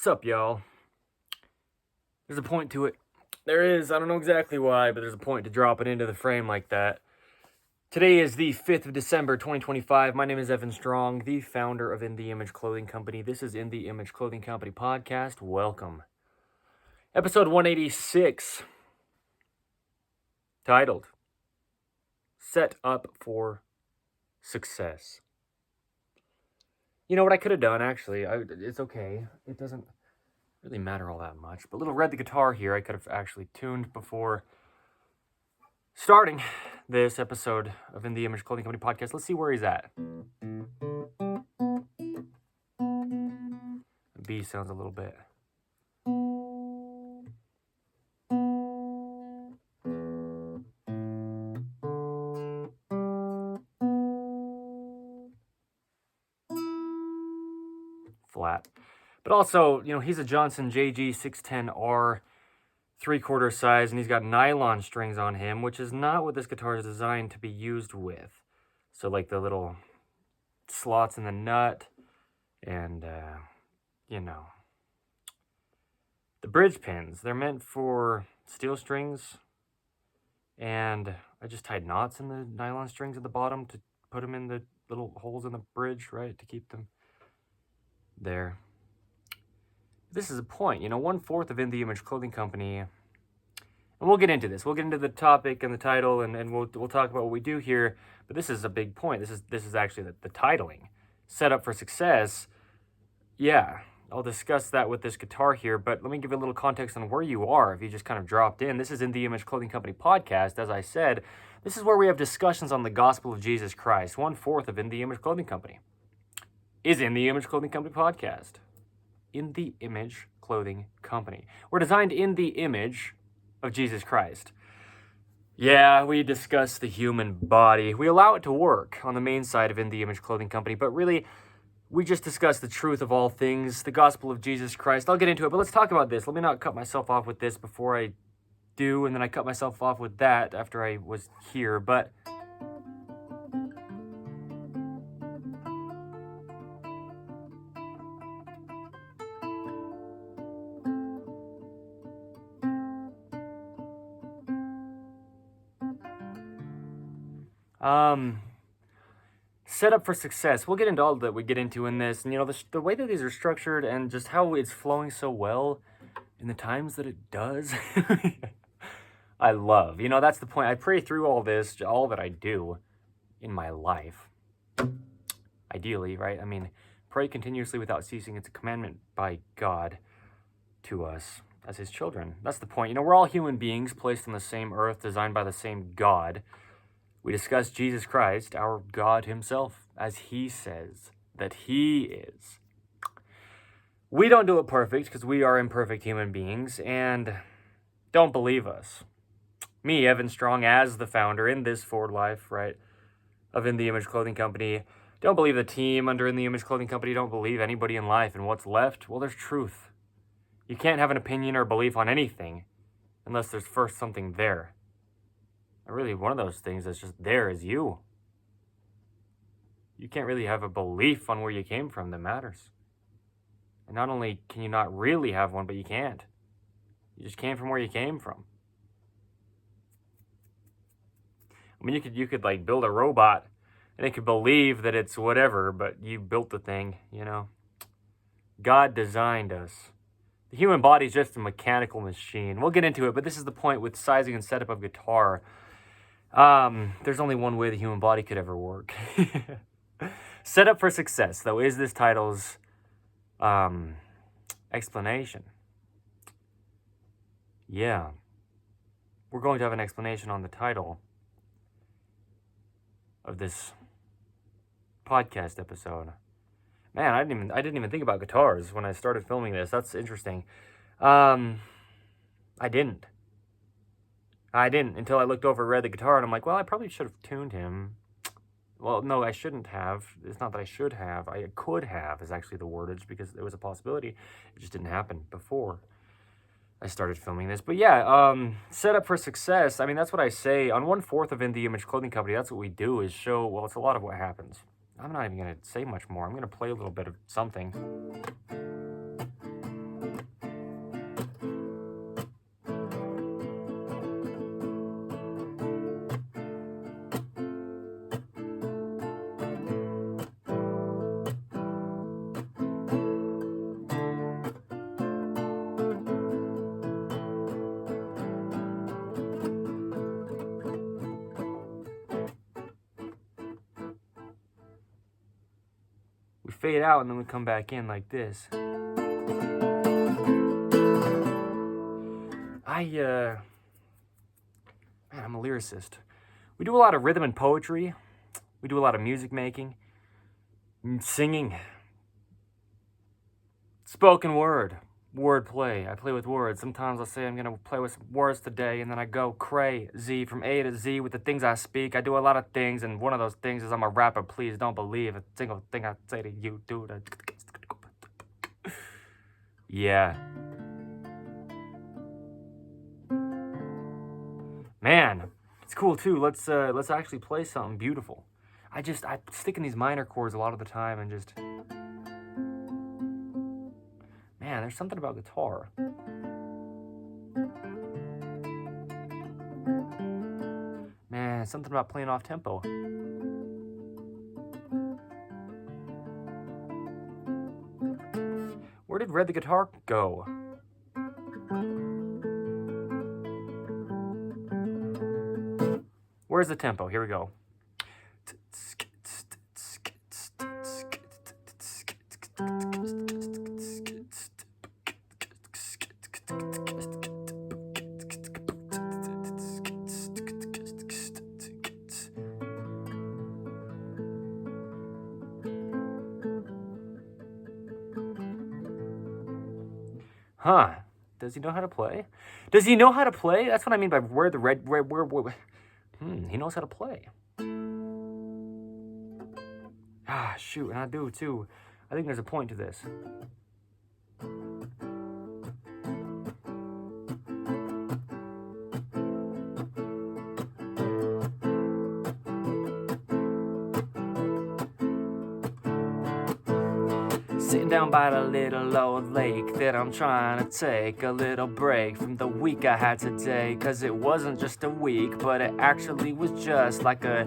What's up, y'all? There's a point to it. There is. I don't know exactly why, but there's a point to drop it into the frame like that. Today is the 5th of December, 2025. My name is Evan Strong, the founder of In The Image Clothing Company. This is In The Image Clothing Company Podcast. Welcome. Episode 186, titled, Set Up for Success. You know what I could have done, actually? It's okay. It doesn't really matter all that much. But little Red the guitar here, I could have actually tuned before starting this episode of In The Image Clothing Company Podcast. Let's see where he's at. The B sounds a little bit. Flat. But also, he's a Johnson JG 610R 3/4 size, and he's got nylon strings on him, which is not what this guitar is designed to be used with. So like the little slots in the nut and, the bridge pins. They're meant for steel strings, and I just tied knots in the nylon strings at the bottom to put them in the little holes in the bridge, right, to keep them there. This is a point, 1/4 of In The Image Clothing Company, and we'll get into this. We'll get into the topic and the title, and we'll talk about what we do here. But this is a big point. This is actually the titling, Set Up for Success. Yeah, I'll discuss that with this guitar here. But let me give you a little context on where you are if you just kind of dropped in. This is In The Image Clothing Company Podcast. As I said, this is where we have discussions on the gospel of Jesus Christ. 1/4 of In The Image Clothing Company is In The Image Clothing Company Podcast. In the Image Clothing Company. We're designed in the image of Jesus Christ. Yeah, we discuss the human body. We allow it to work on the main side of In The Image Clothing Company, but really, we just discuss the truth of all things, the gospel of Jesus Christ. I'll get into it, but let's talk about this. Let me not cut myself off with this before I do, and then I cut myself off with that after I was here, but set up for success. We'll get into all that we get into in this. And, the way that these are structured and just how it's flowing so well in the times that it does, I love. That's the point. I pray through all this, all that I do in my life. Ideally, right? Pray continuously without ceasing. It's a commandment by God to us as his children. That's the point. We're all human beings placed on the same earth, designed by the same God. We discuss Jesus Christ, our God himself, as he says that he is. We don't do it perfect because we are imperfect human beings, and don't believe us. Me, Evan Strong, as the founder in this forward life, right, of In The Image Clothing Company, don't believe the team under In The Image Clothing Company, don't believe anybody in life, and what's left? Well, there's truth. You can't have an opinion or belief on anything unless there's first something there. Really, one of those things that's just there is you. You can't really have a belief on where you came from that matters. And not only can you not really have one, but you can't. You just came from where you came from. You could like build a robot and it could believe that it's whatever, but you built the thing, God designed us. The human body is just a mechanical machine. We'll get into it, but this is the point with sizing and setup of guitar. There's only one way the human body could ever work. Set Up for Success, though, is this title's explanation. Yeah. We're going to have an explanation on the title of this podcast episode. Man, I didn't even think about guitars when I started filming this. That's interesting. I didn't until I looked over and read the guitar, and I'm like, well, I probably should have tuned him. Well, no, I shouldn't have. It's not that I should have. I could have is actually the wordage, because it was a possibility. It just didn't happen before I started filming this. But yeah, Set Up for Success. That's what I say. On 1/4 of In The Image Clothing Company, that's what we do, is show, well, it's a lot of what happens. I'm not even going to say much more. I'm going to play a little bit of something. fade out and then we come back in like this. Man, I'm a lyricist. We do a lot of rhythm and poetry. We do a lot of music making, singing, spoken word, word play. I play with words. Sometimes I'll say I'm going to play with some words today, and then I go crazy from A to Z with the things I speak. I do a lot of things, and one of those things is I'm a rapper. Please don't believe a single thing I say to you, dude. Yeah. Man, it's cool too. Let's actually play something beautiful. I stick in these minor chords a lot of the time and just, man, there's something about guitar. Man, something about playing off tempo. Where did Red the Guitar go? Where's the tempo? Here we go. Huh. Does he know how to play? Does he know how to play? That's what I mean by where the red, where. He knows how to play. Ah, shoot, and I do too. I think there's a point to this. Sitting down by the little old lake that I'm trying to take a little break from the week I had today. Cause it wasn't just a week, but it actually was just like a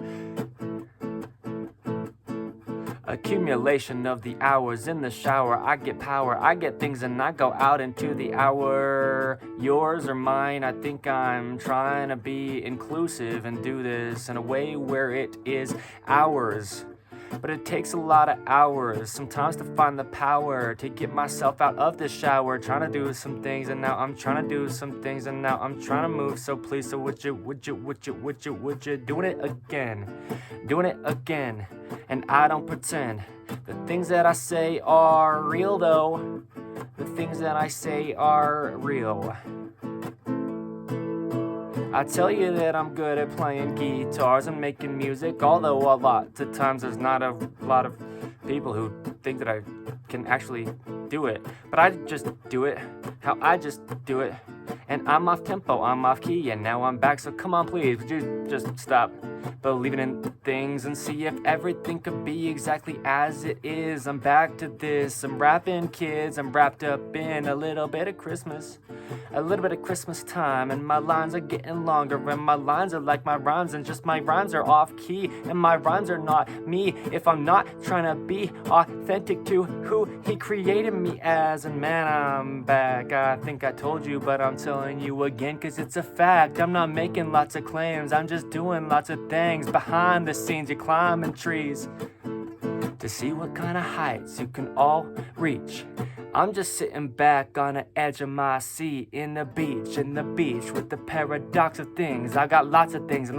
accumulation of the hours in the shower. I get power, I get things, and I go out into the hour. Yours or mine, I think I'm trying to be inclusive and do this in a way where it is ours. But it takes a lot of hours sometimes to find the power to get myself out of the shower, trying to do some things, and now I'm trying to do some things, and now I'm trying to move. So please, so would you doing it again, and I don't pretend the things that I say are real, though the things that I say are real. I tell you that I'm good at playing guitars and making music, although a lot of times there's not a lot of people who think that I can actually do it. But I just do it how I just do it. And I'm off tempo, I'm off key, and now I'm back. So come on, please, would you just stop believing in things and see if everything could be exactly as it is. I'm back to this, I'm rapping, kids, I'm wrapped up in a little bit of Christmas time, and my lines are getting longer, and my lines are like my rhymes, and just my rhymes are off key, and my rhymes are not me if I'm not trying to be authentic to who he created me as. And man, I'm back. I think I told you, but I'm telling you again, cause it's a fact. I'm not making lots of claims, I'm just doing lots of things behind the scenes. You're climbing trees to see what kind of heights you can all reach. I'm just sitting back on the edge of my seat in the beach with the paradox of things. I got lots of things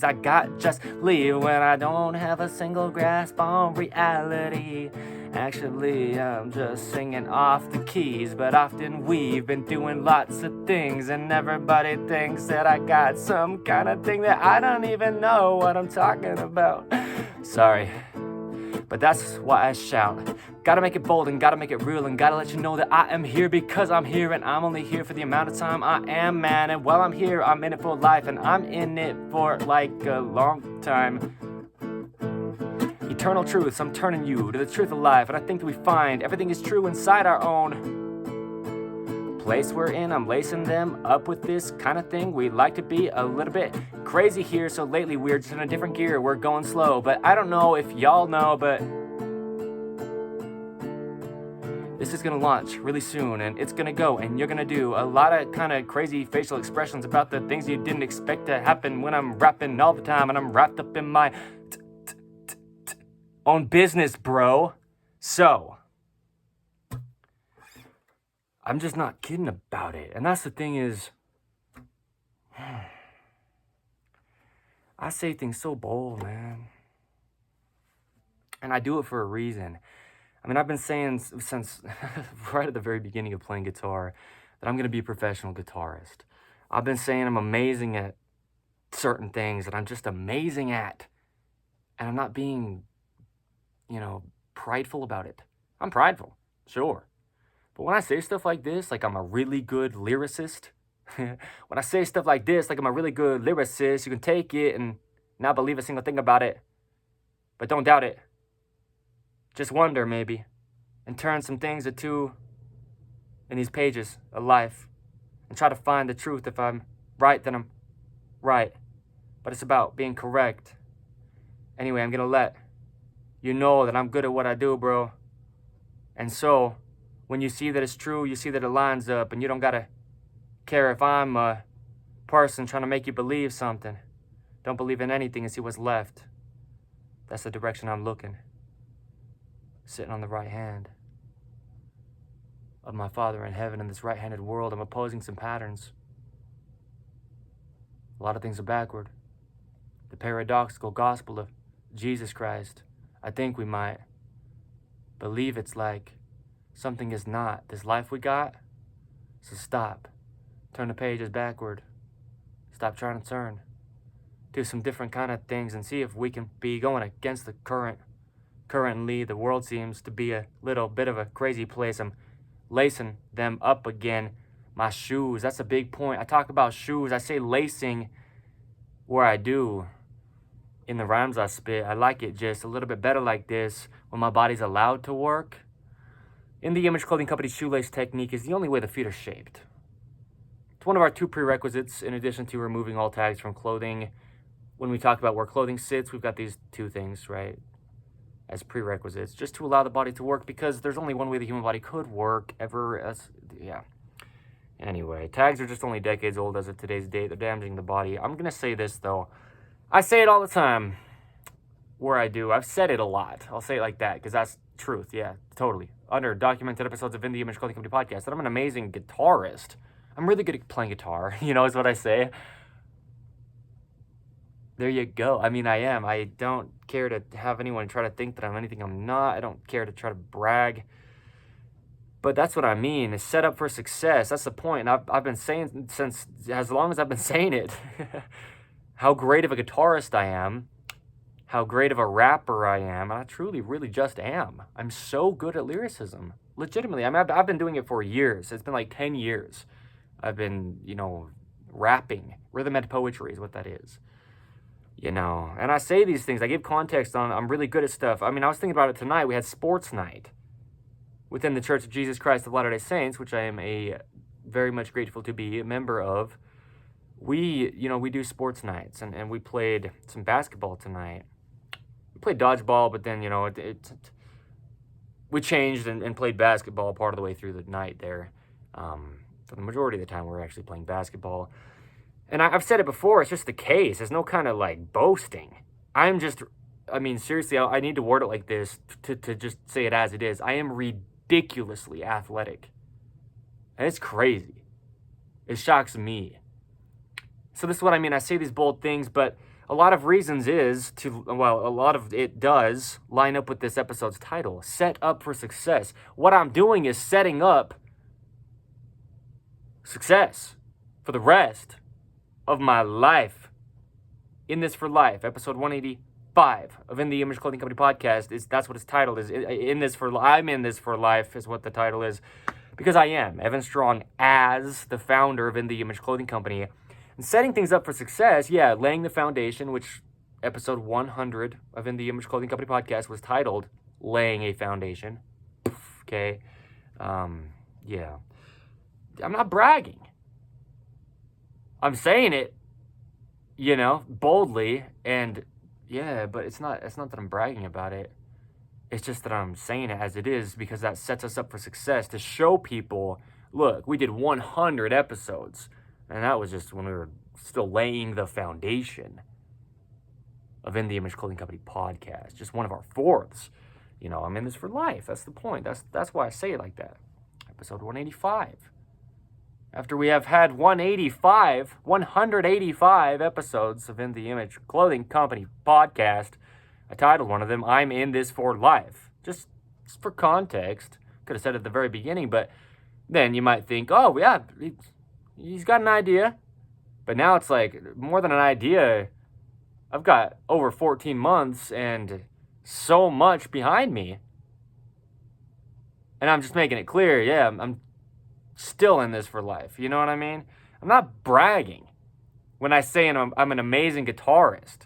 I got just leave when I don't have a single grasp on reality. Actually, I'm just singing off the keys, but often we've been doing lots of things, and everybody thinks that I got some kind of thing that I don't even know what I'm talking about. Sorry. But that's why I shout. Gotta make it bold and gotta make it real, and gotta let you know that I am here because I'm here, and I'm only here for the amount of time I am, man. And while I'm here, I'm in it for life, and I'm in it for like a long time. Eternal truths, I'm turning you to the truth of life, and I think that we find everything is true inside our own place we're in. I'm lacing them up with this kind of thing. We like to be a little bit crazy here, so lately we're just in a different gear. We're going slow, but I don't know if y'all know, but this is gonna launch really soon, and it's gonna go, and you're gonna do a lot of kind of crazy facial expressions about the things you didn't expect to happen when I'm rapping all the time, and I'm wrapped up in my own business, bro. So, I'm just not kidding about it. And that's the thing is, I say things so bold, man. And I do it for a reason. I mean, I've been saying since right at the very beginning of playing guitar that I'm going to be a professional guitarist. I've been saying I'm amazing at certain things that I'm just amazing at. And I'm not being, prideful about it. I'm prideful, sure. But when I say stuff like this, like I'm a really good lyricist, when I say stuff like this, like I'm a really good lyricist, you can take it and not believe a single thing about it. But don't doubt it. Just wonder, maybe, and turn some things or two in these pages of life and try to find the truth. If I'm right, then I'm right. But it's about being correct. Anyway, I'm going to let you know that I'm good at what I do, bro. And so, when you see that it's true, you see that it lines up, and you don't got to care if I'm a person trying to make you believe something. Don't believe in anything and see what's left. That's the direction I'm looking. Sitting on the right hand of my Father in heaven in this right-handed world, I'm opposing some patterns. A lot of things are backward. The paradoxical gospel of Jesus Christ, I think we might believe it's like something is not this life we got. So stop. Turn the pages backward. Stop trying to turn. Do some different kind of things and see if we can be going against the current. Currently, the world seems to be a little bit of a crazy place. I'm lacing them up again. My shoes, that's a big point. I talk about shoes. I say lacing where I do. In the rhymes I spit, I like it just a little bit better like this when my body's allowed to work. In the Image Clothing Company shoelace technique is the only way the feet are shaped. It's one of our 2 prerequisites in addition to removing all tags from clothing. When we talk about where clothing sits, we've got these 2 things, right, as prerequisites, just to allow the body to work, because there's only one way the human body could work ever. Anyway, tags are just only decades old as of today's date. They're damaging the body. I'm going to say this, though. I say it all the time where I do. I've said it a lot. I'll say it like that because that's truth. Yeah, totally. Under documented episodes of In the Image Clothing Company podcast that I'm an amazing guitarist. I'm really good at playing guitar, is what I say. There you go. I mean, I am. I don't care to have anyone try to think that I'm anything I'm not. I don't care to try to brag. But that's what I mean, is set up for success. That's the point. And I've been saying since as long as I've been saying it, how great of a guitarist I am, how great of a rapper I am, and I truly, really just am. I'm so good at lyricism. Legitimately. I mean, I've been doing it for years. It's been like 10 years. I've been, rapping. Rhythm and poetry is what that is. And I say these things. I give context on I'm really good at stuff. I mean, I was thinking about it tonight. We had sports night within the Church of Jesus Christ of Latter-day Saints, which I am very much grateful to be a member of. We do sports nights, and we played some basketball tonight. We played dodgeball, but then, we changed and played basketball part of the way through the night there. For the majority of the time, we were actually playing basketball. And I've said it before, it's just the case. There's no kind of, boasting. Seriously, I need to word it like this to just say it as it is. I am ridiculously athletic. And it's crazy. It shocks me. So this is what I mean. I say these bold things, but a lot of reasons a lot of it does line up with this episode's title, Set Up for Success. What I'm doing is setting up success for the rest of my life. In This for Life, episode 185 of In the Image Clothing Company podcast, that's what its title is. I'm in this for life is what the title is, because I am Evan Strong as the founder of In the Image Clothing Company. And setting things up for success, laying the foundation, which episode 100 of In the Image Clothing Company podcast was titled Laying a Foundation. Okay. I'm not bragging. I'm saying it, boldly, and but it's not that I'm bragging about it. It's just that I'm saying it as it is, because that sets us up for success, to show people, look, we did 100 episodes, and that was just when we were still laying the foundation of In the Image Clothing Company podcast, just one of our 4ths. I'm in this for life. That's the point. That's why I say it like that. Episode 185. After we have had 185 episodes of In the Image Clothing Company podcast, I titled one of them, I'm in this for life. Just for context. Could have said it at the very beginning, but then you might think, oh, yeah, he's got an idea. But now it's like more than an idea. I've got over 14 months and so much behind me. And I'm just making it clear, yeah, I'm still in this for life. You know what I mean? I'm not bragging when I say I'm an amazing guitarist.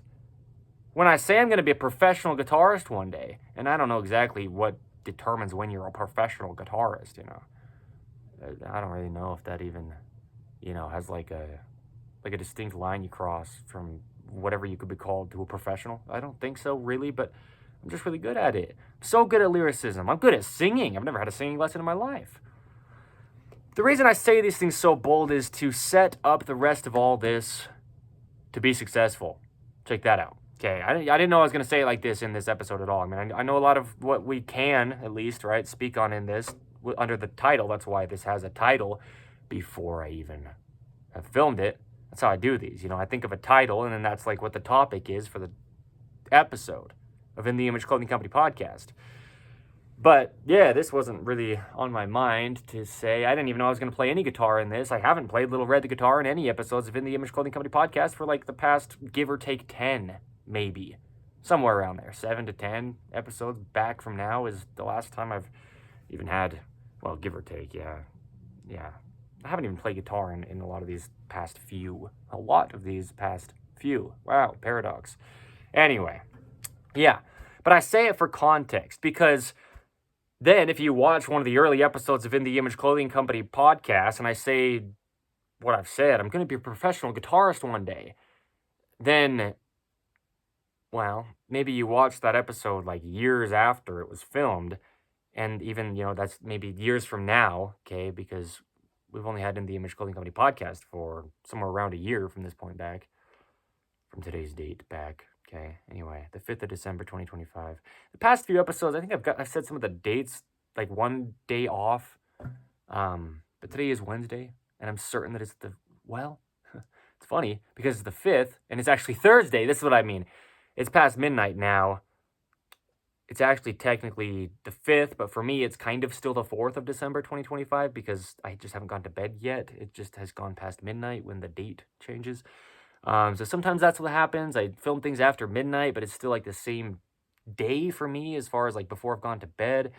When I say I'm going to be a professional guitarist one day, and I don't know exactly what determines when you're a professional guitarist, I don't really know if that even, has like a distinct line you cross from whatever you could be called to a professional. I don't think so, really, but I'm just really good at it. I'm so good at lyricism. I'm good at singing. I've never had a singing lesson in my life. The reason I say these things so bold is to set up the rest of all this to be successful. Check that out. Okay, I didn't know I was going to say it like this in this episode at all. I mean, I know a lot of what we can, at least, right, speak on in this under the title. That's why this has a title before I even have filmed it. That's how I do these. I think of a title, and then that's like what the topic is for the episode of In the Image Clothing Company podcast. But yeah, this wasn't really on my mind to say. I didn't even know I was going to play any guitar in this. I haven't played Little Red the guitar in any episodes of In the Image Clothing Company podcast for like the past, give or take, 10, maybe. Somewhere around there. 7 to 10 episodes back from now is the last time I've even had, well, give or take, yeah. I haven't even played guitar in a lot of these past few. Wow, paradox. Anyway, yeah. But I say it for context because then if you watch one of the early episodes of In the Image Clothing Company podcast and I say what I've said, I'm going to be a professional guitarist one day, then, well, maybe you watched that episode like years after it was filmed, and even, that's maybe years from now, okay, because we've only had In the Image Clothing Company podcast for somewhere around a year from this point back, from today's date back. Okay, anyway, the 5th of December, 2025. The past few episodes, I think I've said some of the dates, like one day off. But today is Wednesday, and I'm certain that it's it's funny, because it's the 5th, and it's actually Thursday. This is what I mean. It's past midnight now. It's actually technically the 5th, but for me, it's kind of still the 4th of December, 2025, because I just haven't gone to bed yet. It just has gone past midnight when the date changes. So sometimes that's what happens. I film things after midnight, but it's still like the same day for me as far as like before I've gone to bed.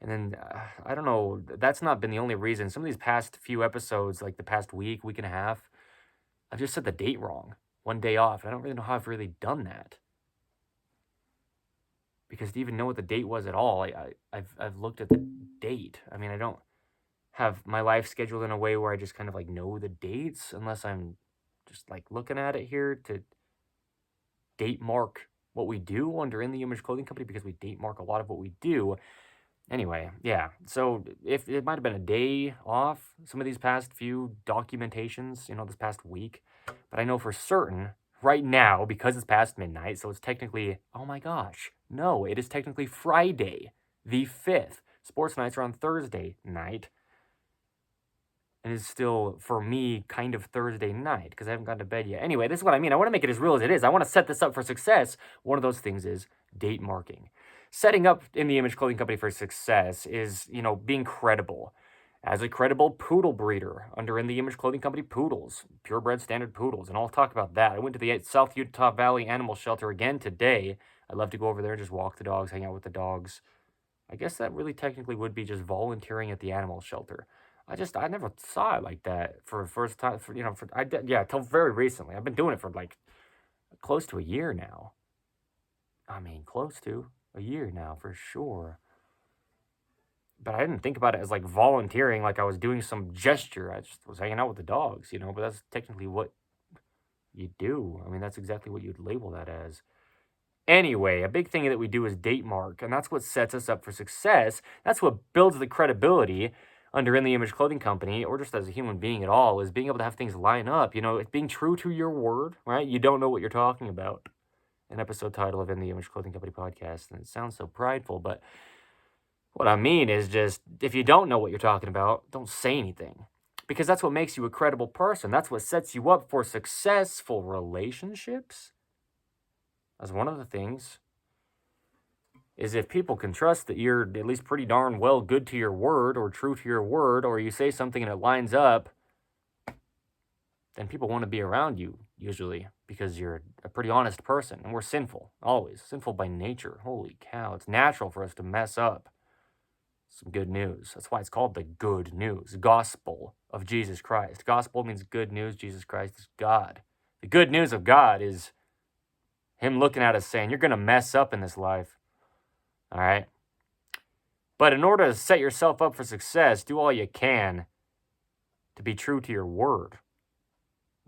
And then, I don't know, that's not been the only reason. Some of these past few episodes, like the past week and a half, I've just said the date wrong. One day off. I don't really know how I've really done that. Because to even know what the date was at all, I've looked at the date. I mean, I don't have my life scheduled in a way where I just kind of like know the dates unless I'm just like looking at it here to date mark what we do under In the Image Clothing Company, because we date mark a lot of what we do. Anyway, yeah. So if it might have been a day off, some of these past few documentations, this past week, but I know for certain right now, because it's past midnight, so it's technically, oh my gosh, no, it is technically Friday, the 5th. Sports nights are on Thursday night. And it's still, for me, kind of Thursday night, because I haven't gone to bed yet. Anyway, this is what I mean. I want to make it as real as it is. I want to set this up for success. One of those things is date marking. Setting up In the Image Clothing Company for success is, being credible. As a credible poodle breeder under In the Image Clothing Company poodles, purebred standard poodles, and I'll talk about that. I went to the South Utah Valley Animal Shelter again today. I love to go over there and just walk the dogs, hang out with the dogs. I guess that really technically would be just volunteering at the animal shelter. I never saw it like that for the first time, till very recently. I've been doing it for like close to a year now. I mean, close to a year now for sure. But I didn't think about it as like volunteering, like I was doing some gesture. I just was hanging out with the dogs, but that's technically what you do. I mean, that's exactly what you'd label that as. Anyway, a big thing that we do is date mark, and that's what sets us up for success. That's what builds the credibility under In the Image Clothing Company, or just as a human being at all, is being able to have things line up. It's being true to your word, right? You don't know what you're talking about. an episode title of In the Image Clothing Company podcast, and it sounds so prideful, but what I mean is just, if you don't know what you're talking about, don't say anything. Because that's what makes you a credible person. That's what sets you up for successful relationships. As one of the things is if people can trust that you're at least pretty darn well good to your word or true to your word, or you say something and it lines up, then people want to be around you, usually, because you're a pretty honest person. And we're sinful, always. Sinful by nature. Holy cow. It's natural for us to mess up. Some good news. That's why it's called the good news. Gospel of Jesus Christ. Gospel means good news. Jesus Christ is God. The good news of God is him looking at us saying, you're going to mess up in this life. All right? But in order to set yourself up for success, do all you can to be true to your word.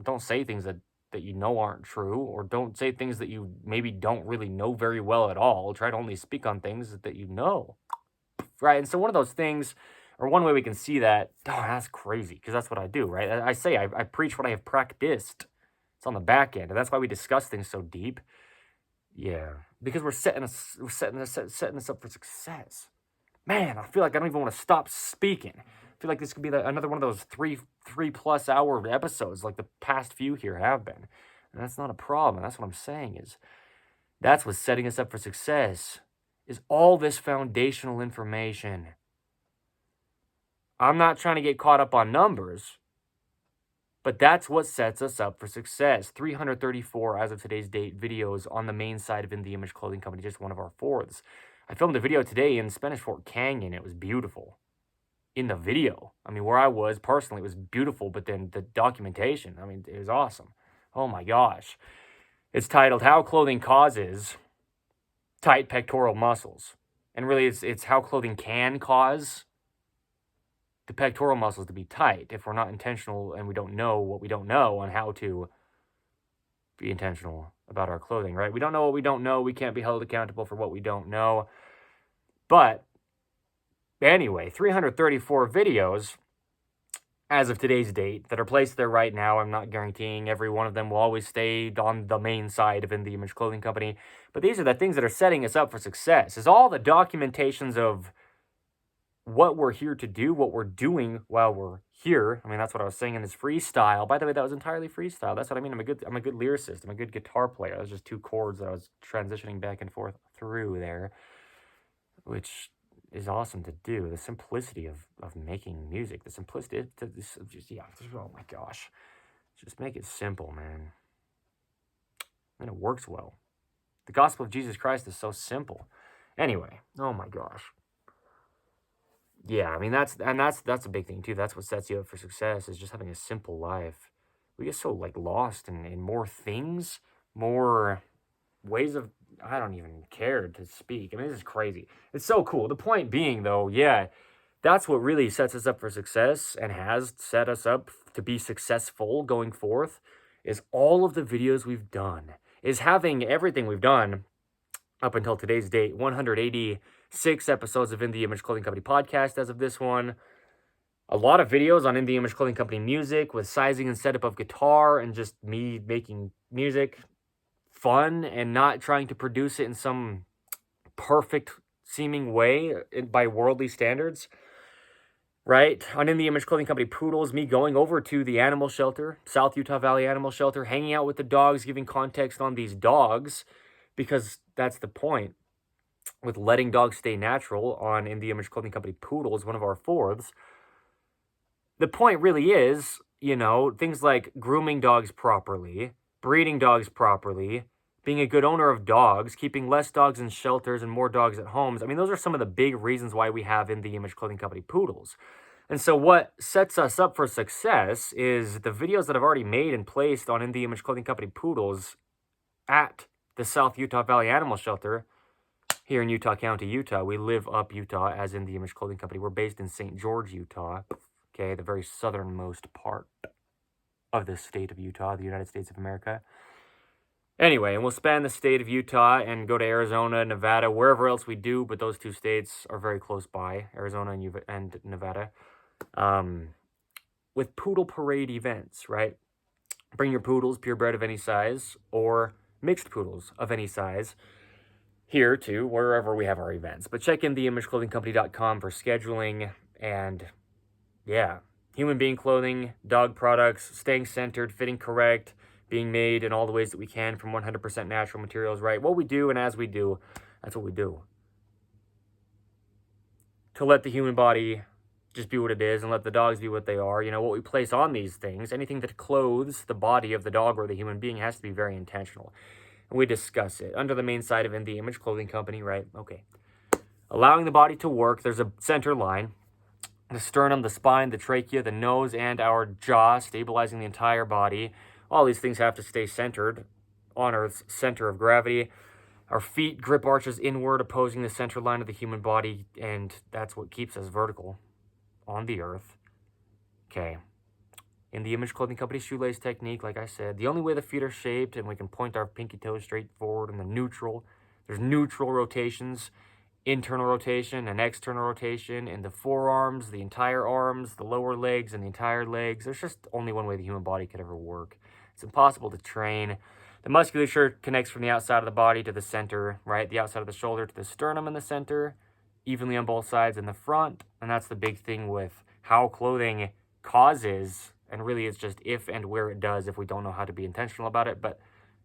Don't say things that you know aren't true, or don't say things that you maybe don't really know very well at all. Try to only speak on things that you know. Right? And so one of those things, or one way we can see that, that's crazy, because that's what I do, right? I preach what I have practiced. It's on the back end, and that's why we discuss things so deep. Yeah, because we're setting us up for success. Man, I feel like I don't even want to stop speaking. I feel like this could be another one of those three plus hour episodes like the past few here have been. And that's not a problem. That's what I'm saying is that's what's setting us up for success is all this foundational information. I'm not trying to get caught up on numbers, but that's what sets us up for success. 334, as of today's date, videos on the main side of In the Image Clothing Company, just one of our fourths. I filmed a video today in Spanish Fort Canyon. It was beautiful. In the video, I mean, where I was personally, it was beautiful, but then the documentation, I mean, it was awesome. Oh my gosh. It's titled How Clothing Causes Tight Pectoral Muscles. And really, it's how clothing can cause the pectoral muscles to be tight if we're not intentional and we don't know what we don't know on how to be intentional about our clothing, right? We don't know what we don't know. We can't be held accountable for what we don't know. But anyway, 334 videos as of today's date that are placed there right now. I'm not guaranteeing every one of them will always stay on the main side of In the Image Clothing Company, but these are the things that are setting us up for success. Is all the documentations of what we're here to do, what we're doing while we're here. I mean, that's what I was saying in this freestyle. By the way, that was entirely freestyle. That's what I mean. I'm a good lyricist. I'm a good guitar player. That was just two chords that I was transitioning back and forth through there, which is awesome to do. The simplicity of making music, the simplicity, oh my gosh. Just make it simple, man. And it works well. The gospel of Jesus Christ is so simple. Anyway, oh my gosh. Yeah, I mean, that's a big thing too. That's what sets you up for success, is just having a simple life. We get so lost in more things, more ways of, I don't even care to speak. I mean, this is crazy. It's so cool. The point being, though, yeah, that's what really sets us up for success and has set us up to be successful going forth, is all of the videos we've done, is having everything we've done up until today's date, 186 episodes of In the Image Clothing Company podcast as of this one. A lot of videos on In the Image Clothing Company music with sizing and setup of guitar and just me making music fun and not trying to produce it in some perfect seeming way by worldly standards. Right? On In the Image Clothing Company Poodles, me going over to the animal shelter, South Utah Valley Animal Shelter, hanging out with the dogs, giving context on these dogs, because that's the point with letting dogs stay natural on In the Image Clothing Company Poodles, one of our fourths. The point really is, things like grooming dogs properly, breeding dogs properly, being a good owner of dogs, keeping less dogs in shelters and more dogs at homes. I mean, those are some of the big reasons why we have In the Image Clothing Company Poodles. And so what sets us up for success is the videos that I've already made and placed on In the Image Clothing Company Poodles at the South Utah Valley Animal Shelter here in Utah County, Utah. We live up Utah as In the Image Clothing Company. We're based in St. George, Utah, okay, the very southernmost part of the state of Utah, the United States of America. Anyway, and we'll span the state of Utah and go to Arizona, Nevada, wherever else we do, but those two states are very close by, Arizona and Nevada, with poodle parade events, right? Bring your poodles, purebred of any size, or mixed poodles of any size here to wherever we have our events. But check in theimageclothingcompany.com for scheduling and, yeah, human being clothing, dog products, staying centered, fitting correct, being made in all the ways that we can from 100% natural materials, right? What we do and as we do, that's what we do. To let the human body just be what it is and let the dogs be what they are. You know, what we place on these things, anything that clothes the body of the dog or the human being has to be very intentional. And we discuss it under the main side of In The Image Clothing Company, right? Okay. Allowing the body to work, there's a center line. The sternum, the spine, the trachea, the nose, and our jaw, stabilizing the entire body. All these things have to stay centered on Earth's center of gravity. Our feet grip arches inward, opposing the center line of the human body, and that's what keeps us vertical on the Earth. Okay. In the Image Clothing Company shoelace technique, like I said, the only way the feet are shaped, and we can point our pinky toes straight forward in the neutral. There's neutral rotations, internal rotation and external rotation in the forearms, the entire arms, the lower legs, and the entire legs. There's just only one way the human body could ever work. It's impossible to train. The musculature connects from the outside of the body to the center, right? The outside of the shoulder to the sternum in the center, evenly on both sides in the front. And that's the big thing with how clothing causes, and really it's just if and where it does if we don't know how to be intentional about it. But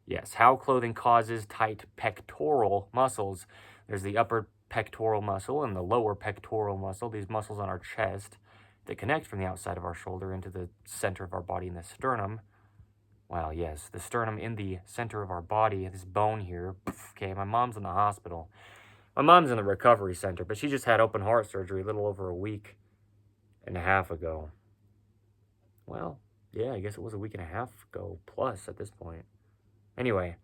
yes, how clothing causes tight pectoral muscles. There's the upper pectoral muscle and the lower pectoral muscle, these muscles on our chest that connect from the outside of our shoulder into the center of our body in the sternum. Well, yes, the sternum in the center of our body, this bone here. Okay, my mom's in the hospital. My mom's in the recovery center, but she just had open heart surgery a little over a week and a half ago. Well, yeah, I guess it was a week and a half ago plus at this point. Anyway,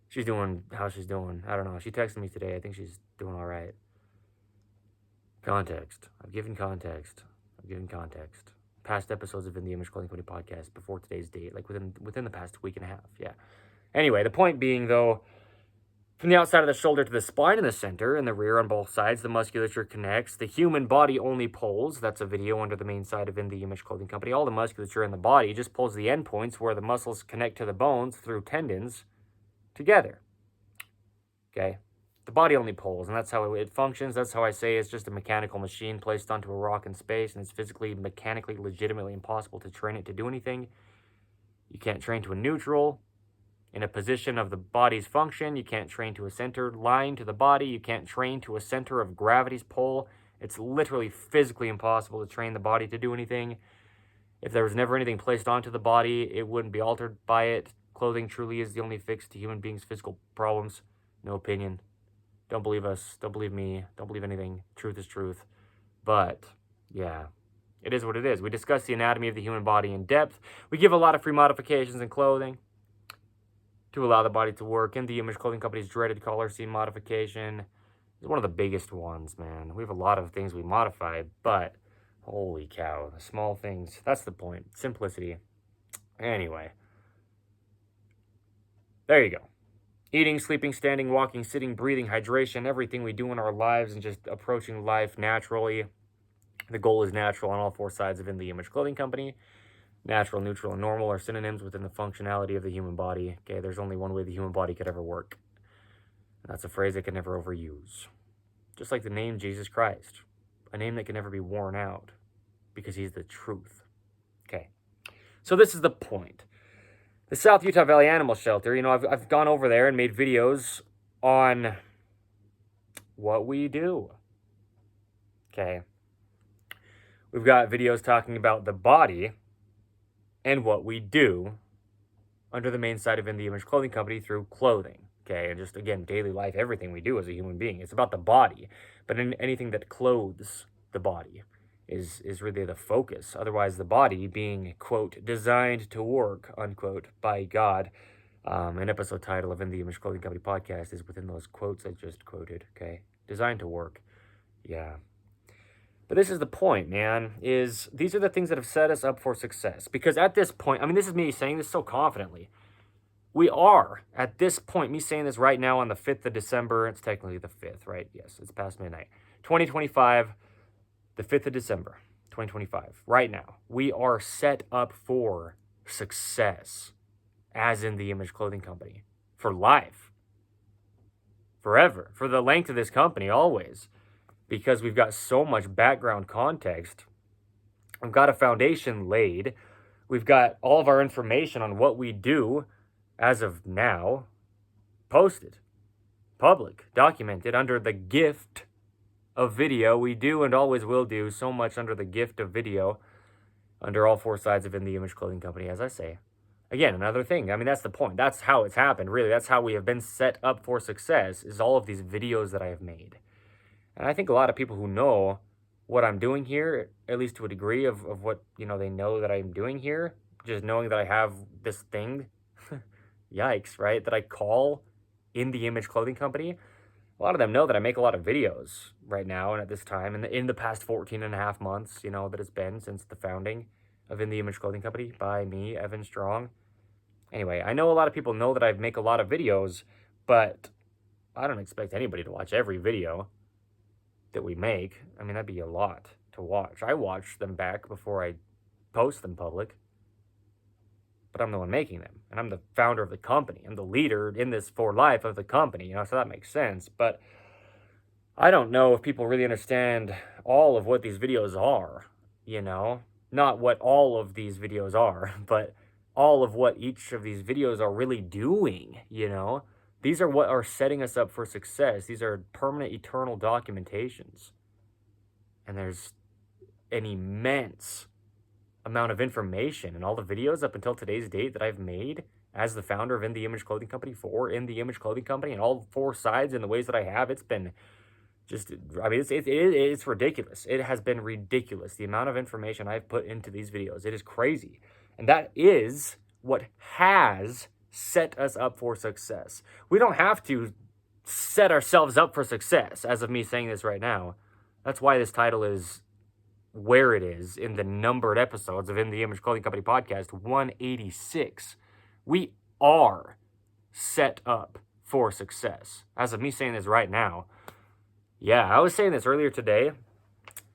she's doing how she's doing. I don't know. She texted me today. I think she's doing all right. Context. I've given context. Past episodes of In The Image Clothing Company podcast before today's date, like within the past week and a half. Yeah. Anyway, the point being, though, from the outside of the shoulder to the spine in the center and the rear on both sides, the musculature connects. The human body only pulls. That's a video under the main side of In The Image Clothing Company. All the musculature in the body just pulls the end points where the muscles connect to the bones through tendons together. Okay? The body only pulls, and that's how it functions. That's how I say it's just a mechanical machine placed onto a rock in space, and it's physically, mechanically, legitimately impossible to train it to do anything. You can't train to a neutral in a position of the body's function. You can't train to a center line to the body. You can't train to a center of gravity's pull. It's literally physically impossible to train the body to do anything. If there was never anything placed onto the body, it wouldn't be altered by it. Clothing truly is the only fix to human beings' physical problems. No opinion. Don't believe us. Don't believe me. Don't believe anything. Truth is truth. But, yeah, it is what it is. We discuss the anatomy of the human body in depth. We give a lot of free modifications in clothing to allow the body to work. In the Image Clothing Company's dreaded collar seam modification is one of the biggest ones, man. We have a lot of things we modify, but holy cow, the small things. That's the point. Simplicity. Anyway, there you go. Eating, sleeping, standing, walking, sitting, breathing, hydration, everything we do in our lives and just approaching life naturally. The goal is natural on all four sides of In The Image Clothing Company. Natural, neutral, and normal are synonyms within the functionality of the human body. Okay, there's only one way the human body could ever work. And that's a phrase I can never overuse. Just like the name Jesus Christ. A name that can never be worn out because he's the truth. Okay, so this is the point. The South Utah Valley Animal Shelter, I've gone over there and made videos on what we do. Okay. We've got videos talking about the body and what we do under the main side of In The Image Clothing Company through clothing. Okay, and just, again, daily life, everything we do as a human being. It's about the body, but anything that clothes the body is really the focus. Otherwise, the body being, quote, designed to work, unquote, by God. An episode title of In The Image Clothing Company podcast is within those quotes I just quoted, okay? Designed to work. Yeah. But this is the point, man, is these are the things that have set us up for success. Because at this point, this is me saying this so confidently. We are, at this point, me saying this right now on the 5th of December. It's technically the 5th, right? Yes, it's past midnight. 2025. The 5th of December, 2025, right now, we are set up for success as In The Image Clothing Company. for life, forever, for the length of this company, always, because we've got so much background context. We've got a foundation laid. We've got all of our information on what we do as of now posted, public, documented under the gift of video. We do and always will do so much under the gift of video, under all four sides of In the Image Clothing Company, as I say. Again, another thing. I mean, that's the point. That's how it's happened, really. That's how we have been set up for success, is all of these videos that I have made. And I think a lot of people who know what I'm doing here, at least to a degree of what, they know that I'm doing here, just knowing that I have this thing, yikes, right, that I call In the Image Clothing Company. A lot of them know that I make a lot of videos right now and at this time, and in the past 14 and a half months, that it's been since the founding of In the Image Clothing Company by me, Evan Strong. Anyway, I know a lot of people know that I make a lot of videos, but I don't expect anybody to watch every video that we make. I mean, that'd be a lot to watch. I watch them back before I post them public, but I'm the one making them, and I'm the founder of the company. I'm the leader in this for life of the company, so that makes sense. But I don't know if people really understand all of what these videos are, not what all of these videos are, but all of what each of these videos are really doing, These are what are setting us up for success. These are permanent, eternal documentations. And there's an immense amount of information in all the videos up until today's date that I've made as the founder of In the Image Clothing Company for In the Image Clothing Company, and all four sides in the ways that I have. It's been just, it's ridiculous. It has been ridiculous, the amount of information I've put into these videos. It is crazy. And that is what has set us up for success. We don't have to set ourselves up for success, as of me saying this right now. That's why this title is where it is in the numbered episodes of In the Image Clothing Company Podcast 186. We are set up for success. As of me saying this right now. Yeah, I was saying this earlier today.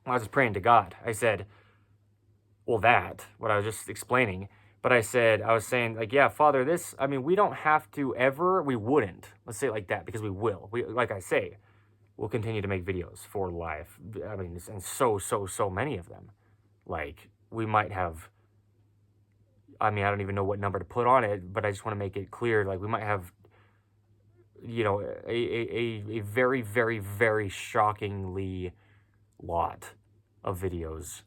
I was just praying to God. I said, what I was just explaining. But I was saying, yeah, Father, we don't have to ever, we wouldn't. Let's say it like that, because we will. Like I say, we'll continue to make videos for life. And so many of them. Like, we might have, I don't even know what number to put on it, but I just want to make it clear, we might have, a very, very, very shockingly lot of videos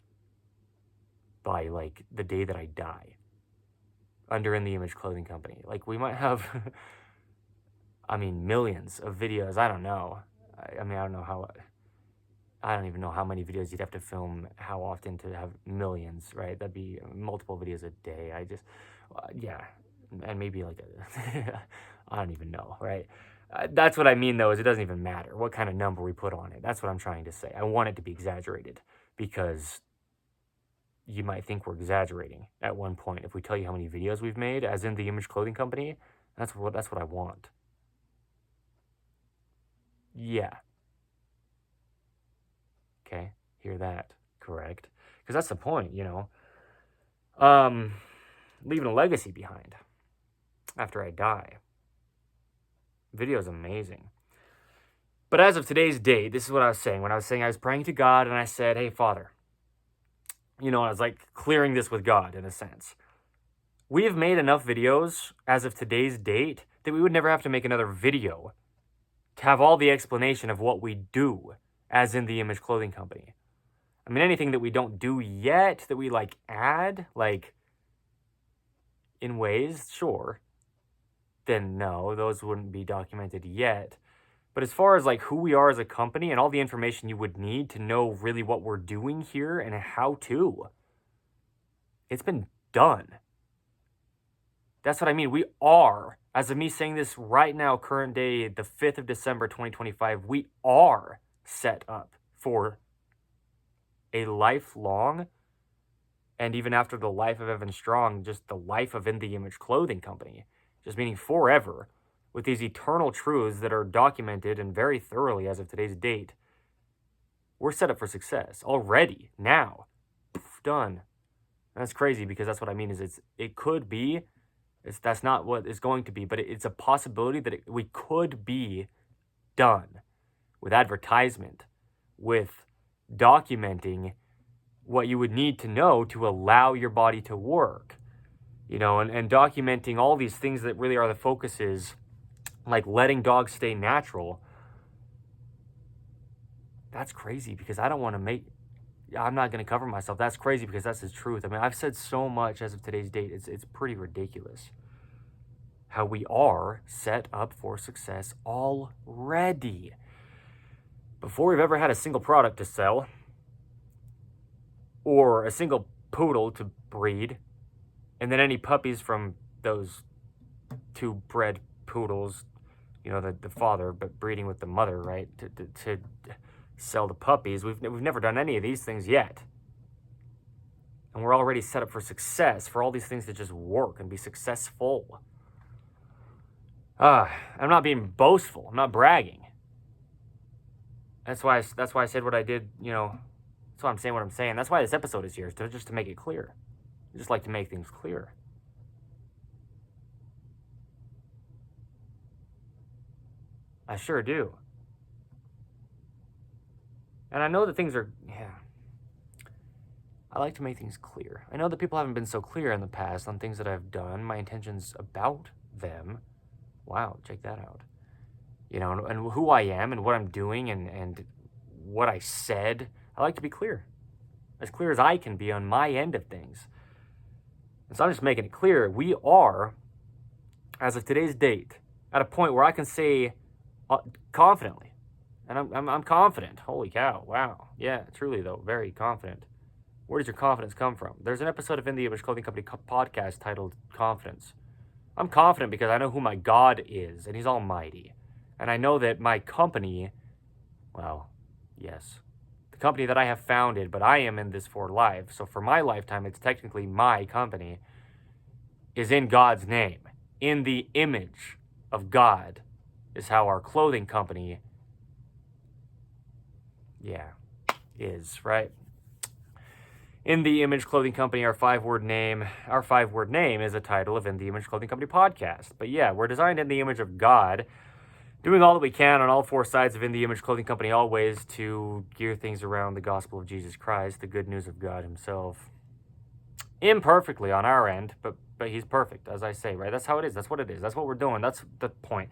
by, the day that I die under In the Image Clothing Company. We might have, millions of videos. I don't know. I don't know how, I don't even know how many videos you'd have to film, how often to have millions, right? That'd be multiple videos a day. Yeah. And maybe I don't even know, right? That's what I mean, though, is it doesn't even matter what kind of number we put on it. That's what I'm trying to say. I want it to be exaggerated, because you might think we're exaggerating at one point if we tell you how many videos we've made as In the Image Clothing Company. That's what I want. Yeah. Okay, hear that, correct? Because that's the point, leaving a legacy behind after I die. Video's amazing. But as of today's date, this is what I was saying. When I was saying I was praying to God, and I said, hey, Father, I was clearing this with God in a sense. We have made enough videos as of today's date that we would never have to make another video to have all the explanation of what we do as In the Image Clothing Company. Anything that we don't do yet, that we add, in ways, sure, then no, those wouldn't be documented yet. But as far as who we are as a company and all the information you would need to know really what we're doing here and how to, it's been done. That's what I mean. We are, as of me saying this right now, current day, the 5th of December, 2025, we are set up for a lifelong, and even after the life of Evan Strong, just the life of In the Image Clothing Company, just meaning forever, with these eternal truths that are documented and very thoroughly as of today's date. We're set up for success already, now. Done. And that's crazy, because that's what I mean, is it could be That's not what it's going to be, but it's a possibility that we could be done with advertisement, with documenting what you would need to know to allow your body to work, and documenting all these things that really are the focuses, like letting dogs stay natural. That's crazy because I'm not going to cover myself. That's crazy because that's the truth. I mean, I've said so much as of today's date. It's pretty ridiculous how we are set up for success already. Before we've ever had a single product to sell or a single poodle to breed, and then any puppies from those two bred poodles, the father, but breeding with the mother, right, to sell the puppies. We've never done any of these things yet. And we're already set up for success, for all these things to just work and be successful. I'm not being boastful. I'm not bragging. That's why I said what I did, that's why I'm saying what I'm saying. That's why this episode is here, just to make it clear. I just like to make things clear. I sure do. And I know that things are, I like to make things clear. I know that people haven't been so clear in the past on things that I've done, my intentions about them. Wow, check that out. And who I am and what I'm doing and what I said. I like to be clear. As clear as I can be on my end of things. And so I'm just making it clear. We are, as of today's date, at a point where I can say confidently, and I'm confident. Holy cow, wow. Yeah, truly though, very confident. Where does your confidence come from? There's an episode of In the Image Clothing Company podcast titled Confidence. I'm confident because I know who my God is, and he's almighty. And I know that my company, well, yes, the company that I have founded, but I am in this for life. So for my lifetime, it's technically my company, is in God's name. In the image of God is how our clothing company, is, right? In the Image Clothing Company, our five-word name is a title of In the Image Clothing Company podcast. But yeah, we're designed in the image of God, doing all that we can on all four sides of In the Image Clothing Company always to gear things around the gospel of Jesus Christ, the good news of God himself. Imperfectly on our end, but he's perfect, as I say, right? That's how it is. That's what it is. That's what we're doing. That's the point.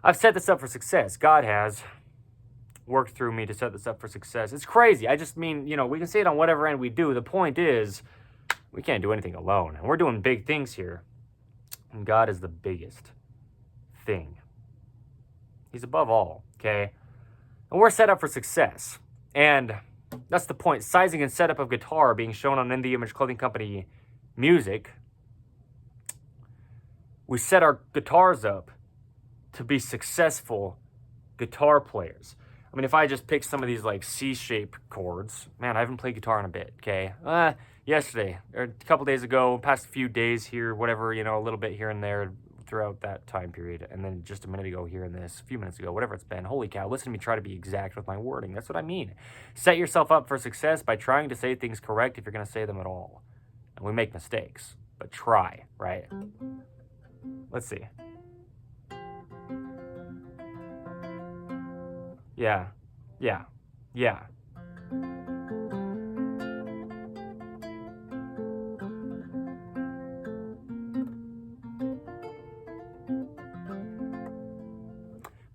I've set this up for success. God has worked through me to set this up for success. It's crazy. I just mean, we can say it on whatever end we do. The point is, we can't do anything alone. And we're doing big things here. And God is the biggest thing. He's above all, okay? And we're set up for success. And that's the point. Sizing and setup of guitar being shown on In the Image Clothing Company music. We set our guitars up to be successful guitar players. I mean, if I just pick some of these like C-shape chords, man, I haven't played guitar in a bit, okay? Yesterday, or a couple days ago, past a few days here, whatever, a little bit here and there throughout that time period, and then just a minute ago here and this, a few minutes ago, whatever it's been. Holy cow, listen to me try to be exact with my wording. That's what I mean. Set yourself up for success by trying to say things correct if you're going to say them at all. And we make mistakes, but try, right? Let's see. Yeah.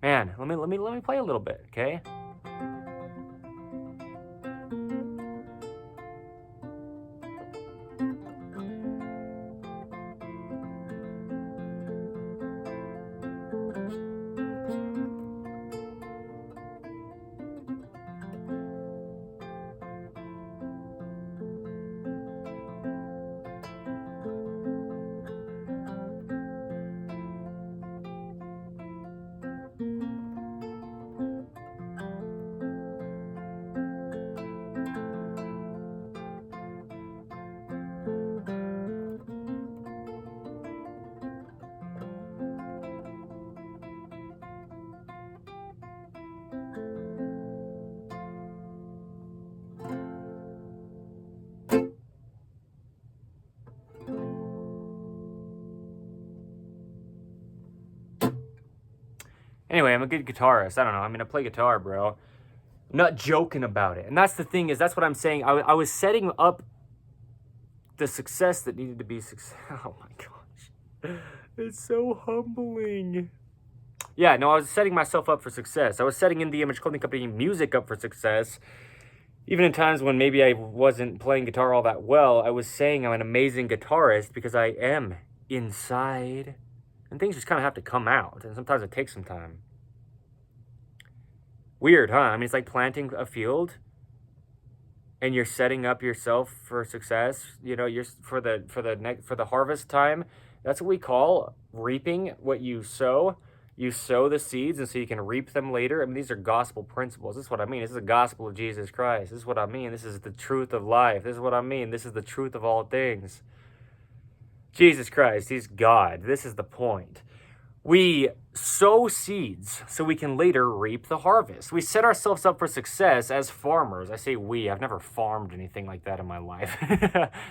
Man, let me play a little bit, okay? I'm a good guitarist. I don't know. I mean, I play guitar, bro. I'm not joking about it. And that's the thing, is that's what I'm saying. I was setting up the success that needed to be success. Oh my gosh. It's so humbling. Yeah, no, I was setting myself up for success. I was setting In The Image Clothing Company music up for success. Even in times when maybe I wasn't playing guitar all that well, I was saying I'm an amazing guitarist because I am inside. And things just kind of have to come out. And sometimes it takes some time. Weird, huh? I mean, it's like planting a field and you're setting up yourself for success. You know, you're for the harvest time. That's what we call reaping what you sow. You sow the seeds, and so you can reap them later. I mean, these are gospel principles. This is what I mean. This is the gospel of Jesus Christ. This is what I mean. This is the truth of life. This is what I mean. This is the truth of all things. Jesus Christ, he's God. This is the point. We sow seeds so we can later reap the harvest. We set ourselves up for success as farmers. I say we. I've never farmed anything like that in my life.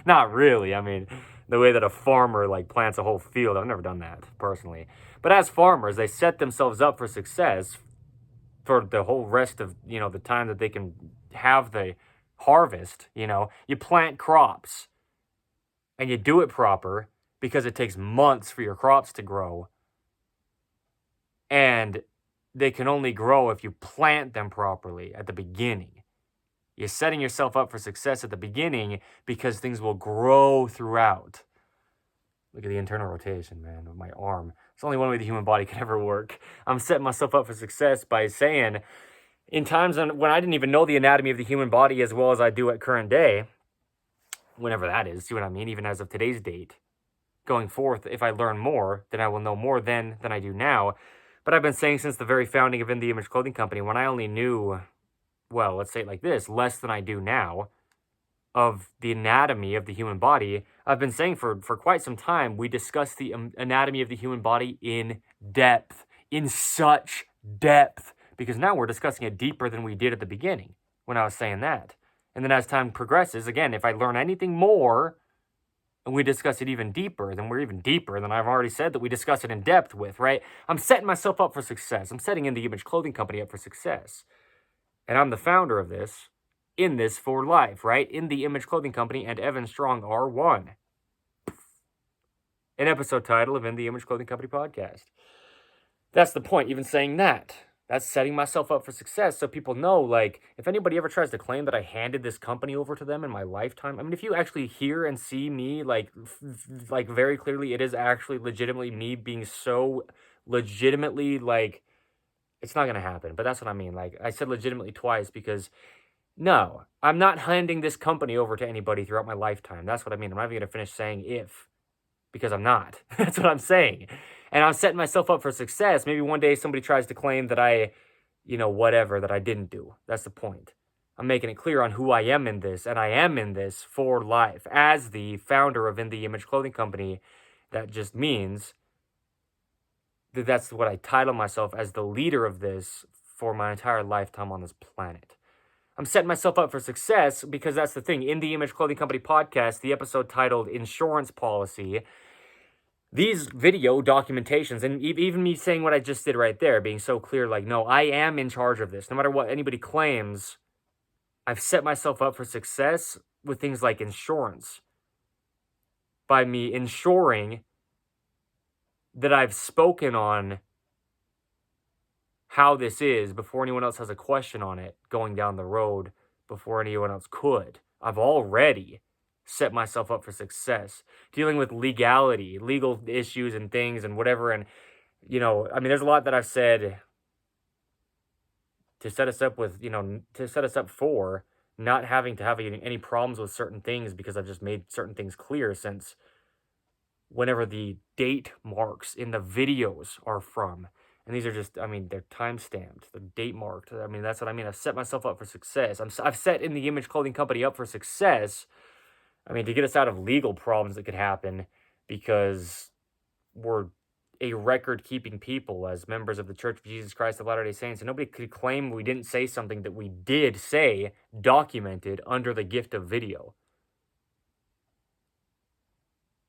Not really. I mean, the way that a farmer like plants a whole field, I've never done that personally. But as farmers, they set themselves up for success for the whole rest of, you know, the time that they can have the harvest. You know, you plant crops and you do it proper because it takes months for your crops to grow. And they can only grow if you plant them properly at the beginning. You're setting yourself up for success at the beginning because things will grow throughout. Look at the internal rotation, man, of my arm. It's only one way the human body can ever work. I'm setting myself up for success by saying, in times when I didn't even know the anatomy of the human body as well as I do at current day, whenever that is, see what I mean? Even as of today's date, going forth, if I learn more, then I will know more then than I do now. But I've been saying since the very founding of In The Image Clothing Company, when I only knew, well, let's say it like this, less than I do now, of the anatomy of the human body, I've been saying for quite some time, we discuss the anatomy of the human body in depth, in such depth, because now we're discussing it deeper than we did at the beginning when I was saying that. And then as time progresses, again, if I learn anything more, and we discuss it even deeper, then we're even deeper than I've already said that we discuss it in depth with, right? I'm setting myself up for success. I'm setting In The Image Clothing Company up for success. And I'm the founder of this, in this for life, right? In The Image Clothing Company and Evan Strong are one. An episode title of In The Image Clothing Company podcast. That's the point, even saying that. That's setting myself up for success so people know, like, if anybody ever tries to claim that I handed this company over to them in my lifetime, I mean, if you actually hear and see me, like very clearly, it is actually legitimately me being so legitimately, like, it's not going to happen. But that's what I mean. Like, I said legitimately twice because, no, I'm not handing this company over to anybody throughout my lifetime. That's what I mean. I'm not even going to finish saying if, because I'm not. That's what I'm saying. And I'm setting myself up for success. Maybe one day somebody tries to claim that I, you know, whatever, that I didn't do. That's the point. I'm making it clear on who I am in this, and I am in this for life. As the founder of In The Image Clothing Company, that just means that that's what I title myself, as the leader of this for my entire lifetime on this planet. I'm setting myself up for success because that's the thing. In The Image Clothing Company podcast, the episode titled Insurance Policy, these video documentations, and even me saying what I just did right there, being so clear, like, no, I am in charge of this. No matter what anybody claims, I've set myself up for success with things like insurance. By me ensuring that I've spoken on how this is before anyone else has a question on it going down the road, before anyone else could. I've already set myself up for success, dealing with legality, legal issues and things and whatever. And, you know, I mean, there's a lot that I've said to set us up with, you know, to set us up for not having to have any problems with certain things, because I've just made certain things clear since whenever the date marks in the videos are from. And these are just, I mean, they're time-stamped, they're date-marked. I mean, that's what I mean. I've set myself up for success. I've set In The Image Clothing Company up for success, I mean, to get us out of legal problems that could happen, because we're a record-keeping people as members of the Church of Jesus Christ of Latter-day Saints, and nobody could claim we didn't say something that we did say, documented under the gift of video.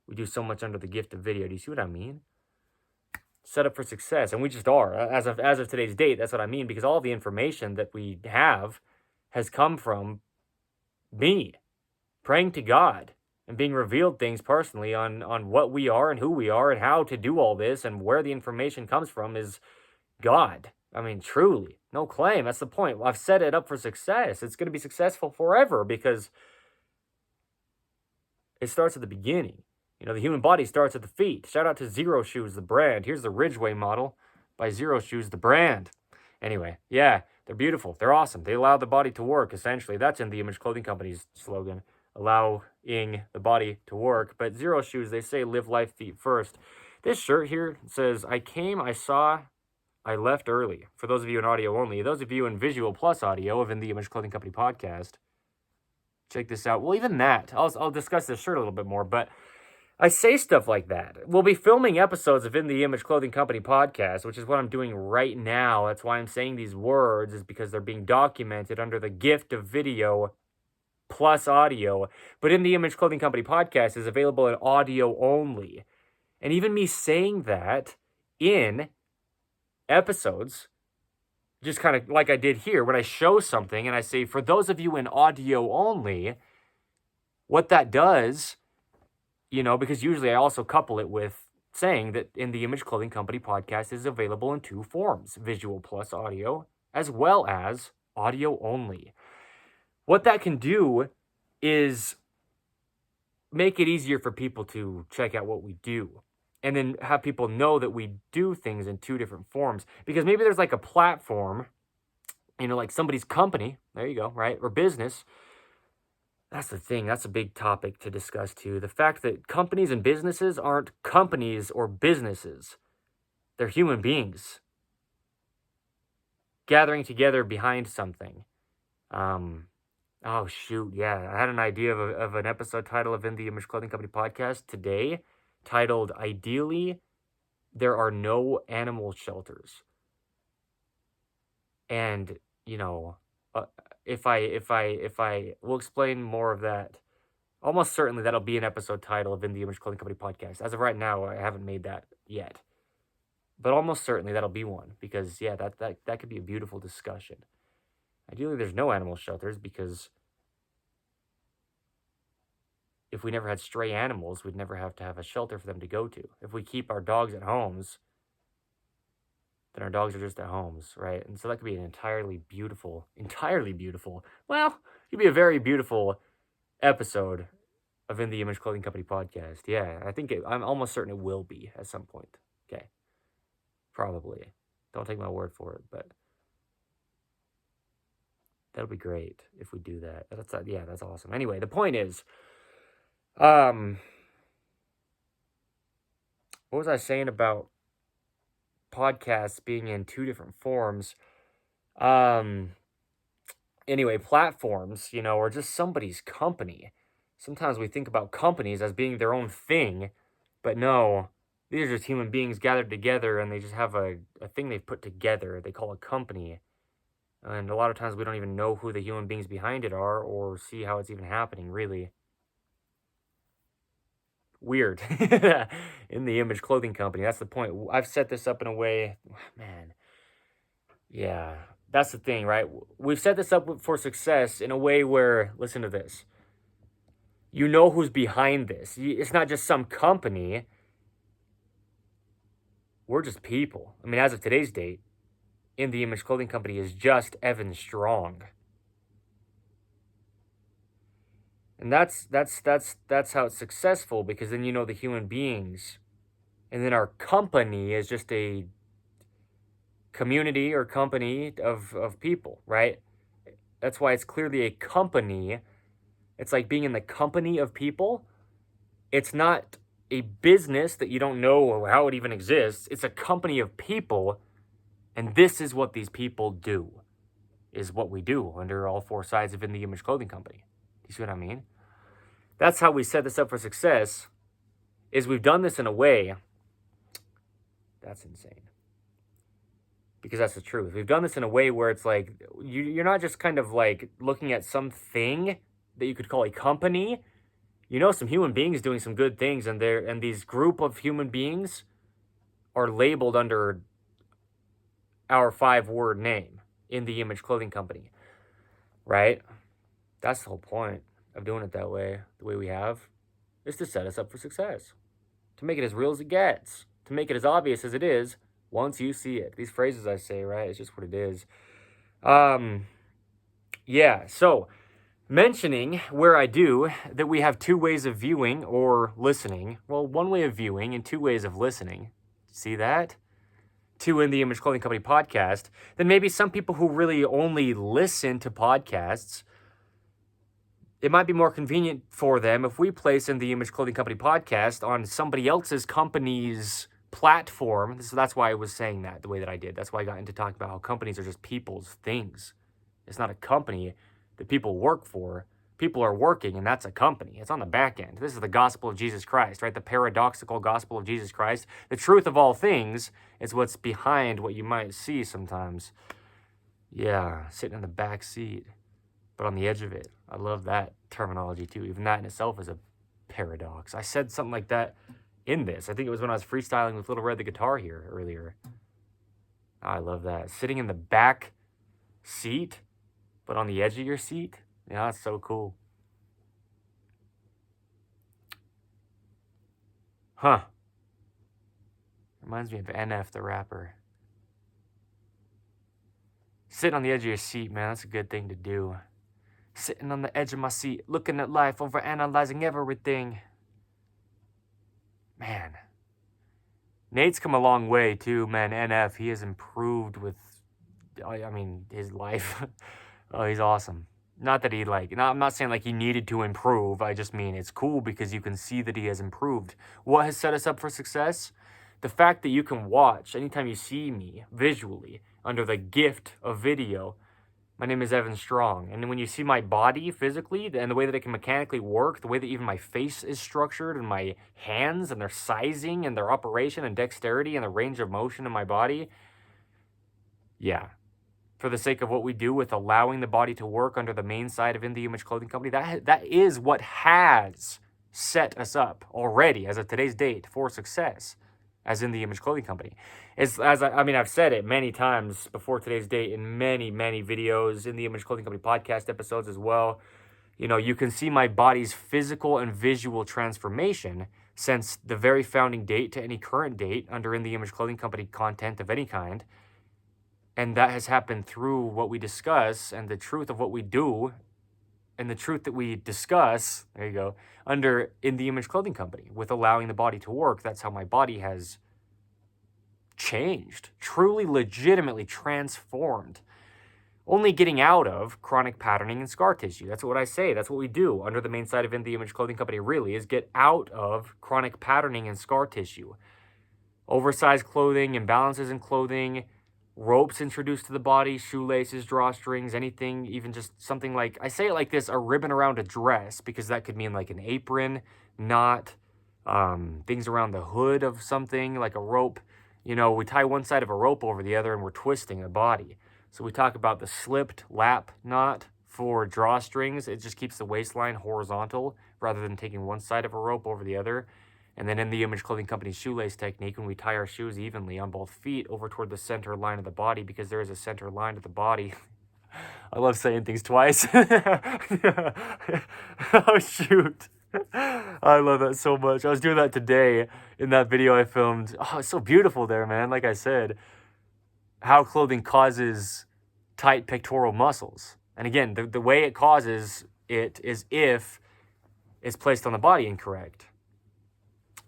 We do so much under the gift of video. Do you see what I mean? set up for success, and we just are. As of today's date, that's what I mean, because all the information that we have has come from me praying to God and being revealed things personally on what we are and who we are and how to do all this, and where the information comes from is God. I mean, truly, no claim. That's the point. I've set it up for success. It's going to be successful forever because it starts at the beginning. You know, the human body starts at the feet. Shout out to Zero Shoes, the brand. Here's the Ridgeway model by Zero Shoes, the brand. Anyway, yeah, they're beautiful. They're awesome. They allow the body to work, essentially. That's in the Image Clothing Company's slogan, allowing the body to work. But Zero Shoes, they say live life feet first. This shirt here says, I came, I saw, I left early. For those of you in audio only. Those of you in visual plus audio of In the Image Clothing Company podcast, check this out. Well, even that, I'll discuss this shirt a little bit more, but I say stuff like that. We'll be filming episodes of In the Image Clothing Company podcast, which is what I'm doing right now. That's why I'm saying these words, is because they're being documented under the gift of video plus audio. But In the Image Clothing Company podcast is available in audio only. And even me saying that in episodes, just kind of like I did here, when I show something and I say, for those of you in audio only, what that does, you know, because usually I also couple it with saying that In the Image Clothing Company podcast is available in two forms, visual plus audio, as well as audio only. What that can do is make it easier for people to check out what we do, and then have people know that we do things in two different forms. Because maybe there's like a platform, you know, like somebody's company, there you go, right, or business. That's the thing. That's a big topic to discuss too. The fact that companies and businesses aren't companies or businesses. They're human beings gathering together behind something. Oh, shoot. Yeah, I had an idea of an episode title of In the Image Clothing Company podcast today titled, Ideally, There Are No Animal Shelters. And, you know, if I will explain more of that, almost certainly that'll be an episode title of In the Image Clothing Company podcast. As of right now, I haven't made that yet, but almost certainly that'll be one, because yeah, that could be a beautiful discussion. Ideally, there's no animal shelters, because if we never had stray animals, we'd never have to have a shelter for them to go to. If we keep our dogs at homes, then our dogs are just at homes, right? And so that could be an entirely beautiful, well, it could be a very beautiful episode of In the Image Clothing Company podcast. Yeah, I'm almost certain it will be at some point. Okay. Probably. Don't take my word for it, but that'll be great if we do that. That's awesome. Anyway, the point is, what was I saying about podcasts being in two different forms? Anyway, platforms, you know, or just somebody's company. Sometimes we think about companies as being their own thing, but no, these are just human beings gathered together, and they just have a thing they've put together they call a company. And a lot of times we don't even know who the human beings behind it are, or see how it's even happening, really. Weird. In the Image Clothing Company, that's the point. I've set this up in a way, man, yeah, that's the thing, right? We've set this up for success in a way where, listen to this, you know who's behind this. It's not just some company. We're just people. I mean, as of today's date, In the Image Clothing Company is just Evan Strong. And that's how it's successful, because then you know the human beings. And then our company is just a community or company of people, right? That's why it's clearly a company. It's like being in the company of people. It's not a business that you don't know how it even exists. It's a company of people, and this is what these people do, is what we do under all four sides of In the Image Clothing Company. Do you see what I mean? That's how we set this up for success, is we've done this in a way, that's insane, because that's the truth. We've done this in a way where it's like, you're not just kind of like looking at something that you could call a company. You know, some human beings doing some good things, and these group of human beings are labeled under our 5-word name, In the Image Clothing Company, right? That's the whole point of doing it that way, the way we have, is to set us up for success, to make it as real as it gets, to make it as obvious as it is once you see it. These phrases I say, right? It's just what it is. Yeah, so mentioning where I do that we have 2 ways of viewing or listening. Well, 1 way of viewing and 2 ways of listening. See that? 2 In the Image Clothing Company podcast. Then maybe some people who really only listen to podcasts, it might be more convenient for them if we place In the Image Clothing Company podcast on somebody else's company's platform. So that's why I was saying that the way that I did. That's why I got into talking about how companies are just people's things. It's not a company that people work for. People are working, and that's a company. It's on the back end. This is the gospel of Jesus Christ, right? The paradoxical gospel of Jesus Christ. The truth of all things is what's behind what you might see sometimes. Yeah, sitting in the back seat, but on the edge of it. I love that terminology too. Even that in itself is a paradox. I said something like that in this. I think it was when I was freestyling with Little Red the guitar here earlier. I love that. Sitting in the back seat, but on the edge of your seat. Yeah, that's so cool. Huh. Reminds me of NF the rapper. Sitting on the edge of your seat, man, that's a good thing to do. Sitting on the edge of my seat, looking at life, overanalyzing everything. Man. Nate's come a long way too, man. NF, he has improved with, his life. Oh, he's awesome. Not that I'm not saying like he needed to improve. I just mean it's cool because you can see that he has improved. What has set us up for success? The fact that you can watch anytime you see me visually under the gift of video. My name is Evan Strong. And when you see my body physically and the way that it can mechanically work, the way that even my face is structured and my hands and their sizing and their operation and dexterity and the range of motion in my body, yeah. For the sake of what we do with allowing the body to work under the main side of In the Image Clothing Company, that is what has set us up already as of today's date for success as In the Image Clothing Company. I've said it many times before today's date in many, many videos, In the Image Clothing Company podcast episodes as well. You know, you can see my body's physical and visual transformation since the very founding date to any current date under In the Image Clothing Company content of any kind. And that has happened through what we discuss and the truth of what we do and the truth that we discuss, there you go, under In the Image Clothing Company with allowing the body to work. That's how my body has changed, truly, legitimately transformed. Only getting out of chronic patterning and scar tissue. That's what I say. That's what we do under the main side of In the Image Clothing Company really is get out of chronic patterning and scar tissue. Oversized clothing, imbalances in clothing, ropes introduced to the body, shoelaces, drawstrings, anything, even just something like, I say it like this, a ribbon around a dress, because that could mean like an apron, knot, things around the hood of something, like a rope. You know, we tie one side of a rope over the other and we're twisting the body. So we talk about the slipped lap knot for drawstrings. It just keeps the waistline horizontal rather than taking one side of a rope over the other. And then in the Image Clothing Company's shoelace technique, when we tie our shoes evenly on both feet over toward the center line of the body, because there is a center line to the body. I love saying things twice. Oh, shoot. I love that so much. I was doing that today in that video I filmed. Oh, it's so beautiful there, man. Like I said, how clothing causes tight pectoral muscles. And again, the way it causes it is if it's placed on the body incorrect.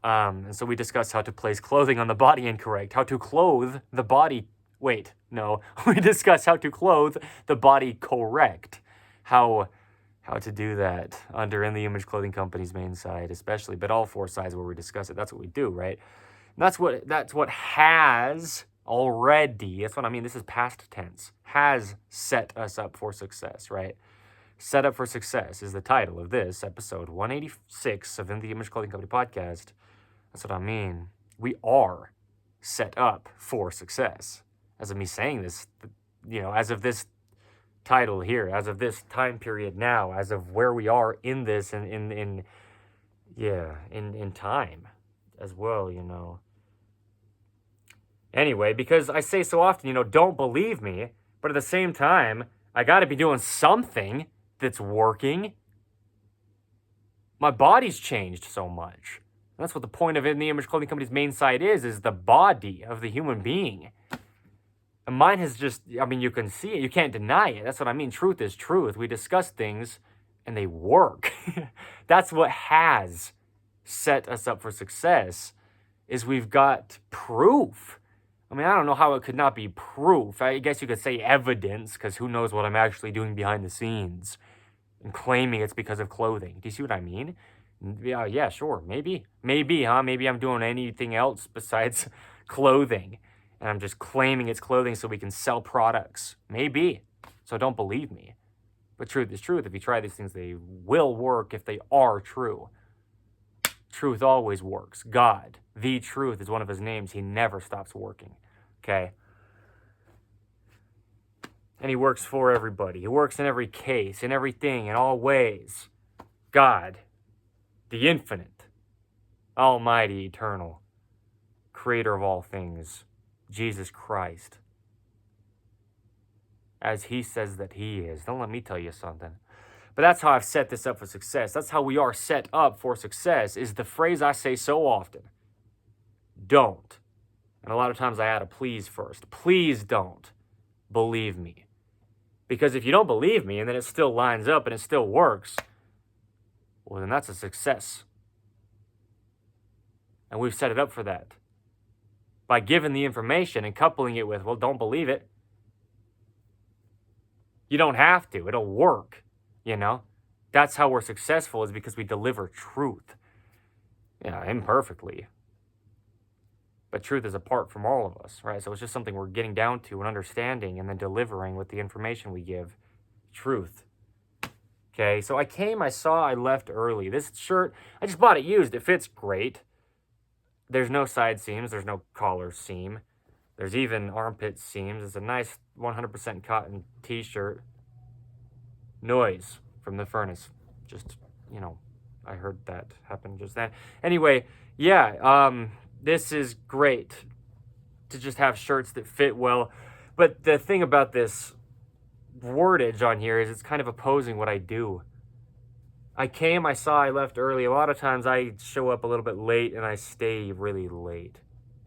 And so we discussed how to place clothing on the body incorrect, how to clothe the body. Wait, no. We discussed how to clothe the body correct. How to do that under In the Image Clothing Company's main side, especially, but all 4 sides where we discuss it. That's what we do, right? And that's what has already, that's what I mean, this is past tense, has set us up for success, right? Set up for success is the title of this episode 186 of In the Image Clothing Company podcast. That's what I mean. We are set up for success. As of me saying this, you know, as of this title here, as of this time period now, as of where we are in this and in time as well, you know. Anyway, because I say so often, don't believe me, but at the same time, I got to be doing something that's working. My body's changed so much. That's what the point of In the Image Clothing Company's main site is the body of the human being. And mine has just, you can see it. You can't deny it. That's what I mean. Truth is truth. We discuss things and they work. That's what has set us up for success, is we've got proof. I don't know how it could not be proof. I guess you could say evidence, because who knows what I'm actually doing behind the scenes and claiming it's because of clothing. Do you see what I mean? Yeah, sure. Maybe, huh? Maybe I'm doing anything else besides clothing, and I'm just claiming it's clothing so we can sell products. Maybe. So don't believe me. But truth is truth. If you try these things, they will work if they are true. Truth always works. God, the truth, is one of his names. He never stops working. Okay? And he works for everybody. He works in every case, in everything, in all ways. God, the infinite, almighty, eternal, creator of all things, Jesus Christ, as he says that he is. Don't let me tell you something. But that's how I've set this up for success. That's how we are set up for success, is the phrase I say so often. Don't. And a lot of times I add a please first. Please don't believe me. Because if you don't believe me and then it still lines up and it still works, well, then that's a success. And we've set it up for that. By giving the information and coupling it with, well, don't believe it. You don't have to. It'll work, That's how we're successful, is because we deliver truth. Yeah, imperfectly. But truth is apart from all of us, right? So it's just something we're getting down to and understanding and then delivering with the information we give. Truth. Okay, so I saw, I left early. This shirt, I just bought it used. It fits great. There's no side seams. There's no collar seam. There's even armpit seams. It's a nice 100% cotton t-shirt. Noise from the furnace. Just, I heard that happen just then. Anyway, this is great to just have shirts that fit well. But the thing about this wordage on here is it's kind of opposing what I do. I saw, I left early. A lot of times I show up a little bit late and I stay really late.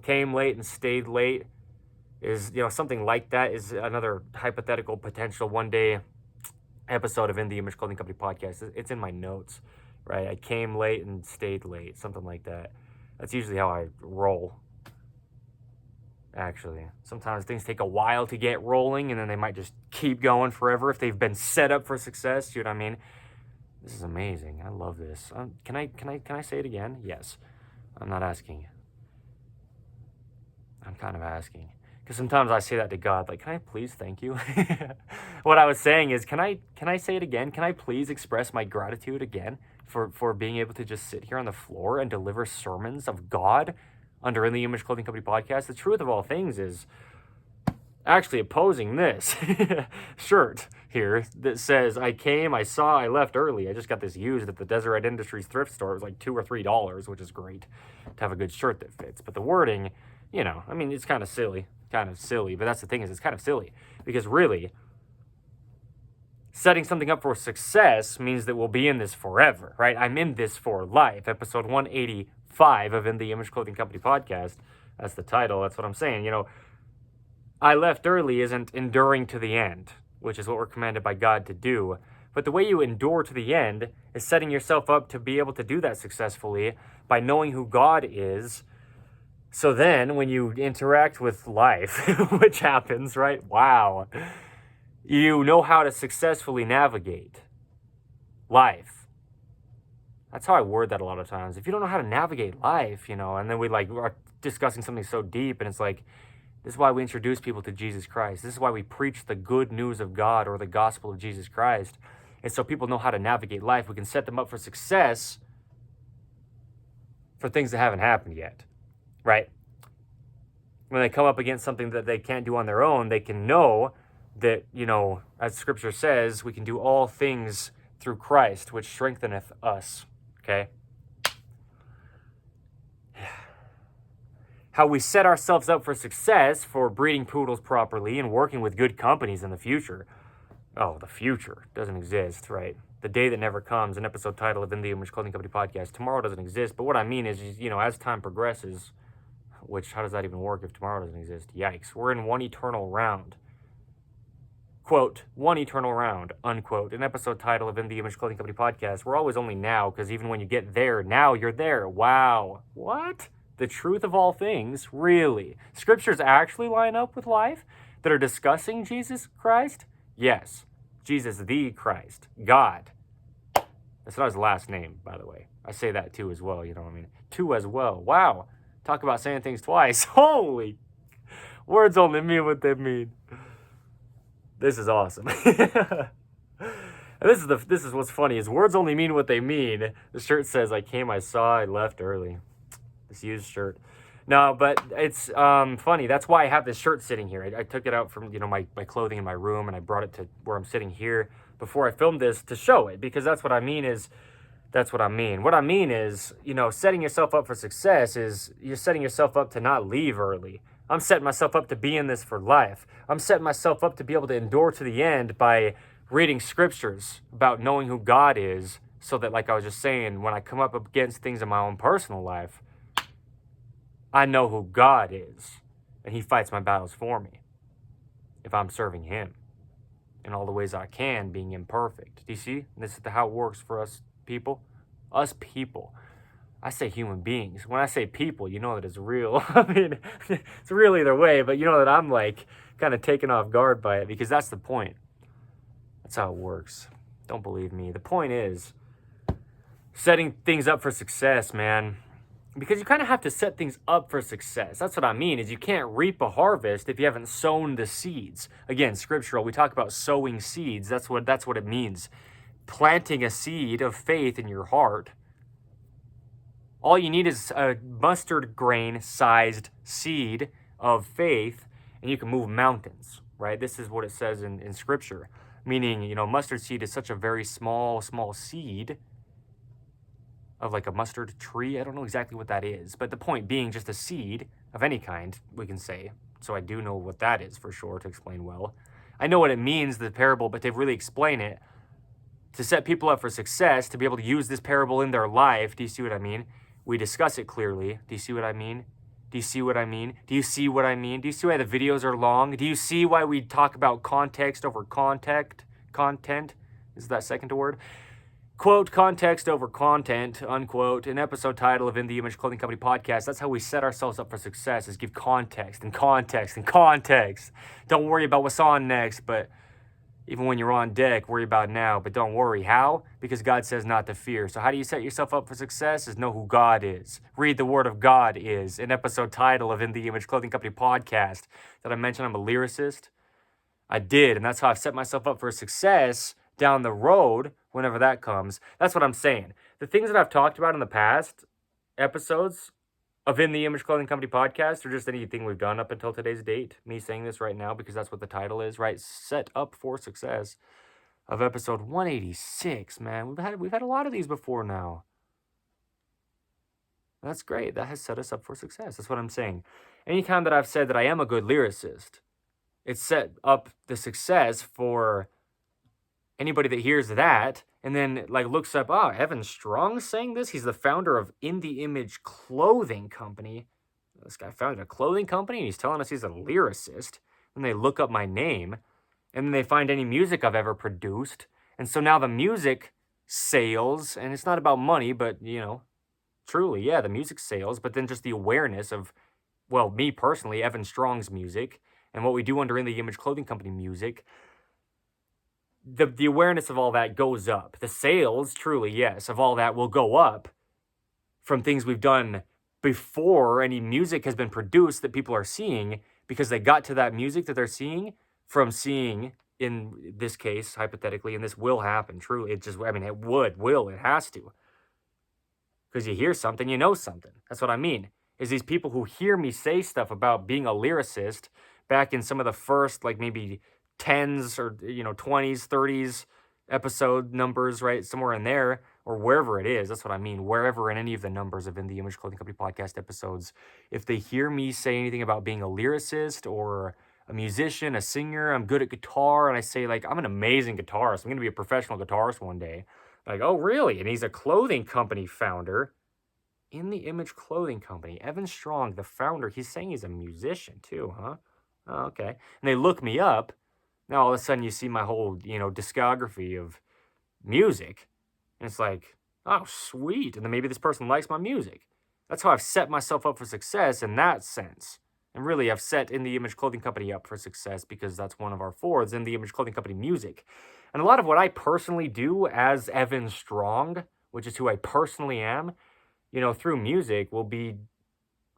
Came late and stayed late is, something like that is another hypothetical potential one day episode of In the Image Clothing Company podcast. It's in my notes, right? I came late and stayed late, something like that. That's usually how I roll, actually. Sometimes things take a while to get rolling, and then they might just keep going forever if they've been set up for success. You know what I mean? This is amazing. I love this. Can I say it again? Yes. I'm not asking. I'm kind of asking. Because sometimes I say that to God, like, can I please thank you? What I was saying is, can I say it again? Can I please express my gratitude again for being able to just sit here on the floor and deliver sermons of God under In the Image Clothing Company podcast? The truth of all things is actually opposing this shirt here that says, I came, I saw, I left early. I just got this used at the Deseret Industries thrift store. It was like $2 or $3, which is great to have a good shirt that fits. But the wording, it's kind of silly. But that's the thing, is it's kind of silly. Because really, setting something up for success means that we'll be in this forever, right? I'm in this for life. Episode 185 of In the Image Clothing Company podcast. That's the title. That's what I'm saying. I left early isn't enduring to the end, which is what we're commanded by God to do. But the way you endure to the end is setting yourself up to be able to do that successfully by knowing who God is. So then when you interact with life, which happens, right? Wow. You know how to successfully navigate life. That's how I word that a lot of times. If you don't know how to navigate life, and then we are discussing something so deep, and it's like, this is why we introduce people to Jesus Christ. This is why we preach the good news of God, or the gospel of Jesus Christ. And so people know how to navigate life. We can set them up for success for things that haven't happened yet, right? When they come up against something that they can't do on their own, they can know that, as Scripture says, we can do all things through Christ, which strengtheneth us, okay? how we set ourselves up for success for breeding poodles properly and working with good companies in the future. Oh, the future doesn't exist, right? The day that never comes, an episode title of In the Image Clothing Company Podcast. Tomorrow doesn't exist, but what I mean is, as time progresses, which, how does that even work if tomorrow doesn't exist? Yikes. We're in one eternal round. Quote, one eternal round, unquote. An episode title of In the Image Clothing Company Podcast. We're always only now, because even when you get there, now you're there. Wow. What? The truth of all things? Really? Scriptures actually line up with life that are discussing Jesus Christ? Yes. Jesus the Christ. God. That's not his last name, by the way. I say that too as well, you know what I mean? Two as well. Wow. Talk about saying things twice. Holy. Words only mean what they mean. This is awesome. This is what's funny is words only mean what they mean. The shirt says, I came, I saw, I left early. This used shirt. No, but it's funny. That's why I have this shirt sitting here. I took it out from, my clothing in my room, and I brought it to where I'm sitting here before I filmed this to show it, because that's what I mean is, that's what I mean. What I mean is, setting yourself up for success is you're setting yourself up to not leave early. I'm setting myself up to be in this for life. I'm setting myself up to be able to endure to the end by reading scriptures about knowing who God is, so that, like I was just saying, when I come up against things in my own personal life, I know who God is, and he fights my battles for me if I'm serving him in all the ways I can, being imperfect. Do you see? This is how it works for us people. Us people. I say human beings. When I say people, you know that it's real. I mean, it's real either way, but you know that I'm kind of taken off guard by it, because that's the point. That's how it works. Don't believe me. The point is setting things up for success, man. Because you kind of have to set things up for success. That's what I mean, is you can't reap a harvest if you haven't sown the seeds. Again, scriptural, we talk about sowing seeds. That's what it means. Planting a seed of faith in your heart. All you need is a mustard grain sized seed of faith, and you can move mountains, right? This is what it says in scripture. Meaning, mustard seed is such a very small seed of like a mustard tree. I don't know exactly what that is, but the point being just a seed of any kind, we can say. So I do know what that is for sure, to explain well. I know what it means, the parable, but to really explain it, to set people up for success, to be able to use this parable in their life. Do you see what I mean? We discuss it clearly. Do you see what I mean? Do you see what I mean? Do you see what I mean? Do you see why the videos are long? Do you see why we talk about context over content? Is that second word? Quote, context over content, unquote. An episode title of In the Image Clothing Company Podcast. That's how we set ourselves up for success, is give context and context and context. Don't worry about what's on next, but even when you're on deck, worry about now. But don't worry. How? Because God says not to fear. So how do you set yourself up for success? Is know who God is. Read the word of God is. An episode title of In the Image Clothing Company Podcast. Did I mention I'm a lyricist? I did, and that's how I've set myself up for success down the road, whenever that comes. That's what I'm saying. The things that I've talked about in the past episodes of In the Image Clothing Company Podcast, or just anything we've done up until today's date, me saying this right now because that's what the title is, right? Set up for success of episode 186, man. We've had a lot of these before now. That's great. That has set us up for success. That's what I'm saying. Anytime that I've said that I am a good lyricist, it's set up the success for anybody that hears that and then looks up, Evan Strong's saying this? He's the founder of In the Image Clothing Company. This guy founded a clothing company and he's telling us he's a lyricist. And they look up my name and then they find any music I've ever produced. And so now the music sales, and it's not about money, but truly, yeah, the music sales, but then just the awareness of, well, me personally, Evan Strong's music and what we do under In the Image Clothing Company music, the awareness of all that goes up. The sales, truly, yes, of all that will go up from things we've done before any music has been produced that people are seeing, because they got to that music that they're seeing from seeing, in this case, hypothetically, and this will happen, truly. It has to. Because you hear something, you know something. That's what I mean, is these people who hear me say stuff about being a lyricist back in some of the first, maybe 10s or 20s, 30s episode numbers, right? Somewhere in there, or wherever it is. That's what I mean. Wherever in any of the numbers of In the Image Clothing Company podcast episodes, if they hear me say anything about being a lyricist or a musician, a singer, I'm good at guitar, and I say, like, I'm an amazing guitarist, I'm going to be a professional guitarist one day. Like, oh, really? And he's a clothing company founder. In the Image Clothing Company. Evan Strong, the founder, he's saying he's a musician too, huh? Oh, okay. And they look me up. Now all of a sudden you see my whole, discography of music. And it's like, oh, sweet. And then maybe this person likes my music. That's how I've set myself up for success in that sense. And really, I've set In the Image Clothing Company up for success because that's one of our fours, In the Image Clothing Company music. And a lot of what I personally do as Evan Strong, which is who I personally am, through music will be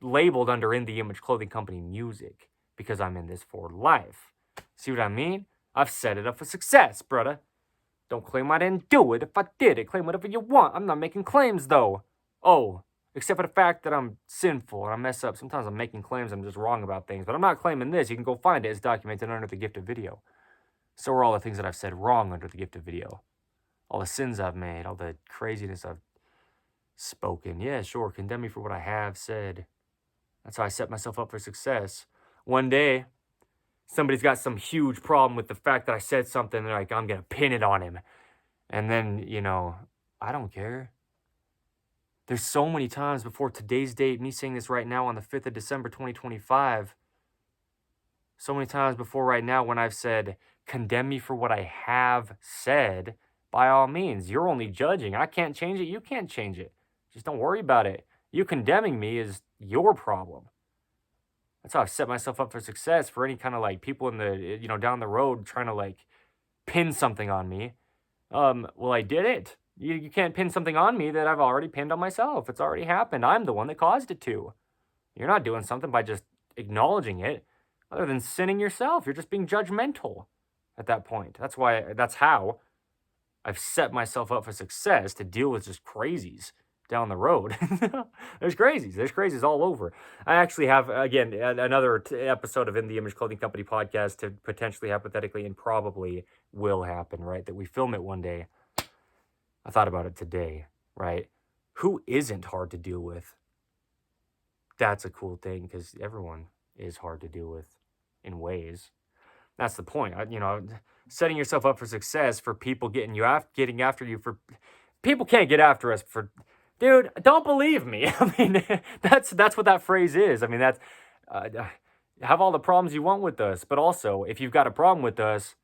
labeled under In the Image Clothing Company music because I'm in this for life. See what I mean? I've set it up for success, brother. Don't claim I didn't do it. If I did it, claim whatever you want. I'm not making claims, though. Oh, except for the fact that I'm sinful and I mess up. Sometimes I'm making claims, I'm just wrong about things. But I'm not claiming this. You can go find it. It's documented under the gift of video. So are all the things that I've said wrong under the gift of video. All the sins I've made, all the craziness I've spoken. Yeah, sure, condemn me for what I have said. That's how I set myself up for success. One day, somebody's got some huge problem with the fact that I said something, they're like, I'm going to pin it on him. And then, I don't care. There's so many times before today's date, me saying this right now on the 5th of December, 2025, so many times before right now when I've said, condemn me for what I have said, by all means, you're only judging. I can't change it. You can't change it. Just don't worry about it. You condemning me is your problem. That's how I've set myself up for success for any kind of like people in the, down the road trying to like pin something on me. Well, I did it. You can't pin something on me that I've already pinned on myself. It's already happened. I'm the one that caused it to. You're not doing something by just acknowledging it other than sinning yourself. You're just being judgmental at that point. That's how I've set myself up for success to deal with just crazies down the road. There's crazies all over. I actually have, again, another episode of In the Image Clothing Company podcast to potentially, hypothetically, and probably will happen, right? That we film it one day. I thought about it today, right? Who isn't hard to deal with? That's a cool thing because everyone is hard to deal with in ways. That's the point. Setting yourself up for success for people getting after you for people can't get after us for, dude, don't believe me. I mean, that's what that phrase is. I mean, that's have all the problems you want with us, but also if you've got a problem with us,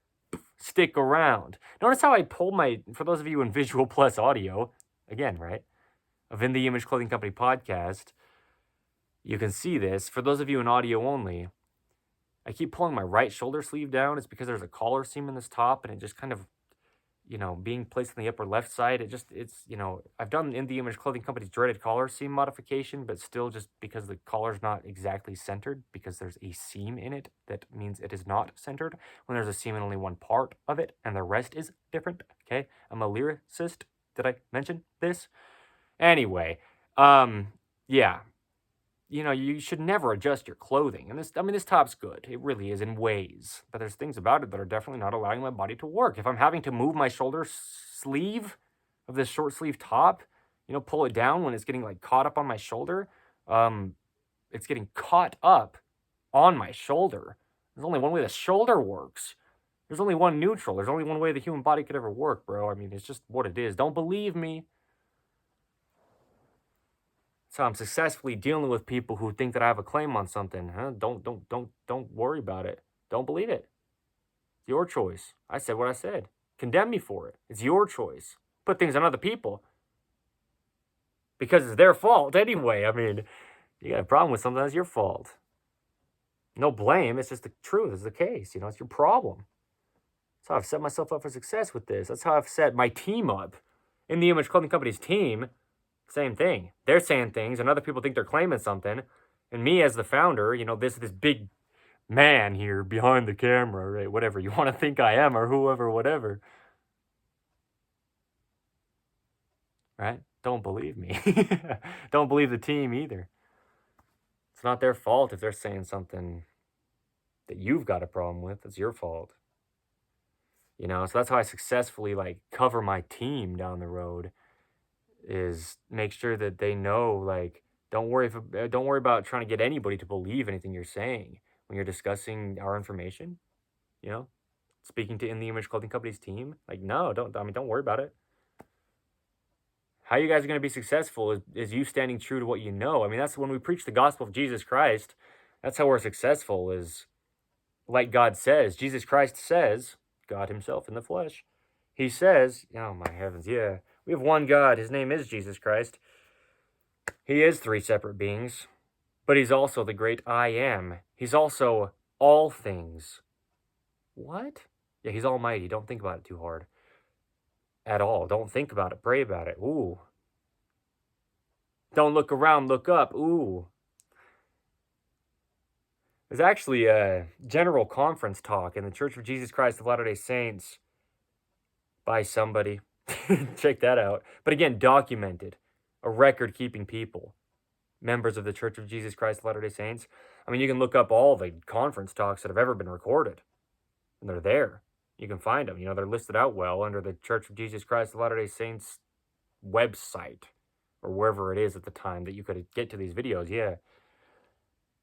stick around. Notice how I pulled for those of you in visual plus audio, again, right, of In the Image Clothing Company podcast, you can see this. For those of you in audio only, I keep pulling my right shoulder sleeve down. It's because there's a collar seam in this top, and it just kind of, being placed on the upper left side. I've done In the Image Clothing Company's dreaded collar seam modification, but still just because the collar's not exactly centered, because there's a seam in it, that means it is not centered. When there's a seam in only one part of it, and the rest is different, okay? I'm a lyricist. Did I mention this? Anyway, yeah. You should never adjust your clothing. And this top's good. It really is in ways. But there's things about it that are definitely not allowing my body to work. If I'm having to move my shoulder sleeve of this short sleeve top, pull it down when it's getting like caught up on my shoulder, it's getting caught up on my shoulder. There's only one way the shoulder works. There's only one neutral. There's only one way the human body could ever work, bro. I mean, it's just what it is. Don't believe me. So I'm successfully dealing with people who think that I have a claim on something. Huh? Don't worry about it. Don't believe it. It's your choice. I said what I said. Condemn me for it. It's your choice. Put things on other people because it's their fault anyway. I mean, you got a problem with something, that's your fault. No blame. It's just the truth. It's the case. It's your problem. That's how I've set myself up for success with this. That's how I've set my team up. In the Image Clothing Company's team, same thing. They're saying things, and other people think they're claiming something. And me as the founder, this big man here behind the camera, right? Whatever you want to think I am, or whoever, whatever. Right? Don't believe me. Don't believe the team either. It's not their fault if they're saying something that you've got a problem with. It's your fault. So that's how I successfully cover my team down the road. is make sure that they know, like, don't worry don't worry about trying to get anybody to believe anything you're saying when you're discussing our information, you know? Speaking to In the Image Clothing Company's team, like, no, don't worry about it. How you guys are going to be successful is you standing true to what you know. I mean, that's when we preach the gospel of Jesus Christ. That's how we're successful, is like God says. Jesus Christ says, God himself in the flesh. He says, oh my heavens, yeah. We have one God. His name is Jesus Christ. He is three separate beings, but he's also the great I am. He's also all things. What? Yeah, he's almighty. Don't think about it too hard. At all. Don't think about it. Pray about it. Ooh. Don't look around, look up. Ooh. There's actually a general conference talk in the Church of Jesus Christ of Latter-day Saints by somebody. Check that out. But again, documented. A record-keeping people. Members of the Church of Jesus Christ of Latter-day Saints. I mean, you can look up all the conference talks that have ever been recorded. And they're there. You can find them. You know, they're listed out well under the Church of Jesus Christ of Latter-day Saints website. Or wherever it is at the time that you could get to these videos, yeah.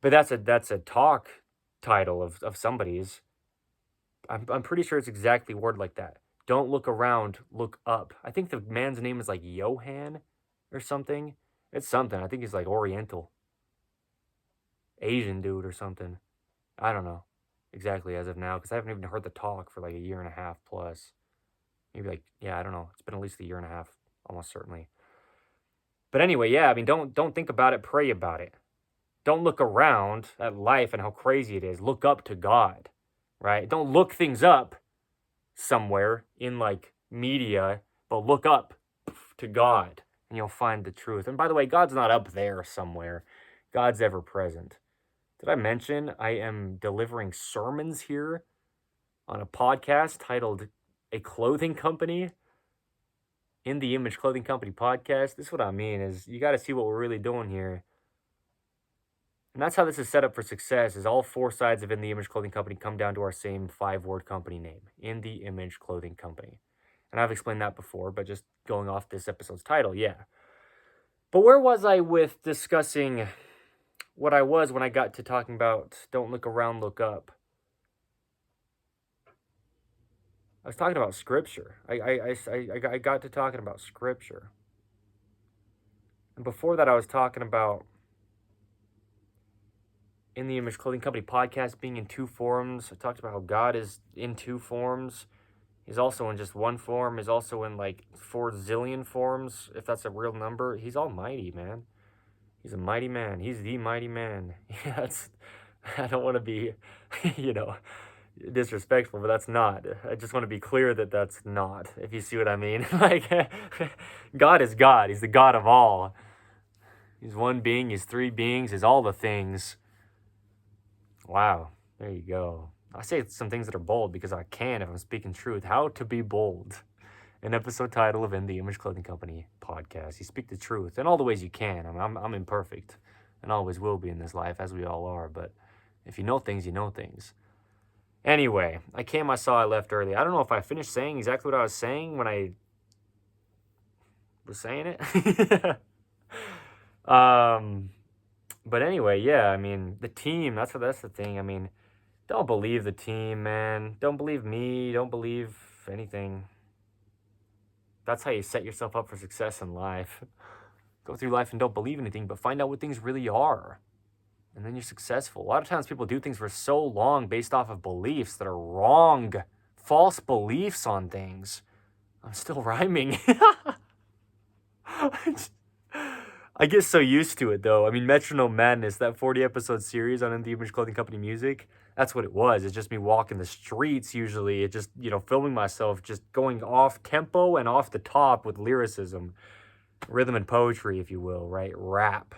But that's a talk title of somebody's. I'm pretty sure it's exactly worded like that. Don't look around, look up. I think the man's name is like Johan or something. It's something. I think he's like Oriental. Asian dude or something. I don't know exactly as of now, because I haven't even heard the talk for like a year and a half plus. Maybe like, yeah, I don't know. It's been at least a year and a half, almost certainly. But anyway, yeah, I mean, don't think about it, pray about it. Don't look around at life and how crazy it is. Look up to God, right? Don't look things up somewhere in like media, but look up to God and you'll find the truth. And by the way, God's not up there somewhere. God's ever present. Did I mention I am delivering sermons here on a podcast titled A Clothing Company? In the Image Clothing Company podcast. This is what I mean, is you got to see what we're really doing here. And that's how this is set up for success, is all four sides of In the Image Clothing Company come down to our same 5-word company name, In the Image Clothing Company. And I've explained that before, but just going off this episode's title, yeah. But where was I with discussing what I was when I got to talking about don't look around, look up? I was talking about scripture. I got to talking about scripture. And before that, I was talking about In the Image Clothing Company podcast being in two forms. I talked about how God is in two forms. He's also in just one form. He's also in like 4 zillion forms, if that's a real number. He's almighty, man. He's a mighty man. He's the mighty man. Yeah, I don't want to be, disrespectful, but that's not. I just want to be clear that that's not, if you see what I mean. Like, God is God. He's the God of all. He's one being. He's 3 beings. He's all the things. Wow. There you go. I say some things that are bold because I can if I'm speaking truth. How to be bold. An episode title of In the Image Clothing Company podcast. You speak the truth in all the ways you can. I'm imperfect and always will be in this life, as we all are. But if you know things, you know things. Anyway, I saw, I left early. I don't know if I finished saying exactly what I was saying when I was saying it. But anyway, yeah, I mean, the team, that's the thing. I mean, don't believe the team, man. Don't believe me. Don't believe anything. That's how you set yourself up for success in life. Go through life and don't believe anything, but find out what things really are. And then you're successful. A lot of times people do things for so long based off of beliefs that are wrong. False beliefs on things. I'm still rhyming. I get so used to it, though. I mean, Metronome Madness, that 40-episode series on In the Image Clothing Company music, that's what it was. It's just me walking the streets, usually. It just, filming myself, just going off tempo and off the top with lyricism. Rhythm and poetry, if you will, right? Rap.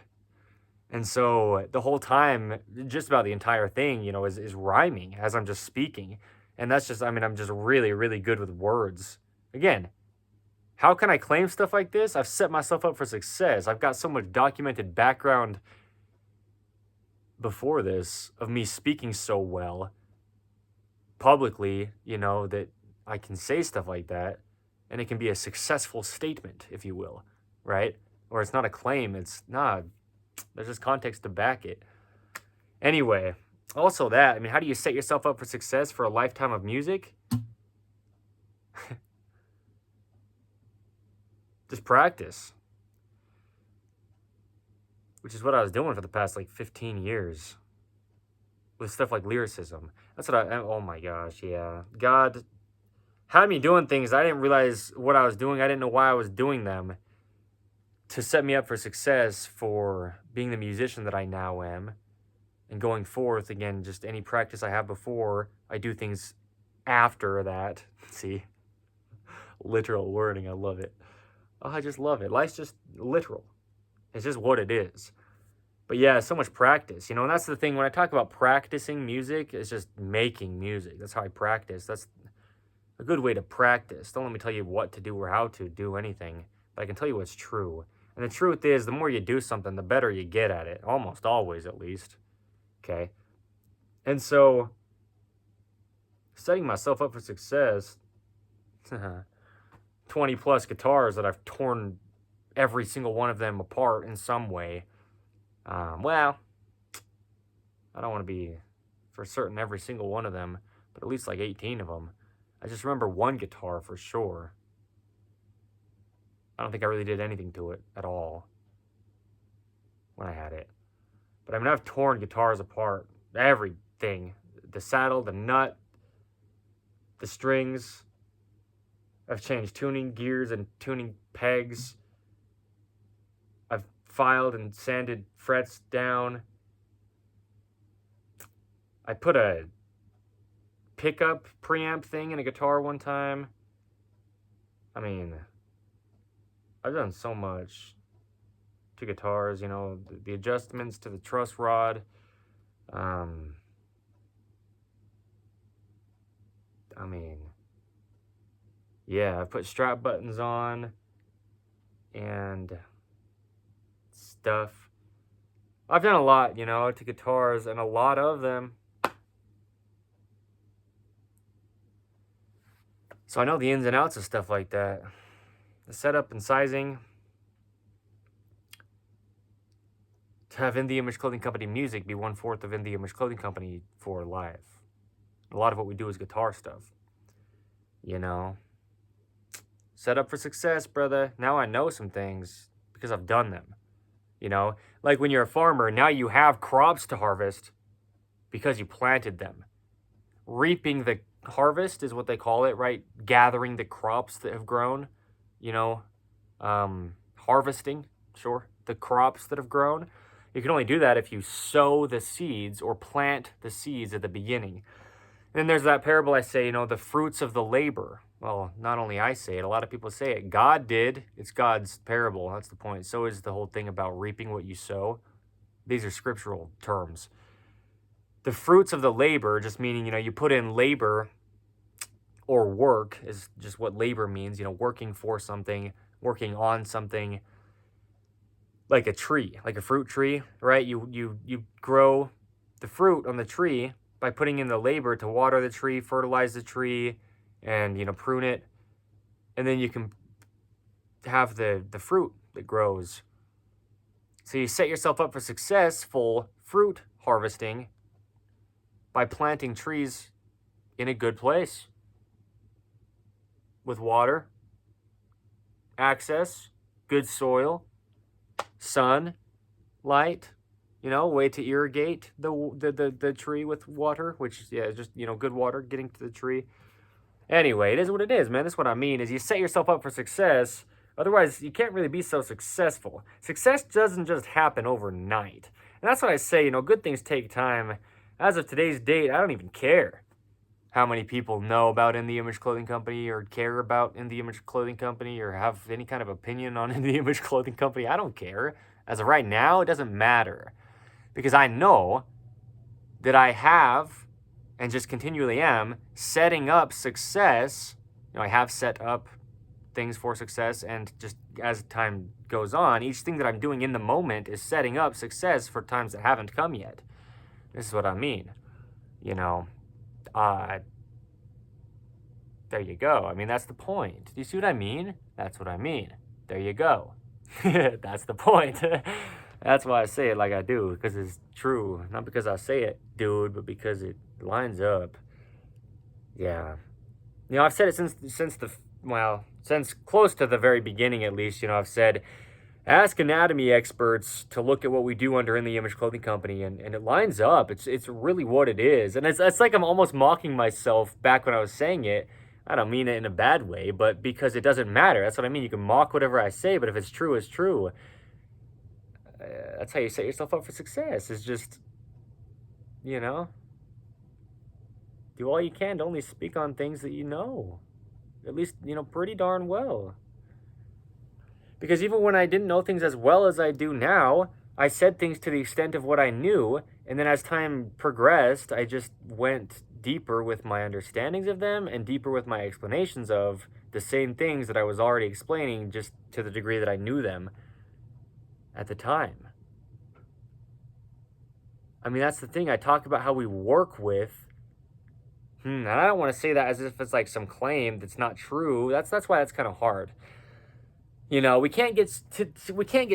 And so the whole time, just about the entire thing, is rhyming as I'm just speaking. And that's just, I'm just really, really good with words. Again, how can I claim stuff like this? I've set myself up for success. I've got so much documented background before this of me speaking so well publicly, that I can say stuff like that and it can be a successful statement, if you will. right? Or it's not a claim. It's not. There's just context to back it. Anyway, also that, I mean, how do you set yourself up for success for a lifetime of music? Just practice. Which is what I was doing for the past like 15 years. With stuff like lyricism. That's what oh my gosh, yeah. God had me doing things I didn't realize what I was doing. I didn't know why I was doing them. To set me up for success for being the musician that I now am. And going forth, again, just any practice I have before, I do things after that. See? Literal wording, I love it. Oh, I just love it. Life's just literal. It's just what it is. But yeah, so much practice, and that's the thing. When I talk about practicing music, it's just making music. That's how I practice. That's a good way to practice. Don't let me tell you what to do or how to do anything, but I can tell you what's true. And the truth is, the more you do something, the better you get at it. Almost always, at least. Okay? And so, setting myself up for success, 20 plus guitars that I've torn every single one of them apart in some way. Well, I don't want to be for certain every single one of them, but at least like 18 of them. I just remember one guitar for sure. I don't think I really did anything to it at all when I had it. But I mean, I've torn guitars apart. Everything. The saddle, the nut, the strings. I've changed tuning gears and tuning pegs. I've filed and sanded frets down. I put a pickup preamp thing in a guitar one time. I mean, I've done so much to guitars, the adjustments to the truss rod. I mean, yeah, I've put strap buttons on and stuff. I've done a lot, to guitars, and a lot of them. So I know the ins and outs of stuff like that. The setup and sizing. To have In The Image Clothing Company music be 1/4 of In The Image Clothing Company for live. A lot of what we do is guitar stuff. Set up for success, brother. Now I know some things because I've done them. Like when you're a farmer, now you have crops to harvest because you planted them. Reaping the harvest is what they call it, right? Gathering the crops that have grown, harvesting, sure, the crops that have grown. You can only do that if you sow the seeds or plant the seeds at the beginning. And then there's that parable I say, the fruits of the labor. Well, not only I say it, a lot of people say it. God did. It's God's parable. That's the point. So is the whole thing about reaping what you sow. These are scriptural terms. The fruits of the labor, just meaning, you put in labor or work is just what labor means, working for something, working on something, like a tree, like a fruit tree, right? You grow the fruit on the tree by putting in the labor to water the tree, fertilize the tree, and, prune it. And then you can have the fruit that grows. So you set yourself up for successful fruit harvesting by planting trees in a good place with water, access, good soil, sun, light, way to irrigate the tree with water, which, yeah, just, good water getting to the tree. Anyway, it is what it is, man. That's what I mean, is you set yourself up for success. Otherwise, you can't really be so successful. Success doesn't just happen overnight. And that's what I say, good things take time. As of today's date, I don't even care how many people know about In The Image Clothing Company or care about In The Image Clothing Company or have any kind of opinion on In The Image Clothing Company. I don't care. As of right now, it doesn't matter. Because I know that I have, and just continually am, setting up success. I have set up things for success, and just as time goes on, each thing that I'm doing in the moment is setting up success for times that haven't come yet. This is what I mean. There you go. I mean, that's the point. Do you see what I mean? That's what I mean. There you go. That's the point. That's why I say it like I do, because it's true. Not because I say it, dude, but because it lines up. Yeah. I've said it since close to the very beginning, at least. I've said, ask anatomy experts to look at what we do under In the Image Clothing Company, and it lines up. It's really what it is. And it's like I'm almost mocking myself back when I was saying it. I don't mean it in a bad way, but because it doesn't matter. That's what I mean. You can mock whatever I say, but if it's true, it's true. That's how you set yourself up for success. Is just, do all you can to only speak on things that you know. At least, pretty darn well. Because even when I didn't know things as well as I do now, I said things to the extent of what I knew. And then as time progressed, I just went deeper with my understandings of them and deeper with my explanations of the same things that I was already explaining, just to the degree that I knew them at the time. I mean, that's the thing. I talk about how we work with, and I don't want to say that as if it's like some claim that's not true. That's why that's kind of hard. We can't get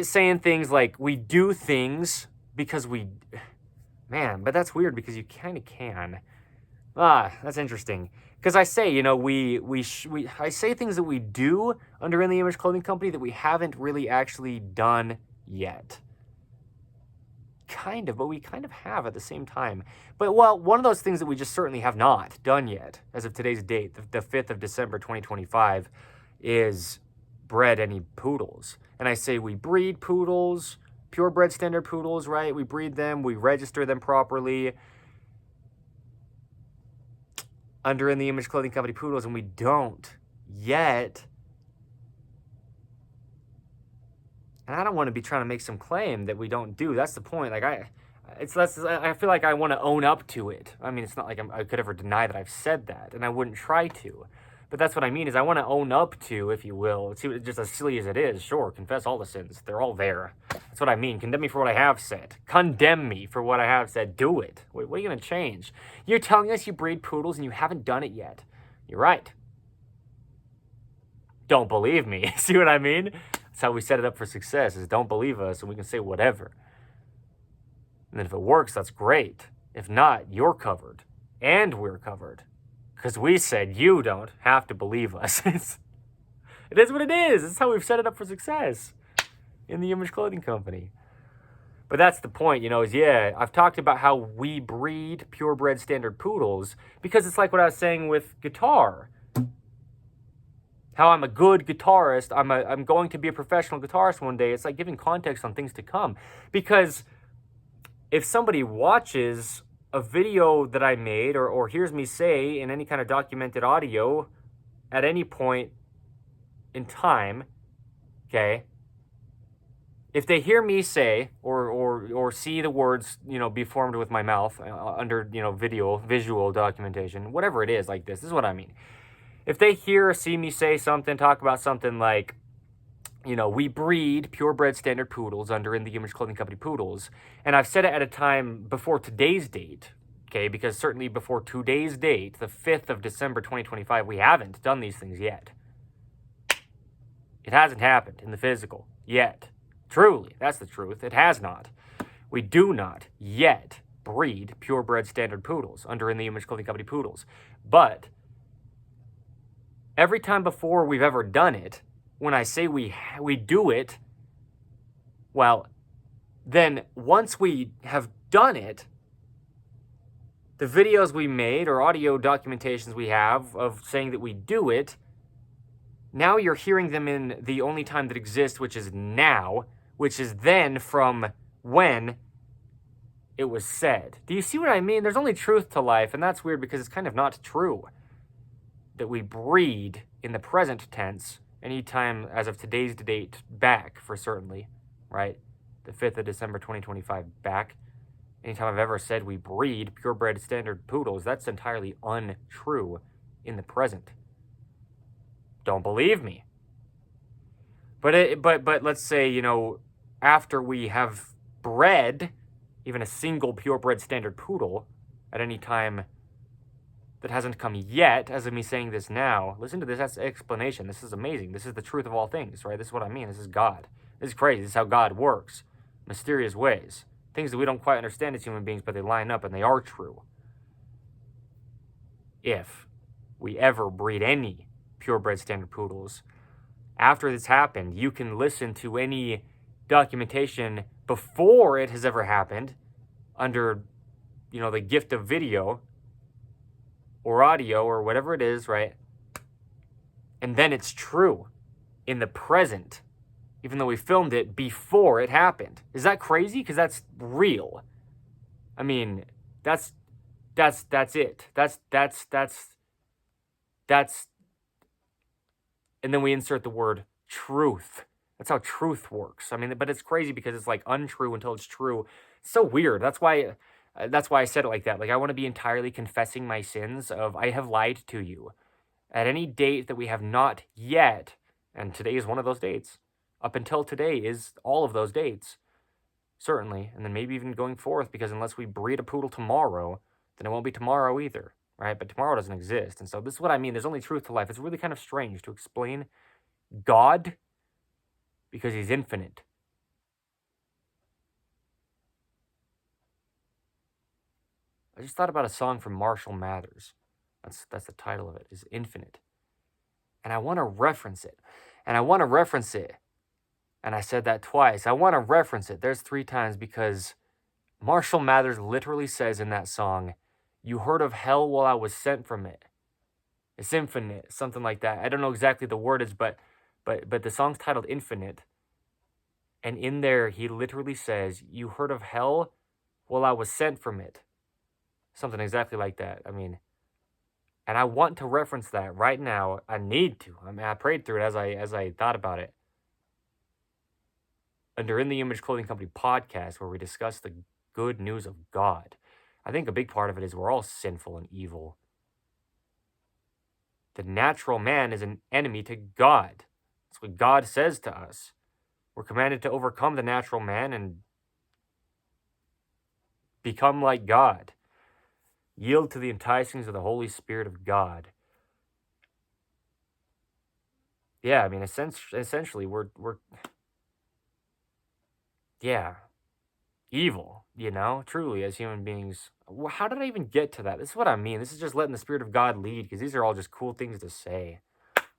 saying things like we do things because but that's weird because you kind of can. That's interesting. Because I say, I say things that we do under In the Image Clothing Company that we haven't really actually done yet. Kind of, but we kind of have at the same time. But, one of those things that we just certainly have not done yet, as of today's date, the 5th of December, 2025, is bred any poodles. And I say we breed poodles, purebred standard poodles, right? We breed them, we register them properly under In the Image Clothing Company poodles, and we don't yet. And I don't want to be trying to make some claim that we don't do. That's the point. Like I feel like I want to own up to it. I mean, it's not like I could ever deny that I've said that, and I wouldn't try to. But that's what I mean, is I want to own up to, if you will. It's just as silly as it is. Sure, confess all the sins. They're all there. That's what I mean. Condemn me for what I have said. Condemn me for what I have said. Do it. What are you going to change? You're telling us you breed poodles and you haven't done it yet. You're right. Don't believe me. See what I mean? That's how we set it up for success, is don't believe us and we can say whatever. And then if it works, that's great. If not, you're covered. And we're covered. Because we said you don't have to believe us. It is what it is. It's how we've set it up for success in the Image Clothing Company. But that's the point, I've talked about how we breed purebred standard poodles because it's like what I was saying with guitar. How I'm a good guitarist, I'm going to be a professional guitarist one day. It's like giving context on things to come. Because if somebody watches a video that I made or hears me say in any kind of documented audio at any point in time, okay, if they hear me say or see the words, be formed with my mouth under, visual documentation, whatever it is like this is what I mean. If they hear or see me say something, talk about something like, we breed purebred standard poodles under In the Image Clothing Company poodles. And I've said it at a time before today's date, okay? Because certainly before today's date, the 5th of December, 2025, we haven't done these things yet. It hasn't happened in the physical yet. Truly, that's the truth. It has not. We do not yet breed purebred standard poodles under In the Image Clothing Company poodles. But every time before we've ever done it, when I say we do it, then once we have done it, the videos we made or audio documentations we have of saying that we do it, now you're hearing them in the only time that exists, which is now, which is then from when it was said. Do you see what I mean? There's only truth to life, and that's weird because it's kind of not true that we breed in the present tense anytime as of today's date back, for certainly, right? The 5th of December, 2025 back. Anytime I've ever said we breed purebred standard poodles, that's entirely untrue in the present. Don't believe me. But let's say, after we have bred even a single purebred standard poodle at any time that hasn't come yet, as of me saying this now, listen to this, that's explanation. This is amazing. This is the truth of all things, right? This is what I mean. This is God. This is crazy. This is how God works. Mysterious ways. Things that we don't quite understand as human beings, but they line up and they are true. If we ever breed any purebred standard poodles, after this happened, you can listen to any documentation before it has ever happened under, the gift of video or audio or whatever it is, right? And then it's true in the present, even though we filmed it before it happened. Is that crazy? Because that's real. I mean, that's it. That's, and then we insert the word truth. That's how truth works. I mean, but it's crazy because it's like untrue until it's true. It's so weird. That's why I said it like that. Like, I want to be entirely confessing my sins of I have lied to you at any date that we have not yet, and today is one of those dates. Up until today is all of those dates, certainly, and then maybe even going forth, because unless we breed a poodle tomorrow, then it won't be tomorrow either, right? But tomorrow doesn't exist, and so this is what I mean. There's only truth to life. It's really kind of strange to explain God because he's infinite. I just thought about a song from Marshall Mathers. That's the title of it, is Infinite. And I want to reference it. And I want to reference it. And I said that twice. I want to reference it. There's 3 times because Marshall Mathers literally says in that song, "You heard of hell while I was sent from it. It's infinite," something like that. I don't know exactly the wordage, but the song's titled Infinite. And in there, he literally says, "You heard of hell while I was sent from it." Something exactly like that. I mean, and I want to reference that right now. I need to. I mean, I prayed through it as I thought about it. Under In the Image Clothing Company podcast, where we discuss the good news of God. I think a big part of it is we're all sinful and evil. The natural man is an enemy to God. That's what God says to us. We're commanded to overcome the natural man and become like God. Yield to the enticings of the Holy Spirit of God. Yeah, I mean, essentially, we're evil, truly, as human beings. How did I even get to that? This is what I mean. This is just letting the Spirit of God lead, because these are all just cool things to say.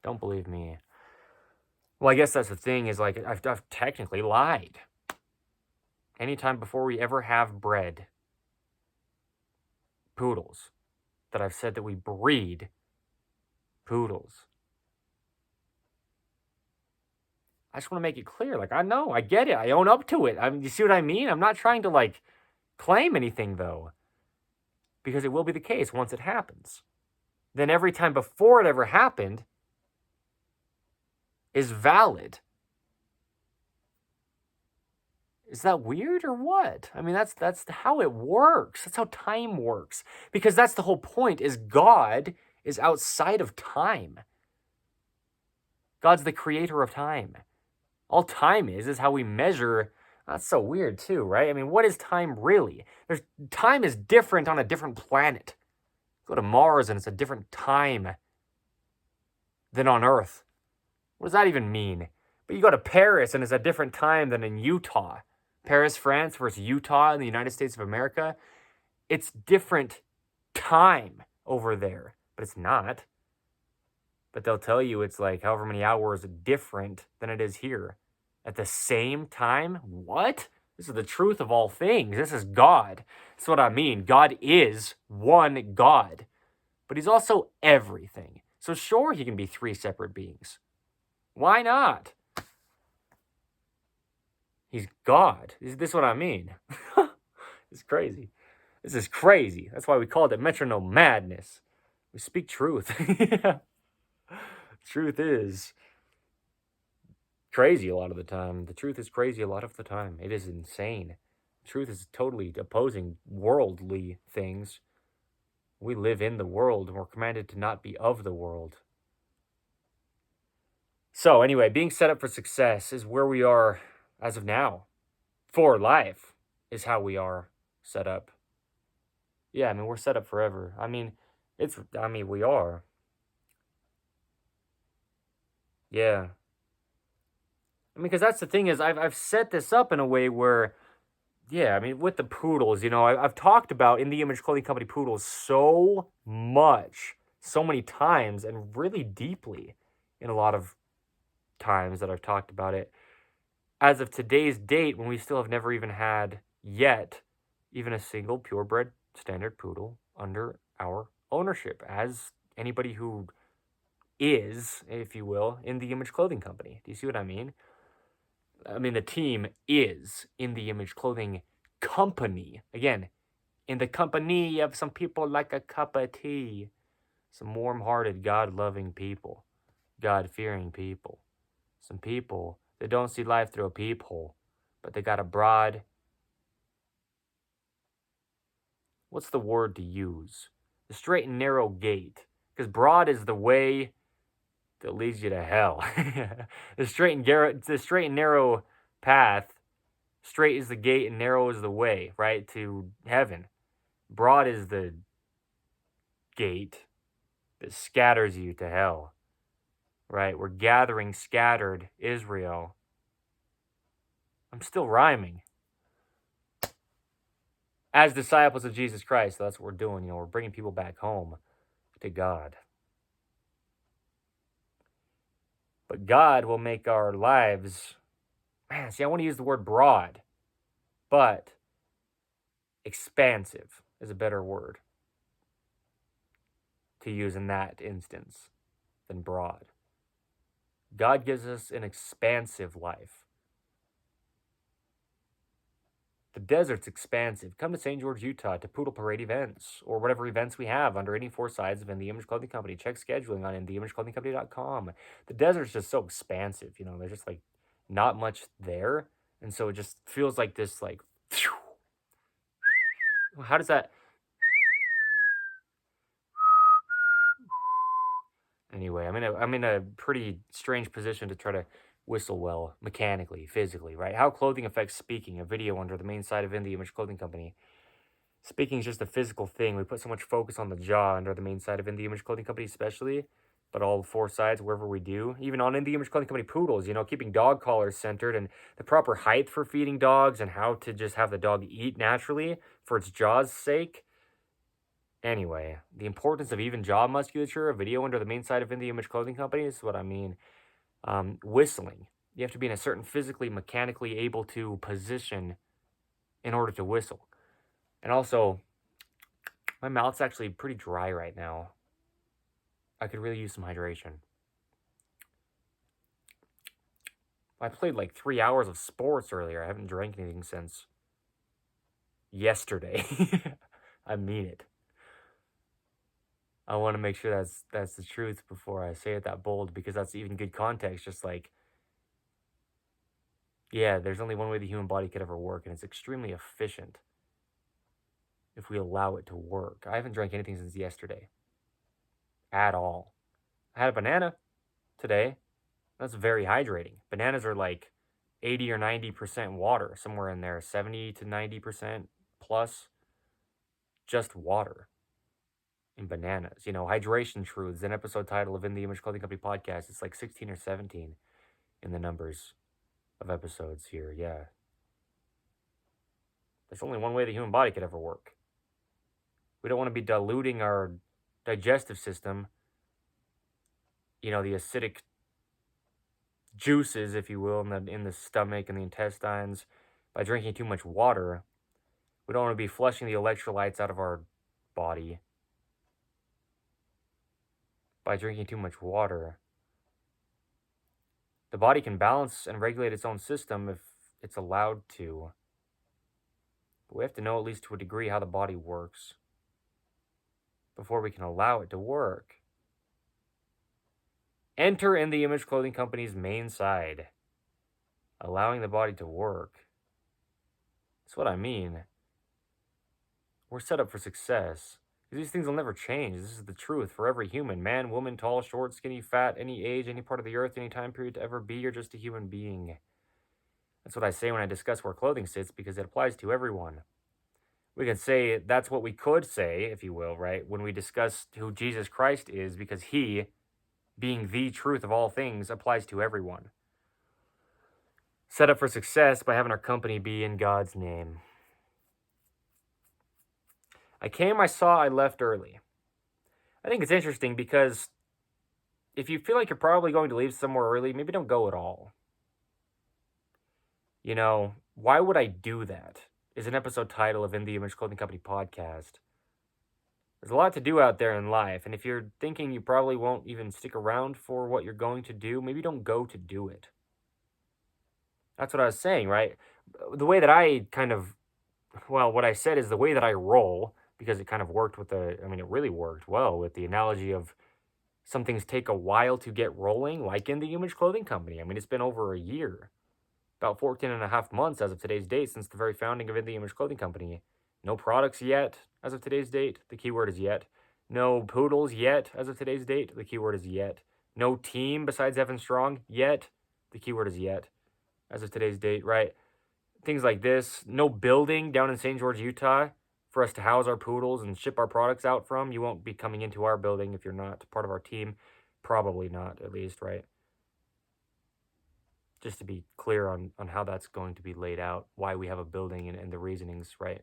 Don't believe me. Well, I guess that's the thing, is like, I've technically lied. Anytime before we ever have bred poodles, that I've said that we breed poodles. I just want to make it clear. Like, I know, I get it. I own up to it. I mean, you see what I mean? I'm not trying to, like, claim anything, though, because it will be the case once it happens. Then every time before it ever happened is valid. Is that weird or what? I mean, that's how it works. That's how time works. Because that's the whole point, is God is outside of time. God's the creator of time. All time is how we measure. That's so weird too, right? I mean, what is time really? Time is different on a different planet. Go to Mars and it's a different time than on Earth. What does that even mean? But you go to Paris and it's a different time than in Utah. Paris, France versus Utah in the United States of America. It's different time over there, but it's not. But they'll tell you it's like however many hours different than it is here. At the same time? What? This is the truth of all things. This is God. That's what I mean. God is one God. But he's also everything. So sure, he can be 3 separate beings. Why not? He's God. This is what I mean. It's crazy. This is crazy. That's why we called it metronome madness. We speak truth. Truth is crazy a lot of the time. The truth is crazy a lot of the time. It is insane. Truth is totally opposing worldly things. We live in the world and we're commanded to not be of the world. So anyway, being set up for success is where we are as of now. For life is how we are set up. Yeah, I mean, we're set up forever. I mean, we are. Yeah. I mean, because that's the thing is I've set this up in a way where, yeah, I mean, with the poodles, I've talked about In the Image Clothing Company poodles so much, so many times, and really deeply in a lot of times that I've talked about it. As of today's date, when we still have never even had yet even a single purebred standard poodle under our ownership, as anybody who is, if you will, in the Image Clothing Company. Do you see what I mean? I mean, the team is in the Image Clothing Company. Again, in the company of some people like a cup of tea. Some warm hearted, God loving people, God fearing people. Some people that don't see life through a peephole, but they got a broad. What's the word to use? The straight and narrow gate. Because broad is the way that leads you to hell. The straight and narrow path. Straight is the gate and narrow is the way, right, to heaven. Broad is the gate that scatters you to hell, right? We're gathering scattered Israel. I'm still rhyming. As disciples of Jesus Christ, that's what we're doing. We're bringing people back home to God. But God will make our lives, man, see, I want to use the word broad, but expansive is a better word to use in that instance than broad. God gives us an expansive life. The desert's expansive. Come to St. George, Utah to Poodle Parade events or whatever events we have under any four sides of In the Image Clothing Company. Check scheduling on InTheImageClothingCompany.com. The desert's just so expansive, there's just like not much there. And so it just feels like this, like, how does that? Anyway, I'm in a pretty strange position to try to whistle well mechanically, physically, right? How clothing affects speaking. A video under the main site of In the Image Clothing Company. Speaking is just a physical thing. We put so much focus on the jaw under the main side of In the Image Clothing Company, especially, but all four sides wherever we do. Even on In the Image Clothing Company poodles, keeping dog collars centered and the proper height for feeding dogs and how to just have the dog eat naturally for its jaw's sake. Anyway, the importance of even jaw musculature, a video under the main side of In the Image Clothing Company is what I mean. Whistling. You have to be in a certain physically, mechanically able to position in order to whistle. And also, my mouth's actually pretty dry right now. I could really use some hydration. I played like 3 hours of sports earlier. I haven't drank anything since yesterday. I mean it. I want to make sure that's the truth before I say it that bold, because that's even good context. Just like, yeah, there's only one way the human body could ever work, and it's extremely efficient if we allow it to work. I haven't drank anything since yesterday. At all. I had a banana today. That's very hydrating. Bananas are like 80 or 90% water, somewhere in there, 70 to 90% plus just water in bananas. Hydration truths, an episode title of In the Image Clothing Company podcast. It's like 16 or 17 in the numbers of episodes here. Yeah. There's only one way the human body could ever work. We don't want to be diluting our digestive system, the acidic juices, if you will, in the stomach and the intestines by drinking too much water. We don't want to be flushing the electrolytes out of our body by drinking too much water. The body can balance and regulate its own system if it's allowed to. But we have to know, at least to a degree, how the body works before we can allow it to work. Enter In the Image Clothing Company's main side. Allowing the body to work. That's what I mean. We're set up for success. These things will never change. This is the truth for every human. Man, woman, tall, short, skinny, fat, any age, any part of the earth, any time period to ever be. You're just a human being. That's what I say when I discuss where clothing sits, because it applies to everyone. We can say that's what we could say, if you will, right? When we discuss who Jesus Christ is, because he, being the truth of all things, applies to everyone. set up for success by having our company be in God's name. I came, I saw, I left early. I think it's interesting because if you feel like you're probably going to leave somewhere early, maybe don't go at all. You know, why would I do that? Is an episode title of In the Image Clothing Company podcast. There's a lot to do out there in life, and if you're thinking you probably won't even stick around for what you're going to do, maybe don't go to do it. That's what I was saying, right? The way that I what I said is the way that I roll, because it kind of worked with it really worked well with the analogy of some things take a while to get rolling, like in the Image Clothing Company. I mean, it's been over a year, about 14 and a half months as of today's date since the very founding of In the Image Clothing Company. No products yet as of today's date. The keyword is yet. No poodles yet as of today's date. The keyword is yet. No team besides Evan Strong yet. The keyword is yet as of today's date, right? Things like this. No building down in St. George, Utah for us to house our poodles and ship our products out from. You won't be coming into our building if you're not part of our team. Probably not, at least, right? Just to be clear on how that's going to be laid out, why we have a building and the reasonings, right?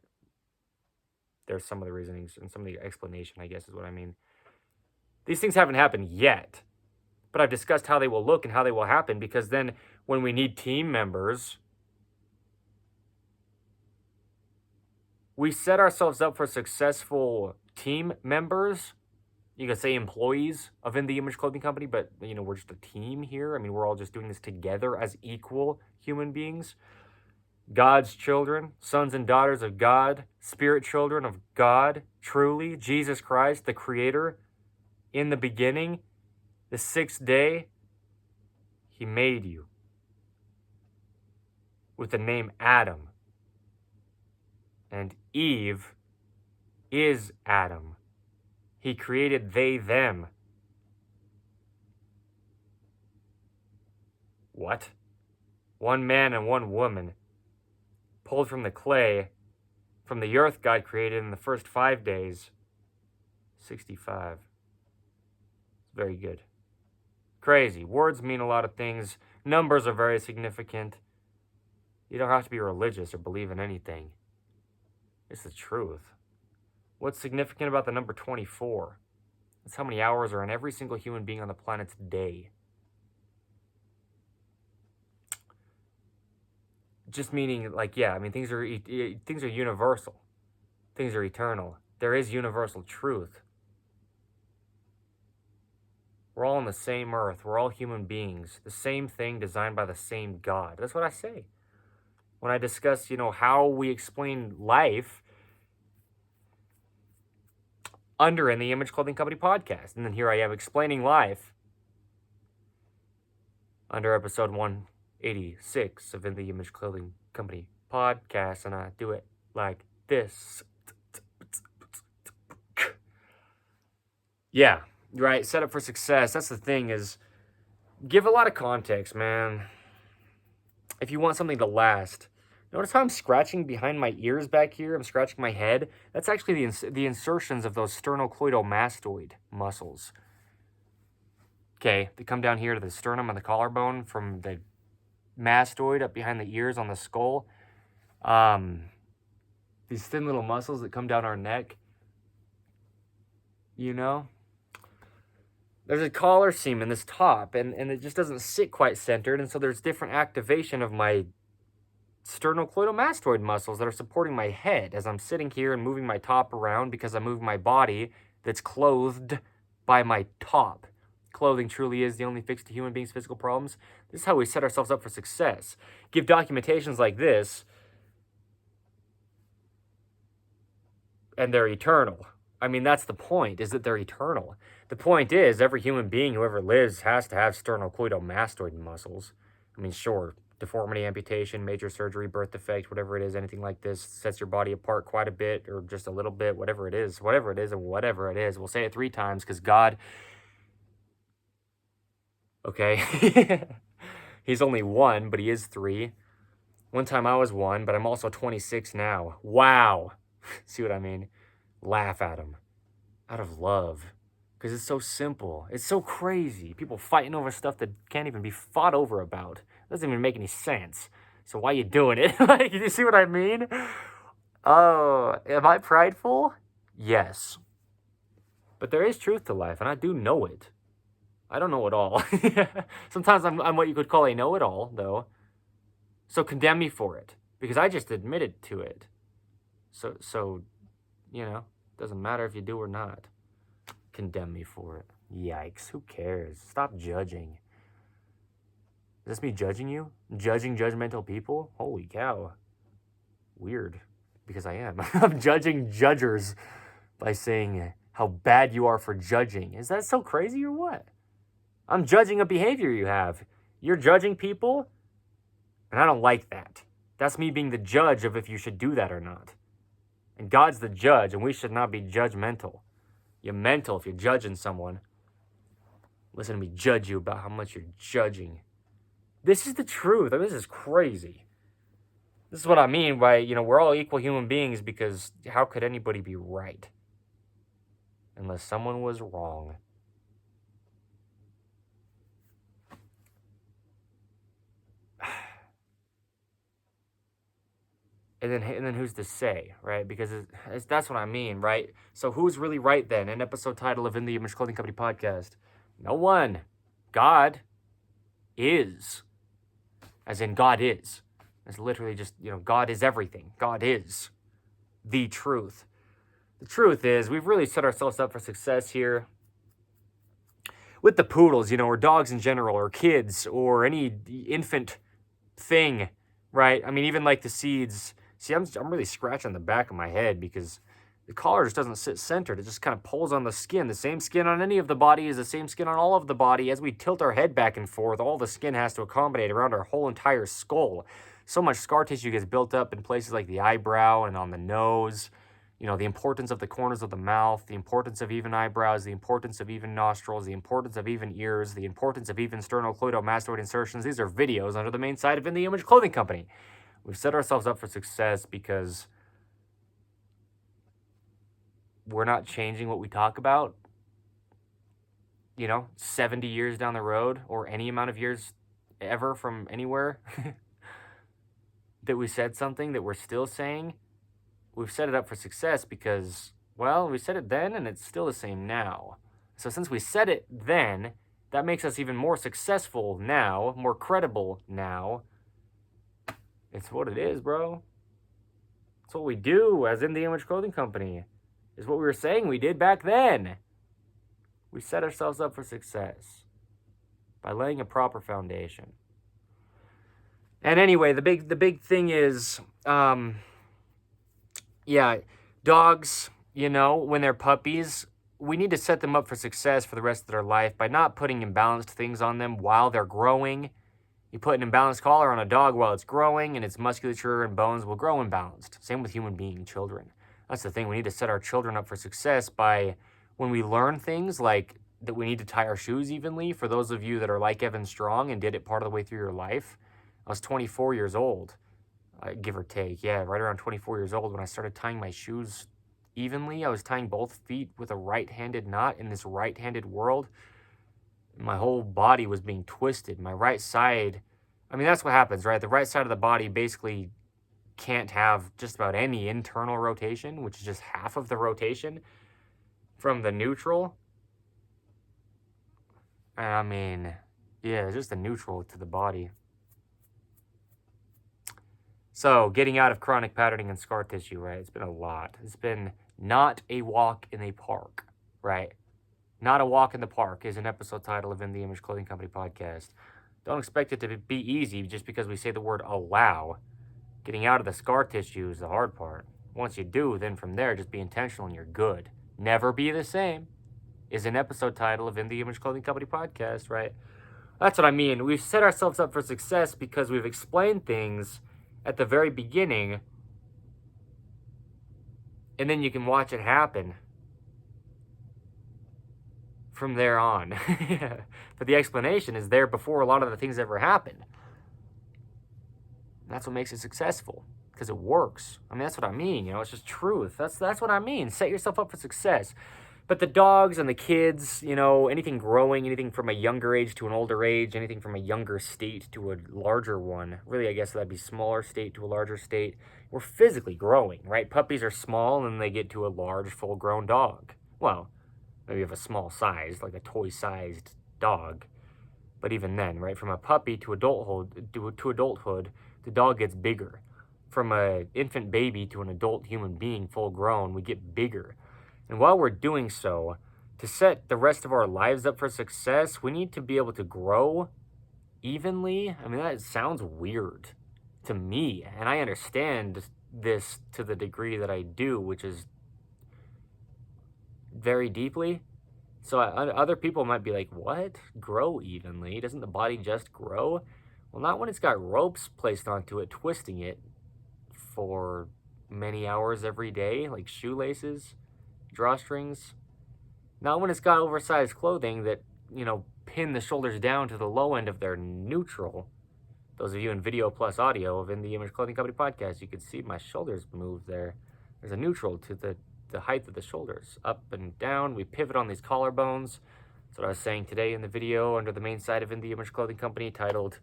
There's some of the reasonings and some of the explanation, I guess is what I mean. These things haven't happened yet, but I've discussed how they will look and how they will happen, because then when we need team members, we set ourselves up for successful team members. You could say employees of In the Image Clothing Company, but we're just a team here. I mean, we're all just doing this together as equal human beings. God's children, sons and daughters of God, spirit children of God, truly, Jesus Christ, the Creator. In the beginning, the sixth day, He made you with the name Adam. And Eve is Adam. He created they, them. What? One man and one woman, pulled from the clay, from the earth God created in the first 5 days. 65. Very good. Crazy. Words mean a lot of things. Numbers are very significant. You don't have to be religious or believe in anything. It's the truth. What's significant about the number 24? It's how many hours are in every single human being on the planet's day. Just meaning, things are universal. Things are eternal. There is universal truth. We're all on the same earth. We're all human beings. The same thing designed by the same God. That's what I say. When I discuss, how we explain life under In the Image Clothing Company podcast. And then here I am explaining life under episode 186 of In the Image Clothing Company podcast. And I do it like this. Yeah, right. Set up for success. That's the thing, is give a lot of context, man. If you want something to last. Notice how I'm scratching behind my ears back here? I'm scratching my head. That's actually the insertions of those sternocleidomastoid muscles. Okay, they come down here to the sternum and the collarbone from the mastoid up behind the ears on the skull. These thin little muscles that come down our neck. There's a collar seam in this top, and it just doesn't sit quite centered, and so there's different activation of my sternocleidomastoid muscles that are supporting my head as I'm sitting here and moving my top around, because I'm moving my body that's clothed by my top. Clothing truly is the only fix to human beings' physical problems. This is how we set ourselves up for success. Give documentations like this, and they're eternal. I mean, that's the point, is that they're eternal. The point is, every human being who ever lives has to have sternocleidomastoid muscles. I mean, sure, deformity, amputation, major surgery, birth defect, whatever it is, anything like this sets your body apart quite a bit, or just a little bit, whatever it is, and whatever it is. We'll say it 3 times, because God, okay, He's only 1, but He is 3. One time I was 1, but I'm also 26 now. Wow. See what I mean? Laugh at Him out of love, because it's so simple. It's so crazy. People fighting over stuff that can't even be fought over about. It doesn't even make any sense. So why you doing it? Like, you see what I mean? Oh, am I prideful? Yes. But there is truth to life, and I do know it. I don't know it all. Sometimes I'm what you could call a know-it-all, though. So condemn me for it, because I just admitted to it. So, doesn't matter if you do or not. Condemn me for it. Yikes, who cares? Stop judging. Is this me judging you? Judging judgmental people? Holy cow. Weird, because I am. I'm judging judgers by saying how bad you are for judging. Is that so crazy or what? I'm judging a behavior you have. You're judging people, and I don't like that. That's me being the judge of if you should do that or not. And God's the judge, and we should not be judgmental. You're mental if you're judging someone. Listen to me judge you about how much you're judging. This is the truth. I mean, this is crazy. This is what I mean by, we're all equal human beings, because how could anybody be right unless someone was wrong? And then who's to say, right? Because that's what I mean, right? So who's really right then? An episode title of In the Image Clothing Company Podcast. No one. God is. As in God is. It's literally just, God is everything. God is the truth. The truth is, we've really set ourselves up for success here with the poodles, or dogs in general, or kids, or any infant thing, right? I mean, even like the seeds. See, I'm really scratching the back of my head because the collar just doesn't sit centered. It just kind of pulls on the skin. The same skin on any of the body is the same skin on all of the body. As we tilt our head back and forth, all the skin has to accommodate around our whole entire skull. So much scar tissue gets built up in places like the eyebrow and on the nose. The importance of the corners of the mouth, the importance of even eyebrows, the importance of even nostrils, the importance of even ears, the importance of even sternocleidomastoid insertions. These are videos under the main site of In the Image Clothing Company. We've set ourselves up for success because we're not changing what we talk about, 70 years down the road, or any amount of years ever from anywhere, that we said something that we're still saying. We've set it up for success because, we said it then and it's still the same now. So since we said it then, that makes us even more successful now, more credible now. It's what it is, bro. It's what we do as In the Image Clothing Company. It's what we were saying we did back then. We set ourselves up for success by laying a proper foundation. And anyway, the big thing is, dogs, when they're puppies, we need to set them up for success for the rest of their life by not putting imbalanced things on them while they're growing. You put an imbalanced collar on a dog while it's growing, and its musculature and bones will grow imbalanced. Same with human being children. That's the thing. We need to set our children up for success by, when we learn things like that we need to tie our shoes evenly. For those of you that are like Evan Strong and did it part of the way through your life, I was 24 years old, give or take. Yeah, right around 24 years old when I started tying my shoes evenly. I was tying both feet with a right-handed knot in this right-handed world. My whole body was being twisted. My right side, that's what happens, right? The right side of the body basically can't have just about any internal rotation, which is just half of the rotation from the neutral. Just the neutral to the body. So, getting out of chronic patterning and scar tissue, right? It's been a lot. It's been not a walk in a park, right? Not a walk in the park is an episode title of In the Image Clothing Company Podcast. Don't expect it to be easy just because we say the word allow. Getting out of the scar tissue is the hard part. Once you do, then from there, just be intentional and you're good. Never be the same is an episode title of In the Image Clothing Company Podcast, right? That's what I mean. We've set ourselves up for success because we've explained things at the very beginning, and then you can watch it happen from there on. But the explanation is there before a lot of the things ever happened. That's what makes it successful, because it works. That's what I mean. It's just truth. That's what I mean. Set yourself up for success. But the dogs and the kids, anything growing, anything from a younger age to an older age, anything from a younger state to a larger one, really, I guess that'd be smaller state to a larger state, we're physically growing, right? Puppies are small, and then they get to a large, full-grown dog. Well, maybe of a small size, like a toy-sized dog. But even then, right, from a puppy to adulthood, the dog gets bigger. From an infant baby to an adult human being, full-grown, we get bigger. And while we're doing so, to set the rest of our lives up for success, we need to be able to grow evenly. I mean, that sounds weird to me, and I understand this to the degree that I do, which is very deeply. So other people might be like, what? Grow evenly? Doesn't the body just grow? Well, not when it's got ropes placed onto it, twisting it for many hours every day, like shoelaces, drawstrings. Not when it's got oversized clothing that, pin the shoulders down to the low end of their neutral. Those of you in video plus audio of In the Image Clothing Company podcast, you can see my shoulders move there. There's a neutral to the height of the shoulders, up and down. We pivot on these collarbones. That's what I was saying today in the video under the main site of In the Image Clothing Company, titled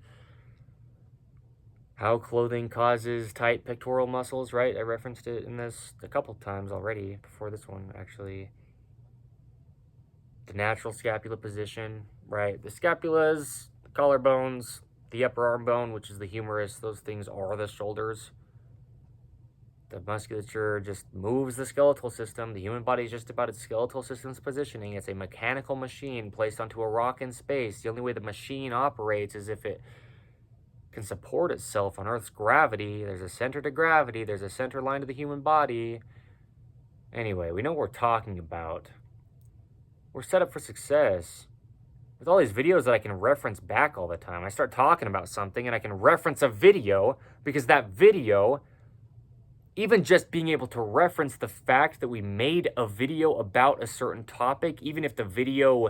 How Clothing Causes Tight Pectoral Muscles, right? I referenced it in this a couple times already before this one, actually. The natural scapula position, right? The scapulas, the collarbones, the upper arm bone, which is the humerus, those things are the shoulders. The musculature just moves the skeletal system. The human body is just about its skeletal system's positioning. It's a mechanical machine placed onto a rock in space. The only way the machine operates is if it can support itself on Earth's gravity. There's a center to gravity. There's a center line to the human body. Anyway, we know what we're talking about. We're set up for success. With all these videos that I can reference back all the time, I start talking about something and I can reference a video because that video, even just being able to reference the fact that we made a video about a certain topic, even if the video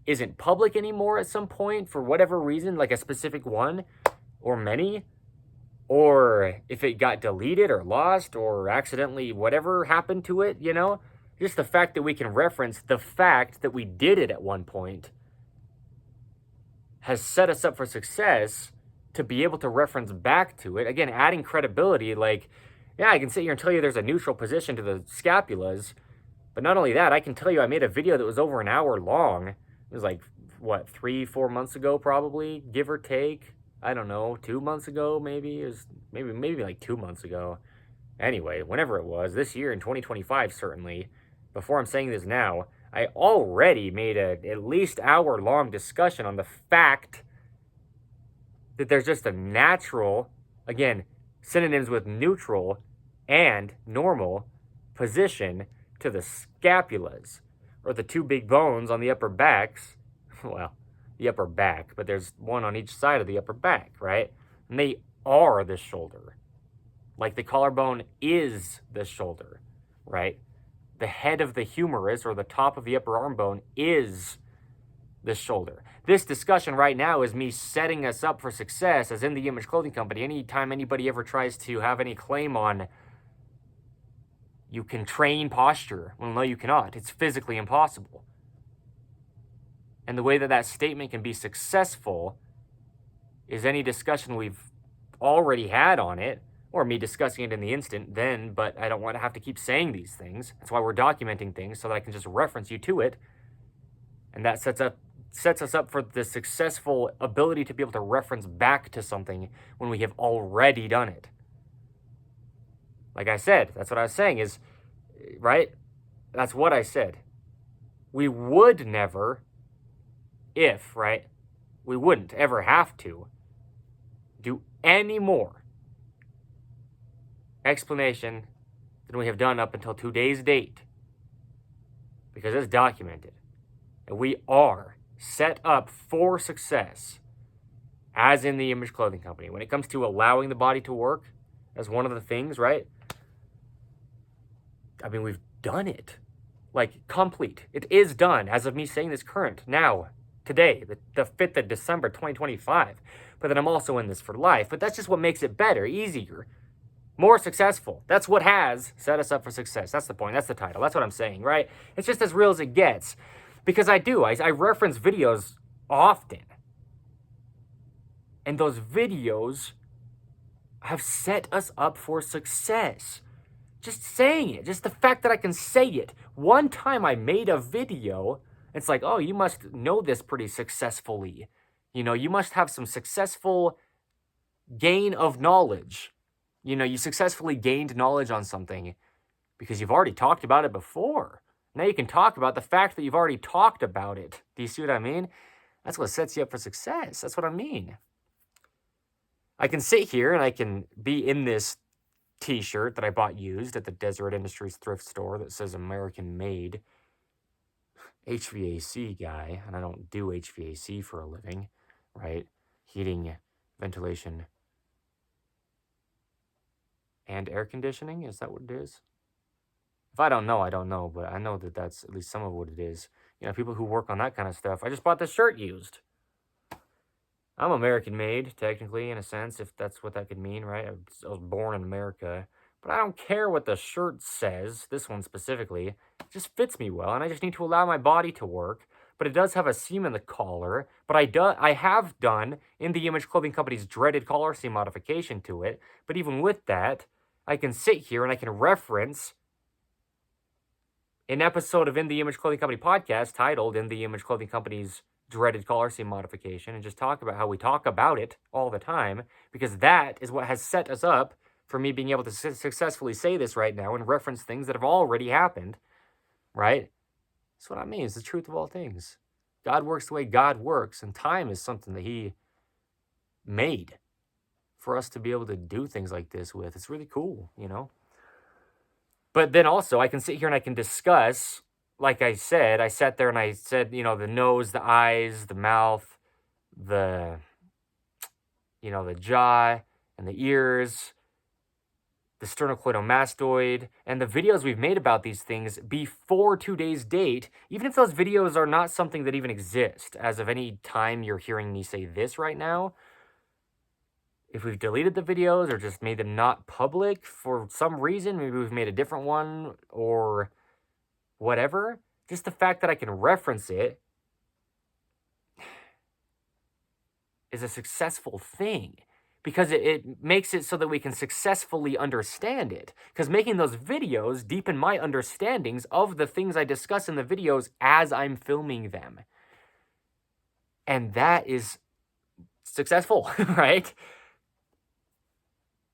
isn't public anymore at some point for whatever reason, like a specific one or many, or if it got deleted or lost or accidentally whatever happened to it, just the fact that we can reference the fact that we did it at one point has set us up for success to be able to reference back to it. Again, adding credibility, like, yeah, I can sit here and tell you there's a neutral position to the scapulas, but not only that, I can tell you I made a video that was over an hour long. It was like, 3-4 months ago probably, give or take. I don't know, 2 months ago maybe. It was maybe like 2 months ago. Anyway, whenever it was, this year in 2025 certainly, before I'm saying this now, I already made a at least hour-long discussion on the fact that there's just a natural, again, synonyms with neutral and normal position to the scapulas, or the two big bones on the upper backs. Well, the upper back, but there's one on each side of the upper back, right? And they are the shoulder. Like the collarbone is the shoulder, right? The head of the humerus, or the top of the upper arm bone, is the shoulder. This discussion right now is me setting us up for success as In the Image Clothing Company. Anytime anybody ever tries to have any claim on you can train posture, well, no, you cannot. It's physically impossible. And the way that that statement can be successful is any discussion we've already had on it, or me discussing it in the instant then, but I don't want to have to keep saying these things. That's why we're documenting things, so that I can just reference you to it. And that sets us up for the successful ability to be able to reference back to something when we have already done it. Like I said, that's what I was saying is, right? That's what I said. We would never, right? We wouldn't ever have to do any more explanation than we have done up until today's date, because it's documented, and we are set up for success as In the Image Clothing Company. When it comes to allowing the body to work as one of the things, right? I mean, we've done it. Like, complete. It is done as of me saying this current, now, today, the 5th of December, 2025. But then I'm also in this for life. But that's just what makes it better, easier. More successful. That's what has set us up for success. That's the point. That's the title. That's what I'm saying, right? It's just as real as it gets. Because I reference videos often. And those videos have set us up for success. Just saying it. Just the fact that I can say it. One time I made a video, it's like, oh, you must know this pretty successfully. You know, you must have some successful gain of knowledge. You know, you successfully gained knowledge on something because you've already talked about it before. Now you can talk about the fact that you've already talked about it. Do you see what I mean? That's what sets you up for success. That's what I mean. I can sit here and I can be in this t-shirt that I bought used at the Deseret Industries thrift store that says American Made. HVAC guy, and I don't do HVAC for a living, right? Heating, ventilation, and air conditioning? Is that what it is? If I don't know, I don't know, but I know that that's at least some of what it is. You know, people who work on that kind of stuff. I just bought this shirt used. I'm American made, technically, in a sense, if that's what that could mean, right? I was born in America. But I don't care what the shirt says, this one specifically. It just fits me well, and I just need to allow my body to work. But it does have a seam in the collar. But I have done in the Image Clothing Company's dreaded collar seam modification to it. But even with that, I can sit here and I can reference an episode of In the Image Clothing Company podcast titled In the Image Clothing Company's dreaded collar seam modification and just talk about how we talk about it all the time, because that is what has set us up for me being able to successfully say this right now and reference things that have already happened, right? That's what I mean. It's the truth of all things. God works the way God works, and time is something that he made for us to be able to do things like this with. It's really cool, you know? But then also, I can sit here and I can discuss, like I said, I sat there and I said, you know, the nose, the eyes, the mouth, the, you know, the jaw and the ears, the sternocleidomastoid, and the videos we've made about these things before today's date, even if those videos are not something that even exist as of any time you're hearing me say this right now. If we've deleted the videos or just made them not public for some reason, maybe we've made a different one or whatever, just the fact that I can reference it is a successful thing, because it makes it so that we can successfully understand it. Because making those videos deepen my understandings of the things I discuss in the videos as I'm filming them. And that is successful, right?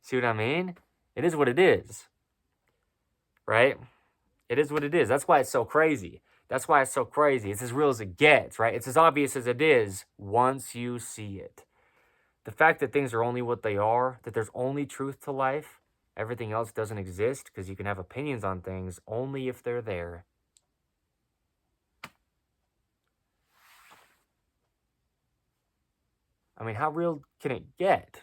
See what I mean? It is what it is, right? It is what it is. That's why it's so crazy. That's why it's so crazy. It's as real as it gets, right? It's as obvious as it is once you see it. The fact that things are only what they are, that there's only truth to life, everything else doesn't exist, because you can have opinions on things only if they're there. I mean, how real can it get?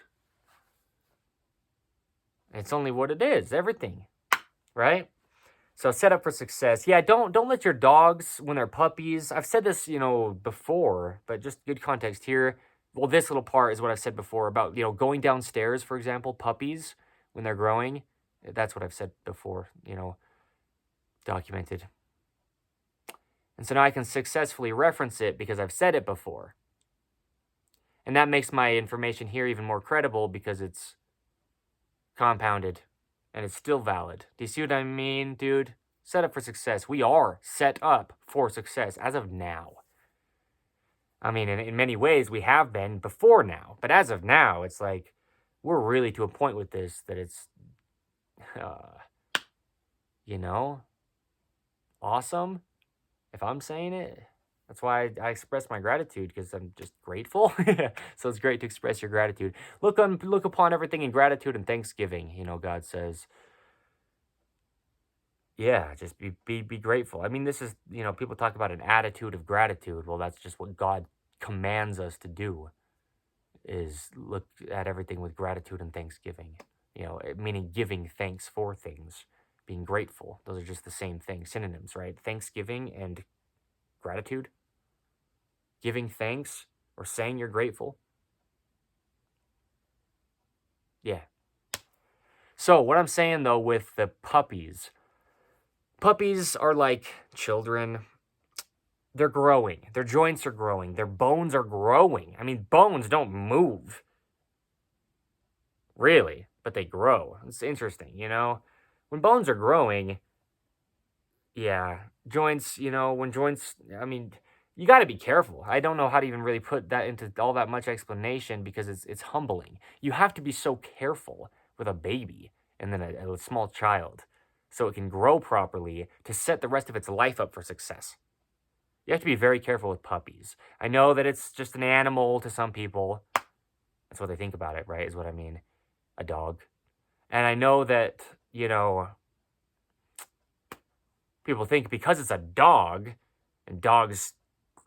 It's only what it is, everything, right? So set up for success. Yeah, don't let your dogs, when they're puppies, I've said this, you know, before, but just good context here. Well, this little part is what I've said before about, you know, going downstairs, for example, puppies, when they're growing. That's what I've said before, you know, documented. And so now I can successfully reference it because I've said it before. And that makes my information here even more credible because it's compounded and it's still valid. Do you see what I mean, dude? Set up for success. We are set up for success as of now. I mean, in many ways, we have been before now. But as of now, it's like we're really to a point with this that it's, you know, awesome, if I'm saying it. That's why I express my gratitude, because I'm just grateful. So it's great to express your gratitude. Look upon everything in gratitude and thanksgiving, you know, God says. Yeah, just be grateful. I mean, this is, you know, people talk about an attitude of gratitude. Well, that's just what God commands us to do, is look at everything with gratitude and thanksgiving. You know, meaning giving thanks for things, being grateful. Those are just the same thing, synonyms, right? Thanksgiving and gratitude. Giving thanks or saying you're grateful. Yeah. So what I'm saying though with the puppies are like children. They're growing. Their joints are growing. Their bones are growing. I mean, bones don't move, really, but they grow. It's interesting, you know? When bones are growing, yeah, joints, you know, when joints, I mean, you got to be careful. I don't know how to even really put that into all that much explanation because it's humbling. You have to be so careful with a baby and then a small child so it can grow properly to set the rest of its life up for success. You have to be very careful with puppies. I know that it's just an animal to some people. That's what they think about it, right? Is what I mean. A dog. And I know that, you know, people think because it's a dog, and dogs,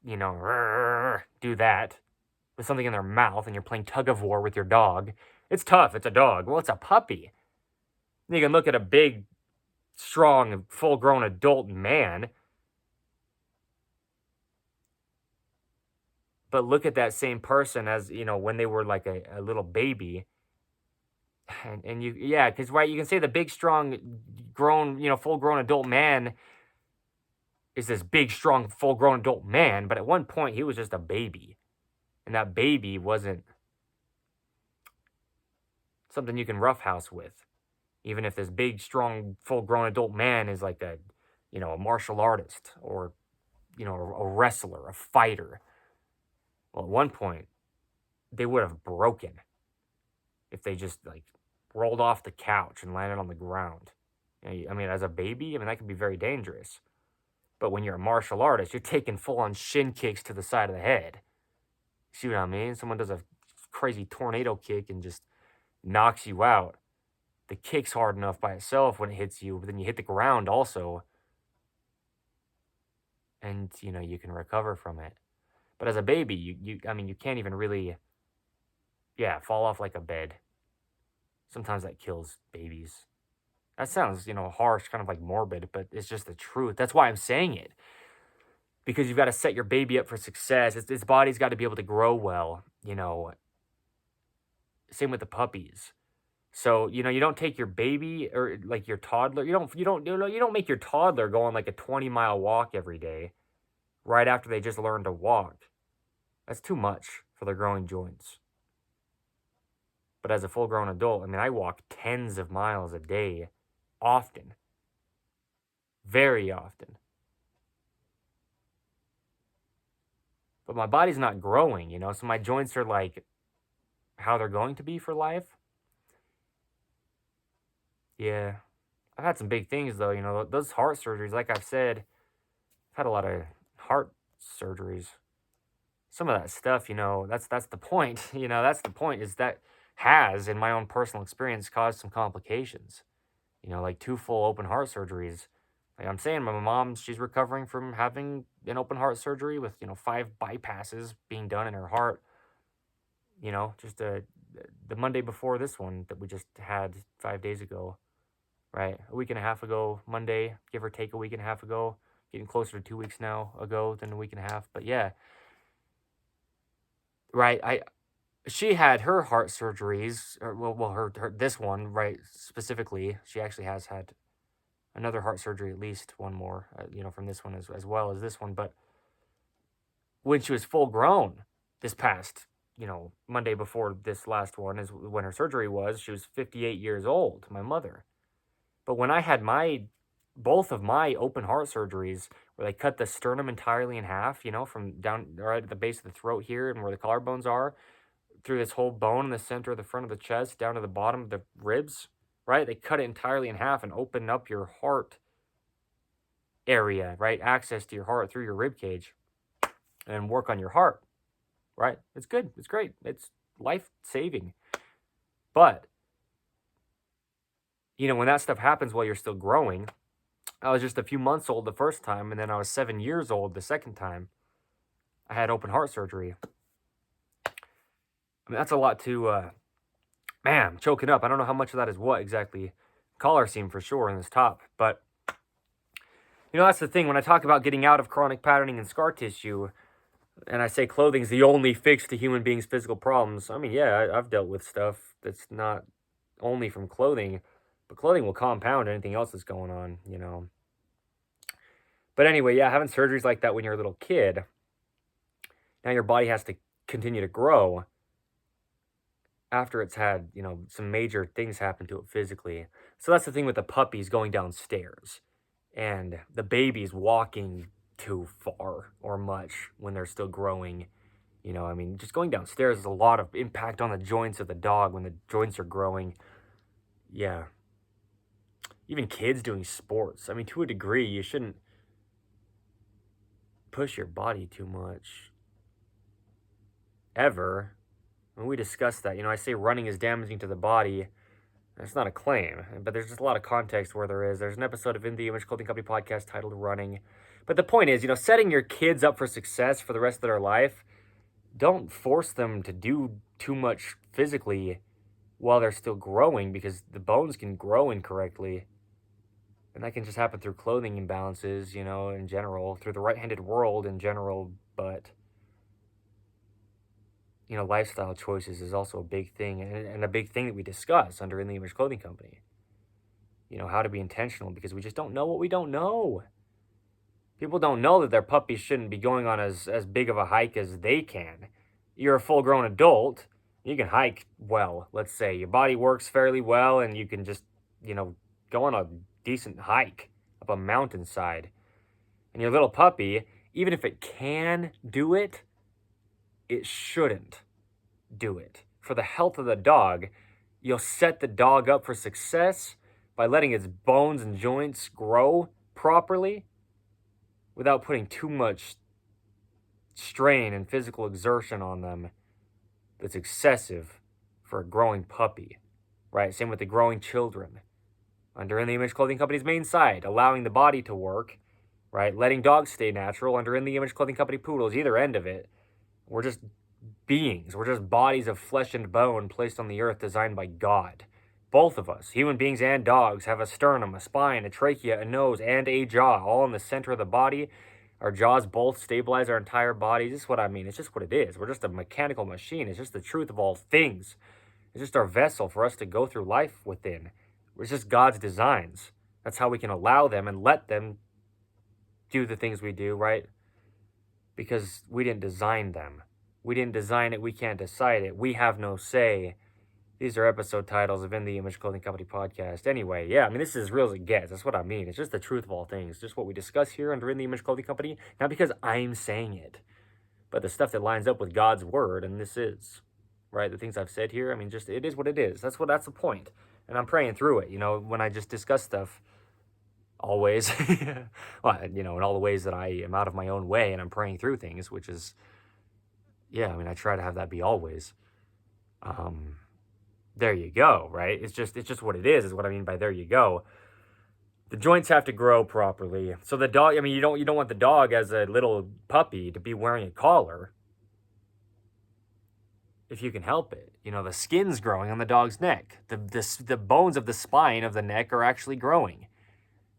you know, do that with something in their mouth, and you're playing tug of war with your dog. It's tough. It's a dog. Well, it's a puppy. You can look at a big, strong, full-grown adult man, but look at that same person as, you know, when they were like a little baby. And you, yeah, because, right, you can say the big, strong, grown, you know, full-grown adult man is this big, strong, full-grown adult man, but at one point he was just a baby. And that baby wasn't something you can roughhouse with. Even if this big, strong, full-grown adult man is like a, you know, a martial artist or, you know, a wrestler, a fighter. Well, at one point, they would have broken if they just, like, rolled off the couch and landed on the ground. You know, I mean, as a baby, I mean, that can be very dangerous. But when you're a martial artist, you're taking full-on shin kicks to the side of the head. See what I mean? Someone does a crazy tornado kick and just knocks you out. The kick's hard enough by itself when it hits you, but then you hit the ground also. And, you know, you can recover from it. But as a baby, I mean, you can't even really, yeah, fall off like a bed. Sometimes that kills babies. That sounds, you know, harsh, kind of like morbid, but it's just the truth. That's why I'm saying it. Because you've got to set your baby up for success. Its body's got to be able to grow well, you know. Same with the puppies. So, you know, you don't take your baby or like your toddler. You don't make your toddler go on like a 20-mile walk every day right after they just learned to walk. That's too much for their growing joints. But as a full-grown adult, I mean, I walk tens of miles a day often. Very often. But my body's not growing, you know, so my joints are like how they're going to be for life. Yeah. I've had some big things though, you know, those heart surgeries, like I've said, I've had a lot of heart surgeries. Some of that stuff, you know, that's the point. You know, that's the point is that has, in my own personal experience, caused some complications. You know, like 2 full open heart surgeries. Like I'm saying, my mom, she's recovering from having an open heart surgery with, you know, 5 bypasses being done in her heart. You know, just the Monday before this one that we just had 5 days ago, right? A week and a half ago, Monday, give or take a week and a half ago. Getting closer to 2 weeks now ago than a week and a half. But yeah, right. She had her heart surgeries, or well, her this one, right, specifically. She actually has had another heart surgery, at least one more, you know, from this one as well as this one. But when she was full grown, this past, you know, Monday before this last one is when her surgery was. She was 58 years old, my mother. But when I had both of my open heart surgeries, where they cut the sternum entirely in half, you know, from down right at the base of the throat here and where the collarbones are, through this whole bone in the center of the front of the chest down to the bottom of the ribs, right? They cut it entirely in half and open up your heart area, right? Access to your heart through your rib cage and work on your heart, right? It's good. It's great. It's life-saving. But, you know, when that stuff happens while you're still growing, I was just a few months old the first time, and then I was 7 years old the second time I had open heart surgery. I mean, that's a lot to, man, I'm choking up. I don't know how much of that is what exactly. Collar seam for sure in this top. But, you know, that's the thing. When I talk about getting out of chronic patterning and scar tissue, and I say clothing is the only fix to human beings' physical problems, I mean, yeah, I've dealt with stuff that's not only from clothing. But clothing will compound anything else that's going on, you know. But anyway, yeah, having surgeries like that when you're a little kid, now your body has to continue to grow after it's had, you know, some major things happen to it physically. So that's the thing with the puppies going downstairs and the babies walking too far or much when they're still growing. You know, I mean, just going downstairs is a lot of impact on the joints of the dog when the joints are growing. Yeah. Even kids doing sports. I mean, to a degree, you shouldn't push your body too much. Ever. When we discussed that, you know, I say running is damaging to the body. It's not a claim, but there's just a lot of context where there is. There's an episode of In the Image Clothing Company podcast titled Running. But the point is, you know, setting your kids up for success for the rest of their life, don't force them to do too much physically while they're still growing, because the bones can grow incorrectly. And that can just happen through clothing imbalances, you know, in general, through the right-handed world in general. But, you know, lifestyle choices is also a big thing, and a big thing that we discuss under In the Image Clothing Company. You know, how to be intentional, because we just don't know what we don't know. People don't know that their puppies shouldn't be going on as big of a hike as they can. You're a full-grown adult, you can hike well, let's say. Your body works fairly well, and you can just, you know, go on a decent hike up a mountainside. And your little puppy, even if it can do it, it shouldn't do it. For the health of the dog, you'll set the dog up for success by letting its bones and joints grow properly without putting too much strain and physical exertion on them that's excessive for a growing puppy, right? Same with the growing children. Under In the Image Clothing Company's main site, allowing the body to work, right? Letting dogs stay natural. Under In the Image Clothing Company Poodles, either end of it. We're just beings. We're just bodies of flesh and bone placed on the earth, designed by God. Both of us, human beings and dogs, have a sternum, a spine, a trachea, a nose, and a jaw, all in the center of the body. Our jaws both stabilize our entire body. This is what I mean. It's just what it is. We're just a mechanical machine. It's just the truth of all things. It's just our vessel for us to go through life within. It's just God's designs. That's how we can allow them and let them do the things we do, right? Because we didn't design them. We didn't design it. We can't decide it. We have no say. These are episode titles of In the Image Clothing Company podcast. Anyway, yeah, I mean, this is as real as it gets. That's what I mean. It's just the truth of all things. Just what we discuss here under In the Image Clothing Company. Not because I'm saying it, but the stuff that lines up with God's word, and this is, right? The things I've said here, I mean, just, it is what it is. That's the point. And I'm praying through it, you know, when I just discuss stuff, always, well, you know, in all the ways that I am out of my own way and I'm praying through things, which is, yeah, I mean, I try to have that be always. There you go, right? It's just what it is what I mean by there you go. The joints have to grow properly. So the dog, I mean, you don't want the dog as a little puppy to be wearing a collar if you can help it. You know, the skin's growing on the dog's neck. The bones of the spine of the neck are actually growing.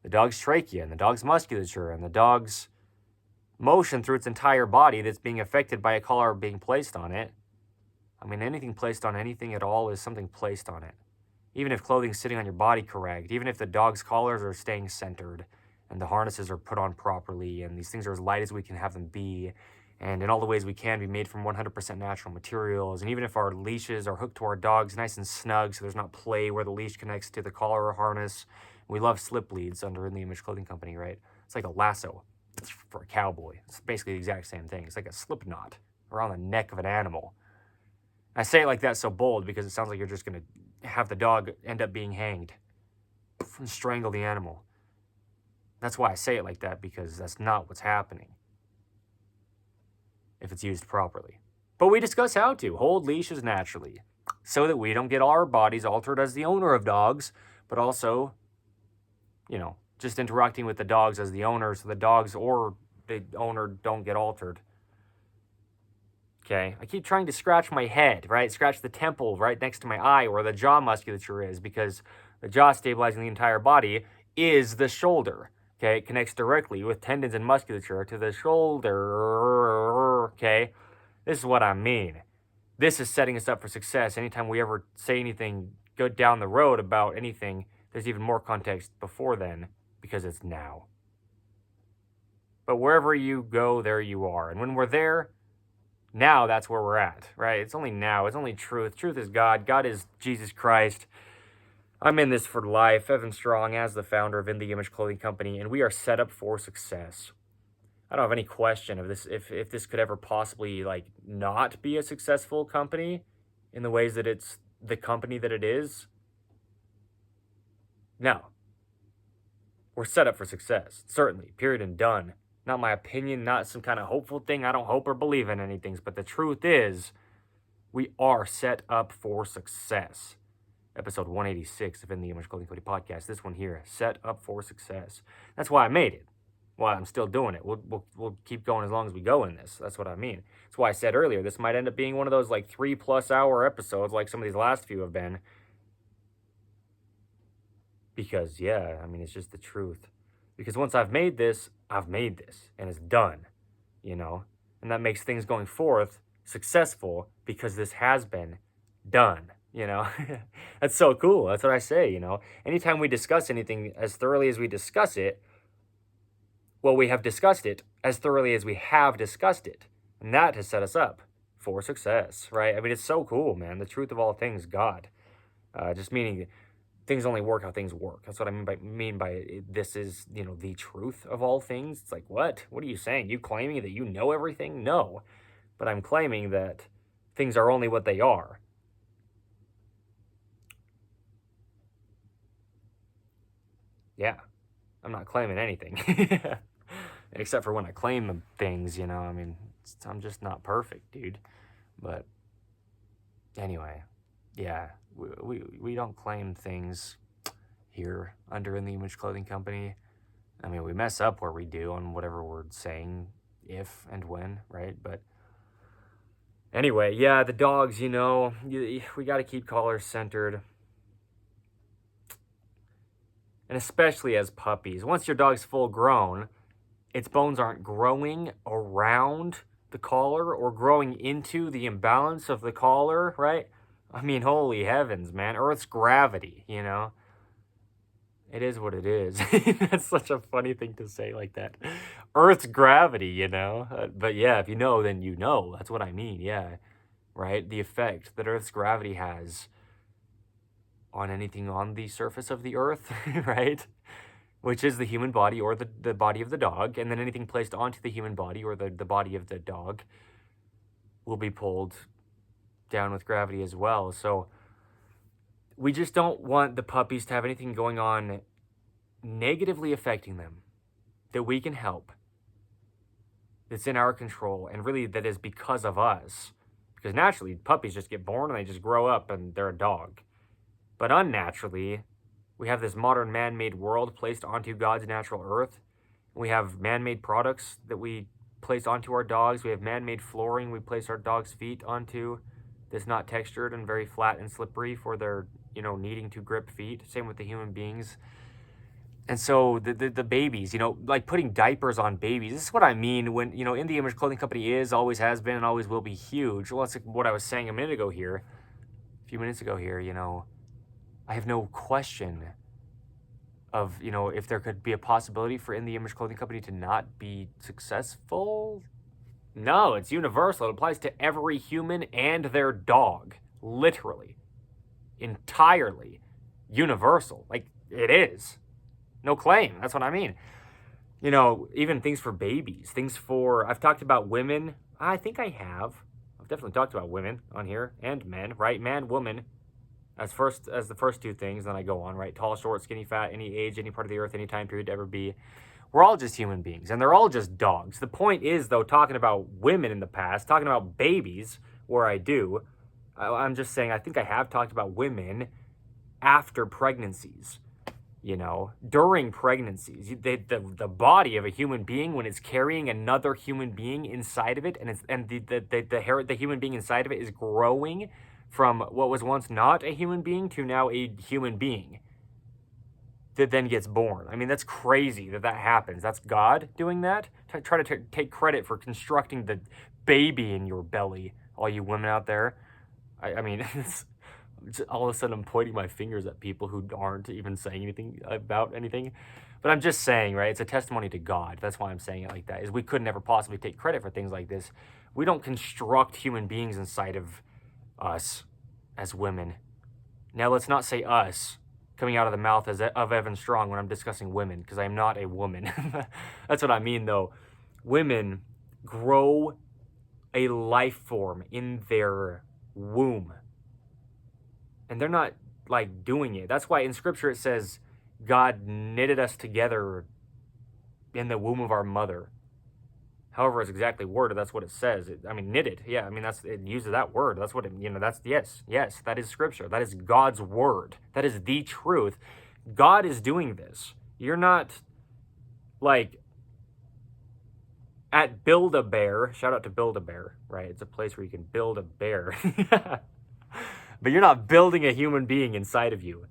The dog's trachea and the dog's musculature and the dog's motion through its entire body that's being affected by a collar being placed on it. I mean, anything placed on anything at all is something placed on it. Even if clothing's sitting on your body correct, even if the dog's collars are staying centered and the harnesses are put on properly and these things are as light as we can have them be, and in all the ways we can be made from 100% natural materials, and even if our leashes are hooked to our dogs nice and snug so there's not play where the leash connects to the collar or harness. We love slip leads under In the Image Clothing Company, right? It's like a lasso. It's for a cowboy. It's basically the exact same thing. It's like a slip knot around the neck of an animal. I say it like that so bold because it sounds like you're just going to have the dog end up being hanged and strangle the animal. That's why I say it like that, because that's not what's happening if it's used properly. But we discuss how to hold leashes naturally so that we don't get our bodies altered as the owner of dogs, but also, you know, just interacting with the dogs as the owner so the dogs or the owner don't get altered. Okay, I keep trying to scratch my head, right? Scratch the temple right next to my eye where the jaw musculature is, because the jaw stabilizing the entire body is the shoulder. Okay, it connects directly with tendons and musculature to the shoulder. Okay, this is what I mean. This is setting us up for success. Anytime we ever say anything, go down the road about anything, There's even more context before then because it's now. But wherever you go, there you are. And when we're there, now that's where we're at, right? It's only now. It's only truth. Truth is God. God is Jesus Christ. I'm in this for life. Evan Strong as the founder of In The Image Clothing Company, and we are set up for success. I don't have any question of this, if this could ever possibly not be a successful company in the ways that it's the company that it is. No. We're set up for success. Certainly. Period and done. Not my opinion, not some kind of hopeful thing. I don't hope or believe in anything. But the truth is, we are set up for success. Episode 186 of In The Image Clothing Company Podcast. This one here, set up for success. That's why I made it. Why I'm still doing it. We'll keep going as long as we go in this. That's what I mean. That's why I said earlier, this might end up being one of those 3+ hour episodes like some of these last few have been. Because, yeah, I mean, it's just the truth. Because once I've made this, and it's done, And that makes things going forth successful because this has been done, That's so cool. That's what I say, Anytime we discuss anything as thoroughly as we discuss it, well, we have discussed it as thoroughly as we have discussed it. And that has set us up for success, right? I mean, it's so cool, man. The truth of all things, God. Just meaning things only work how things work. That's what I mean by this is, the truth of all things. It's what? What are you saying? You claiming that you know everything? No. But I'm claiming that things are only what they are. Yeah. I'm not claiming anything. Except for when I claim things, I mean, I'm just not perfect, dude. But anyway, yeah. We don't claim things here under In The Image Clothing Company. I mean, we mess up where we do on whatever we're saying, if and when, right? But anyway, yeah, the dogs, we got to keep collars centered. And especially as puppies. Once your dog's full grown, its bones aren't growing around the collar or growing into the imbalance of the collar, right? I mean, holy heavens, man. Earth's gravity, It is what it is. That's such a funny thing to say like that. Earth's gravity, But yeah, if you know, then you know. That's what I mean, yeah. Right? The effect that Earth's gravity has on anything on the surface of the Earth, right? Which is the human body or the body of the dog. And then anything placed onto the human body or the body of the dog will be pulled down with gravity as well. So we just don't want the puppies to have anything going on negatively affecting them that we can help, that's in our control, and really that is because of us. Because naturally, puppies just get born and they just grow up and they're a dog. But unnaturally, we have this modern man-made world placed onto God's natural earth. We have man-made products that we place onto our dogs. We have man-made flooring we place our dogs' feet onto that's not textured and very flat and slippery for their, needing to grip feet. Same with the human beings. And so the babies, putting diapers on babies. This is what I mean when, In The Image Clothing Company always has been, and always will be huge. Well, that's what I was saying a few minutes ago here, I have no question of, if there could be a possibility for In The Image Clothing Company to not be successful. No, it's universal. It applies to every human and their dog. Literally. Entirely. Universal. It is. No claim. That's what I mean. Even things for babies. I've talked about women. I think I have. I've definitely talked about women on here. And men, right? Man, woman. As the first two things, then I go on, right? Tall, short, skinny, fat, any age, any part of the earth, any time period to ever be. We're all just human beings, and they're all just dogs. The point is, though, talking about women in the past, talking about babies, where I'm just saying I think I have talked about women after pregnancies, during pregnancies. The body of a human being, when it's carrying another human being inside of it, and the human being inside of it is growing from what was once not a human being to now a human being that then gets born. I mean, that's crazy that happens. That's God doing that. Try to take credit for constructing the baby in your belly, all you women out there. I mean, all of a sudden I'm pointing my fingers at people who aren't even saying anything about anything. But I'm just saying, right? It's a testimony to God. That's why I'm saying it like that, is we could never possibly take credit for things like this. We don't construct human beings inside of us as women. Now, let's not say us coming out of the mouth of Evan Strong when I'm discussing women, because I am not a woman. That's what I mean, though. Women grow a life form in their womb, and they're not like doing it. That's why in scripture it says God knitted us together in the womb of our mother. However it's exactly worded, that's what it says. Knitted. Yeah, it uses that word. That's what that's, yes, that is scripture. That is God's word. That is the truth. God is doing this. You're not like at Build-A-Bear. Shout out to Build-A-Bear, right? It's a place where you can build a bear. But you're not building a human being inside of you.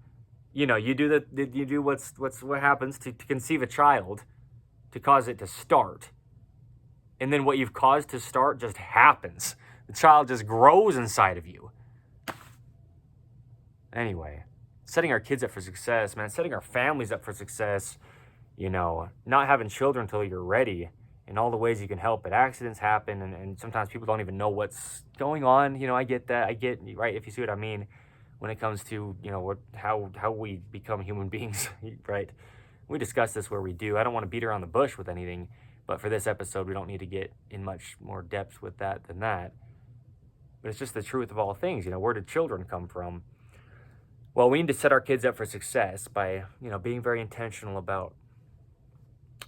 You do what happens to conceive a child, to cause it to start. And then what you've caused to start just happens. The child just grows inside of you. Anyway, setting our kids up for success, man, setting our families up for success, not having children until you're ready, and all the ways you can help it. Accidents happen, and sometimes people don't even know what's going on. I get that. I get, right, if you see what I mean, when it comes to, how we become human beings, right? We discuss this where we do. I don't want to beat around the bush with anything, but for this episode, we don't need to get in much more depth with that than that. But it's just the truth of all things. Where did children come from? Well, we need to set our kids up for success by, being very intentional about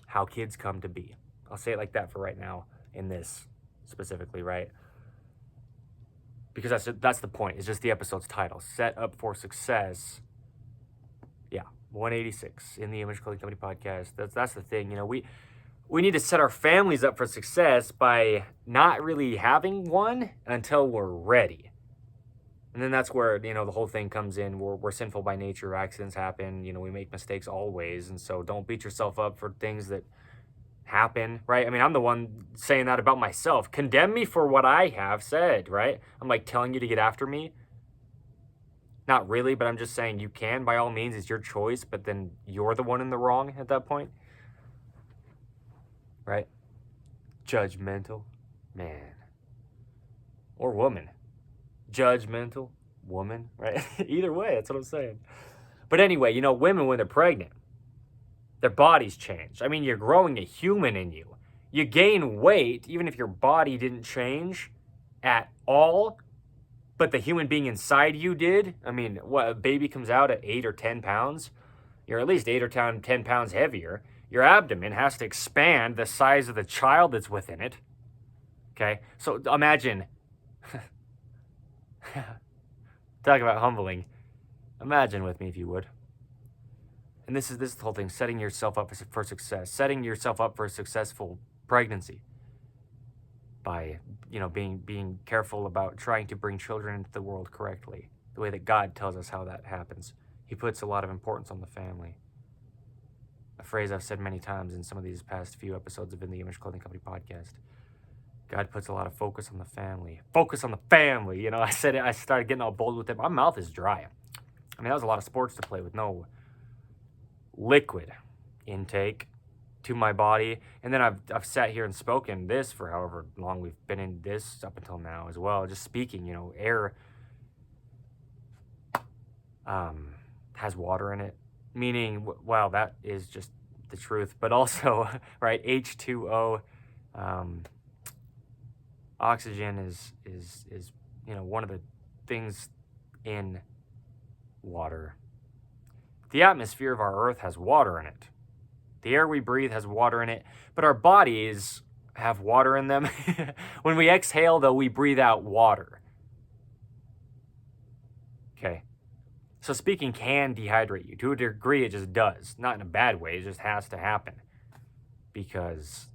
how kids come to be. I'll say it like that for right now in this specifically, right? Because that's the point. It's just the episode's title. Set up for success. Yeah, 186 in the Image Clothing Company podcast. That's the thing. We need to set our families up for success by not really having one until we're ready. And then that's where, the whole thing comes in. We're sinful by nature. Accidents happen. We make mistakes always. And so don't beat yourself up for things that happen, right? I'm the one saying that about myself. Condemn me for what I have said, right? I'm like telling you to get after me. Not really, but I'm just saying you can, by all means. It's your choice, but then you're the one in the wrong at that point. Right? Judgmental man. Or woman. Judgmental woman, right? Either way, that's what I'm saying. But anyway, women, when they're pregnant, their bodies change. You're growing a human in you. You gain weight, even if your body didn't change at all, but the human being inside you did. A baby comes out at 8 or 10 pounds. You're at least 8 or 10 pounds heavier. Your abdomen has to expand the size of the child that's within it. Okay? So imagine, talk about humbling. Imagine with me, if you would. And this is the whole thing, setting yourself up for success, setting yourself up for a successful pregnancy by, being careful about trying to bring children into the world correctly, the way that God tells us how that happens. He puts a lot of importance on the family. A phrase I've said many times in some of these past few episodes of In the Image Clothing Company podcast. God puts a lot of focus on the family. Focus on the family. I said it, I started getting all bold with it. My mouth is dry. That was a lot of sports to play with no liquid intake to my body. And then I've sat here and spoken this for however long we've been in this up until now as well. Just speaking, air has water in it. Meaning, well, that is just the truth. But also, right, H2O, oxygen is one of the things in water. The atmosphere of our earth has water in it. The air we breathe has water in it, but our bodies have water in them. When we exhale, though, we breathe out water. Okay. So speaking can dehydrate you. To a degree, it just does. Not in a bad way. It just has to happen because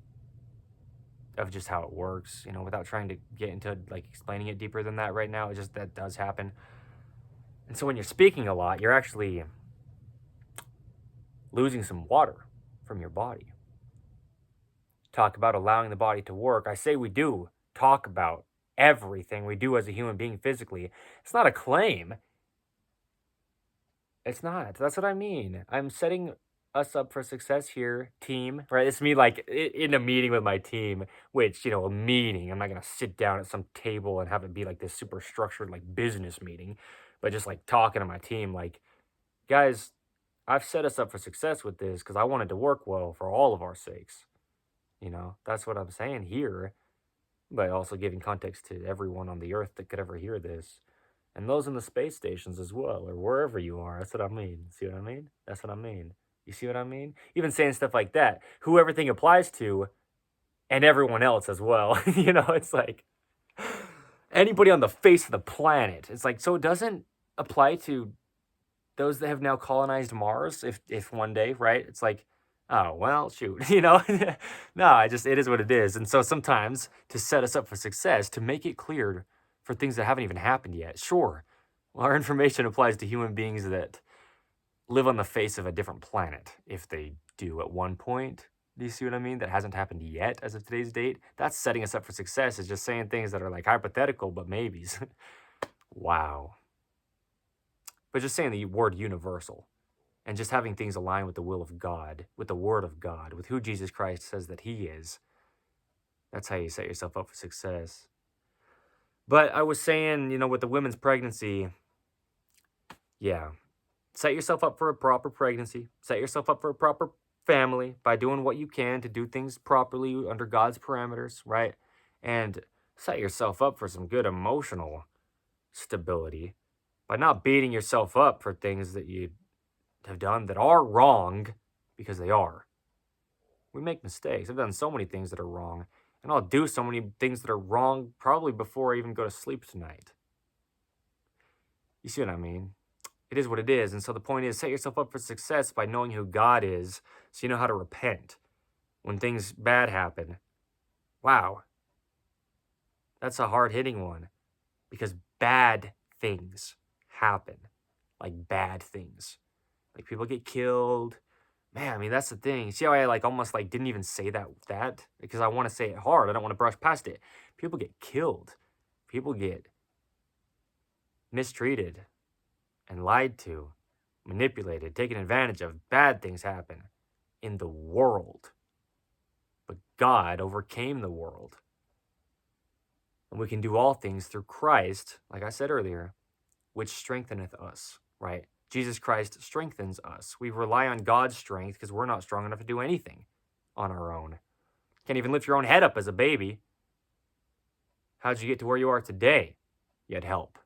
of just how it works, without trying to get into explaining it deeper than that right now. It just, that does happen. And so when you're speaking a lot, you're actually losing some water from your body. Talk about allowing the body to work. I say we do talk about everything we do as a human being physically. It's not a claim. It's not. That's what I mean. I'm setting us up for success here, team. Right? It's me like in a meeting with my team, which, a meeting. I'm not gonna sit down at some table and have it be like this super structured like business meeting, but just like talking to my team, like, guys, I've set us up for success with this because I wanted to work well for all of our sakes. That's what I'm saying here, but also giving context to everyone on the earth that could ever hear this. And those in the space stations as well, or wherever you are. That's what I mean. See what I mean? That's what I mean. You see what I mean? Even saying stuff like that, who everything applies to, and everyone else as well. It's like anybody on the face of the planet. It's like, so it doesn't apply to those that have now colonized Mars, if one day, right? It's like, oh, well, shoot, No, it is what it is. And so sometimes to set us up for success, to make it clear for things that haven't even happened yet, sure, well, our information applies to human beings that live on the face of a different planet, if they do at one point. Do you see what I mean? That hasn't happened yet as of today's date. That's setting us up for success, is just saying things that are like hypothetical, but maybes. Wow. But just saying the word universal and just having things align with the will of God, with the word of God, with who Jesus Christ says that he is. That's how you set yourself up for success. But I was saying, with the women's pregnancy, yeah, set yourself up for a proper pregnancy, set yourself up for a proper family by doing what you can to do things properly under God's parameters, right? And set yourself up for some good emotional stability by not beating yourself up for things that you have done that are wrong, because they are. We make mistakes. I've done so many things that are wrong, and I'll do so many things that are wrong probably before I even go to sleep tonight. You see what I mean? It is what it is. And so the point is, set yourself up for success by knowing who God is, so you know how to repent when things bad happen. Wow. That's a hard-hitting one, because bad things happen. Like bad things. Like people get killed. Man, I mean, that's the thing. See how I almost didn't even say that? Because I want to say it hard. I don't want to brush past it. People get killed. People get mistreated and lied to, manipulated, taken advantage of. Bad things happen in the world. But God overcame the world. And we can do all things through Christ, like I said earlier, which strengtheneth us, right? Jesus Christ strengthens us. We rely on God's strength because we're not strong enough to do anything on our own. Can't even lift your own head up as a baby. How'd you get to where you are today? You had help.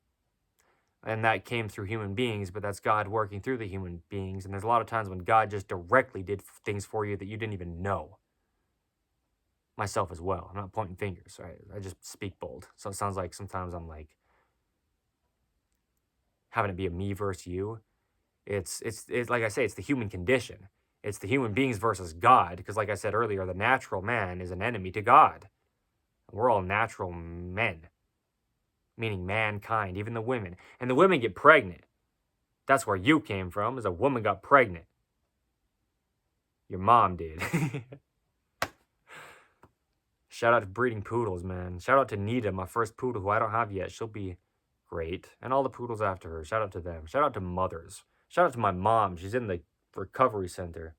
And that came through human beings, but that's God working through the human beings. And there's a lot of times when God just directly did things for you that you didn't even know. Myself as well. I'm not pointing fingers, right? I just speak bold. So it sounds like sometimes I'm having it be a me versus you. It's like I say, it's the human condition. It's the human beings versus God. Because like I said earlier, the natural man is an enemy to God. We're all natural men. Meaning mankind, even the women. And the women get pregnant. That's where you came from, is a woman got pregnant. Your mom did. Shout out to breeding poodles, man. Shout out to Nita, my first poodle, who I don't have yet. She'll be great. And all the poodles after her. Shout out to them. Shout out to mothers. Shout out to my mom. She's in the recovery center.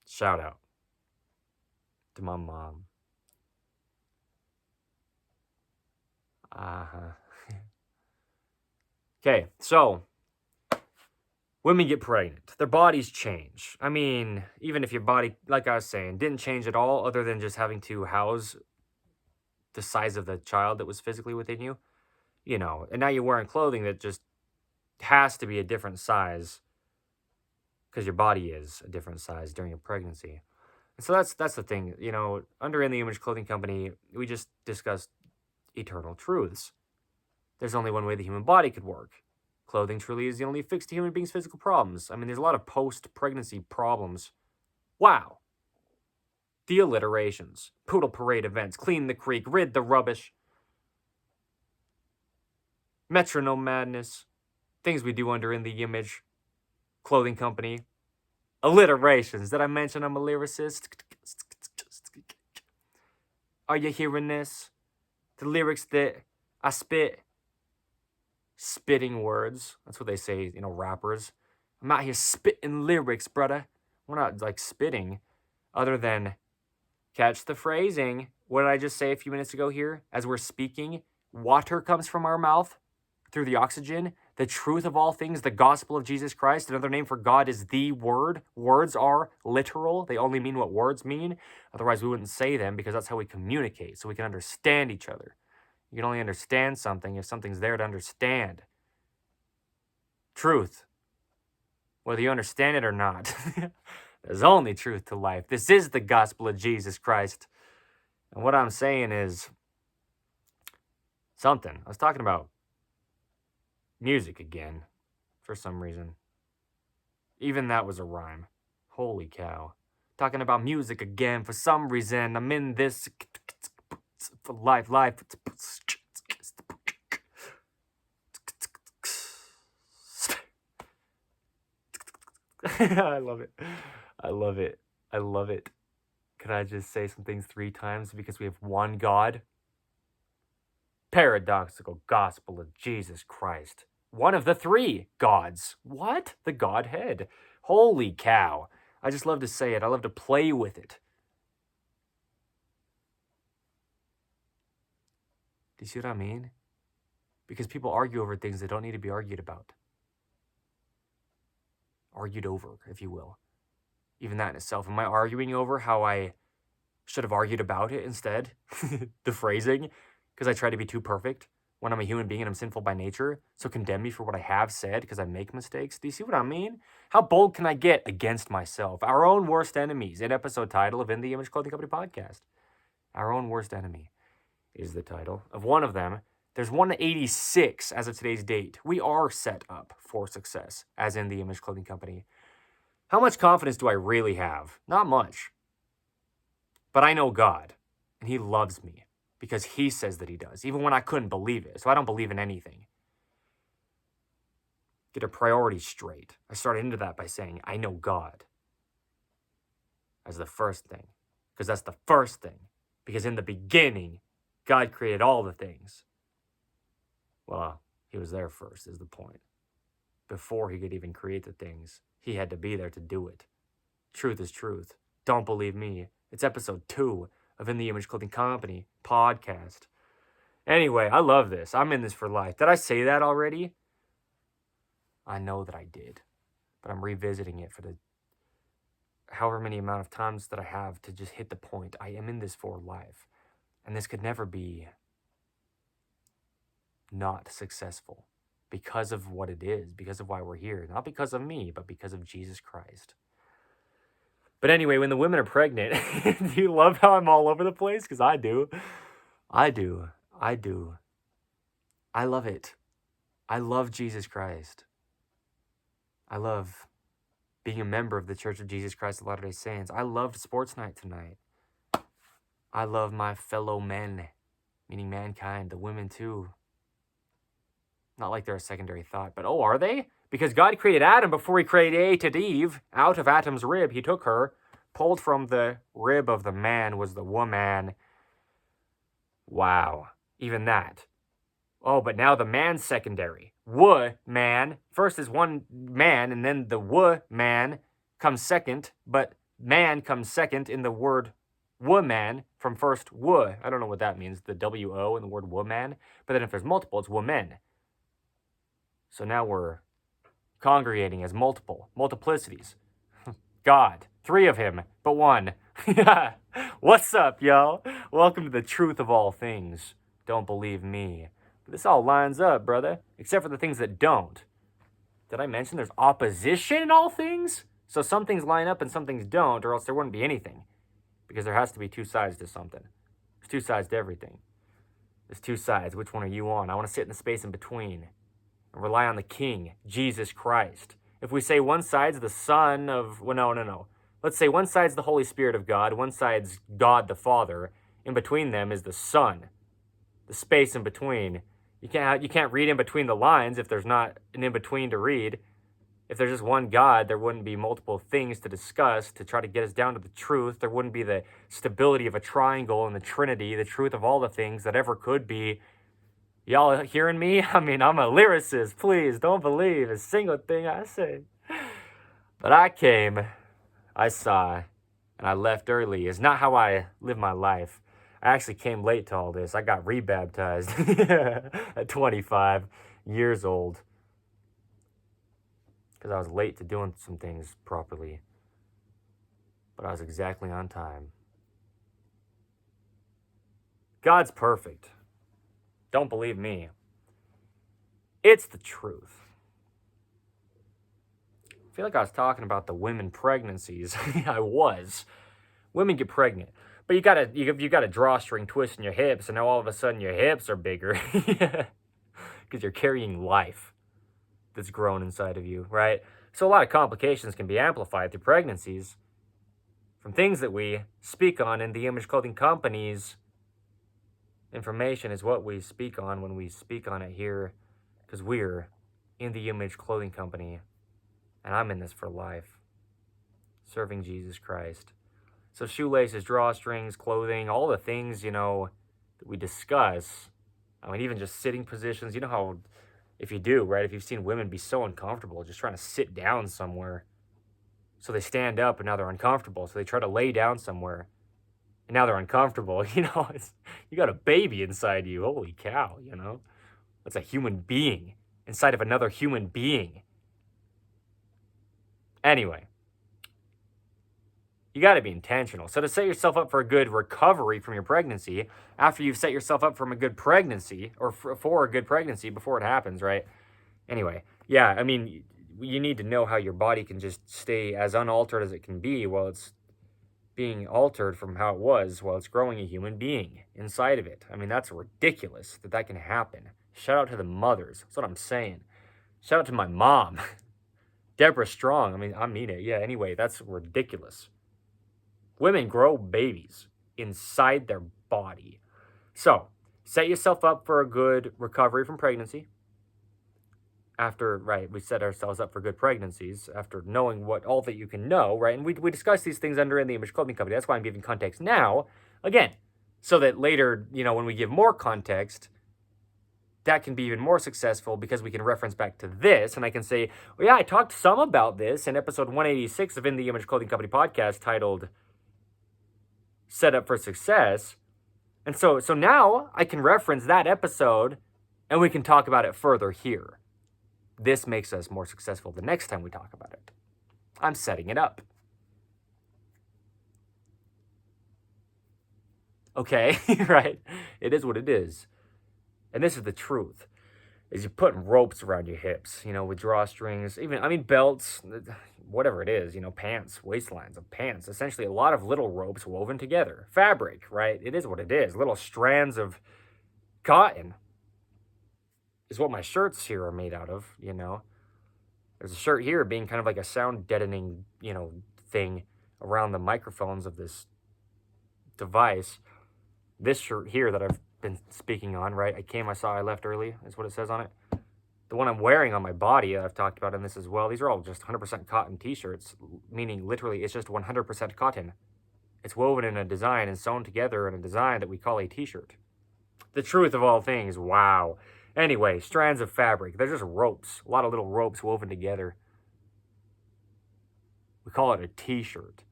Shout out to my mom. Okay, so women get pregnant. Their bodies change. I mean, even if your body, like I was saying, didn't change at all other than just having to house the size of the child that was physically within you, and now you're wearing clothing that just has to be a different size because your body is a different size during your pregnancy. And so that's the thing, under In the Image Clothing Company, we just discussed eternal truths. There's only one way the human body could work. Clothing truly is the only fix to human beings' physical problems. I mean, there's a lot of post-pregnancy problems. Wow. The alliterations, poodle parade events, clean the creek, rid the rubbish, metronome madness, things we do under In the Image Clothing Company, alliterations. Did I mention I'm a lyricist? Are you hearing this? The lyrics that I spit spitting words. That's what they say, rappers. I'm out here spitting lyrics, brother. We're not like spitting, other than catch the phrasing. What did I just say a few minutes ago here? As we're speaking, water comes from our mouth through the oxygen. The truth of all things, the gospel of Jesus Christ. Another name for God is the Word. Words are literal. They only mean what words mean. Otherwise, we wouldn't say them, because that's how we communicate, so we can understand each other. You can only understand something if something's there to understand. Truth. Whether you understand it or not. There's only truth to life. This is the gospel of Jesus Christ. And what I'm saying is something. I was talking about music again for some reason. Even that was a rhyme. Holy cow. Talking about music again for some reason. I'm in this for life. I love it. I love it. I love it. Could I just say some things 3 times because we have one God? Paradoxical gospel of Jesus Christ. One of the 3 gods. What? The Godhead. Holy cow. I just love to say it. I love to play with it. Do you see what I mean? Because people argue over things that don't need to be argued about. Argued over, if you will. Even that in itself. Am I arguing over how I should have argued about it instead? The phrasing? Because I try to be too perfect when I'm a human being and I'm sinful by nature. So condemn me for what I have said because I make mistakes. Do you see what I mean? How bold can I get against myself? Our own worst enemies. An episode title of In the Image Clothing Company podcast. Our own worst enemy is the title of one of them. There's 186 as of today's date. We are set up for success as In the Image Clothing Company. How much confidence do I really have? Not much. But I know God, and He loves me because He says that He does, even when I couldn't believe it. So I don't believe in anything. Get a priority straight. I started into that by saying, I know God as the first thing, because that's the first thing. Because in the beginning, God created all the things. Well, He was there first is the point. Before He could even create the things, He had to be there to do it. Truth is truth. Don't believe me. It's episode 2 of In the Image Clothing Company podcast. Anyway, I love this. I'm in this for life. Did I say that already? I know that I did. But I'm revisiting it for the however many amount of times that I have to just hit the point. I am in this for life. And this could never be not successful because of what it is, because of why we're here. Not because of me, but because of Jesus Christ. But anyway, when the women are pregnant, do you love how I'm all over the place? Because I do. I love it. I love Jesus Christ. I love being a member of the Church of Jesus Christ of Latter-day Saints. I loved sports night tonight. I love my fellow men, meaning mankind, the women too. Not like they're a secondary thought, but oh, are they? Because God created Adam before He created Eve. Out of Adam's rib, He took her. Pulled from the rib of the man was the woman. Wow. Even that. Oh, but now the man's secondary. Man. First is one man, and then the man comes second. But man comes second in the word woman from first I don't know what that means. The W-O in the word woman. But then if there's multiple, it's woman. So now we're congregating as multiplicities. God, 3 of Him, but 1. What's up, y'all? Welcome to the truth of all things. Don't believe me. This all lines up, brother, except for the things that don't. Did I mention there's opposition in all things? So some things line up and some things don't, or else there wouldn't be anything. Because there has to be 2 sides to something. There's 2 sides to everything. There's 2 sides. Which one are you on? I want to sit in the space in between and rely on the King, Jesus Christ. If we say one side's the Son of... Well, no. Let's say one side's the Holy Spirit of God, one side's God the Father. In between them is the Son. The space in between. You can't read in between the lines if there's not an in-between to read. If there's just one God, there wouldn't be multiple things to discuss to try to get us down to the truth. There wouldn't be the stability of a triangle in the Trinity, the truth of all the things that ever could be. Y'all hearing me? I mean, I'm a lyricist. Please don't believe a single thing I say. But I came, I saw, and I left early. It's not how I live my life. I actually came late to all this. I got rebaptized at 25 years old because I was late to doing some things properly. But I was exactly on time. God's perfect. Don't believe me. It's the truth. I feel like I was talking about the women pregnancies. I was. Women get pregnant. But you got a drawstring twist in your hips, and now all of a sudden your hips are bigger. Because you're carrying life that's grown inside of you, right? So a lot of complications can be amplified through pregnancies from things that we speak on in the Image Clothing Company's information is what we speak on when we speak on it here, because we're in the Image Clothing Company, and I'm in this for life, serving Jesus Christ. So shoelaces, drawstrings, clothing, all the things, that we discuss. I mean, even just sitting positions, you know how, if you do, right, if you've seen women be so uncomfortable just trying to sit down somewhere, so they stand up and now they're uncomfortable, so they try to lay down somewhere, and now they're uncomfortable. You got a baby inside you. Holy cow, That's a human being inside of another human being. Anyway, you got to be intentional. So to set yourself up for a good recovery from your pregnancy, after you've set yourself up from a good pregnancy, or for a good pregnancy before it happens, right? Anyway, yeah, I mean, you need to know how your body can just stay as unaltered as it can be while it's being altered from how it was while it's growing a human being inside of it. I mean, that's ridiculous that can happen. Shout out to the mothers. That's what I'm saying. Shout out to my mom, Deborah Strong. I mean it. Yeah, anyway, that's ridiculous. Women grow babies inside their body. So, set yourself up for a good recovery from pregnancy. We set ourselves up for good pregnancies after knowing all that you can know, right? And we discuss these things under In the Image Clothing Company. That's why I'm giving context now, again, so that later, when we give more context, that can be even more successful because we can reference back to this, and I can say, well, yeah, I talked some about this in episode 186 of In the Image Clothing Company podcast titled Set Up for Success. And so now I can reference that episode and we can talk about it further here. This makes us more successful the next time we talk about it. I'm setting it up. Okay, right? It is what it is. And this is the truth. Is you're putting ropes around your hips, with drawstrings, belts, whatever it is, pants, waistlines of pants. Essentially a lot of little ropes woven together. Fabric, right? It is what it is. Little strands of cotton is what my shirts here are made out of, There's a shirt here being kind of like a sound deadening, thing around the microphones of this device. This shirt here that I've been speaking on, right? I saw, I left early, is what it says on it. The one I'm wearing on my body, I've talked about in this as well. These are all just 100% cotton t-shirts, meaning literally it's just 100% cotton. It's woven in a design and sewn together in a design that we call a t-shirt. The truth of all things, wow. Anyway, strands of fabric. They're just ropes. A lot of little ropes woven together. We call it a t-shirt.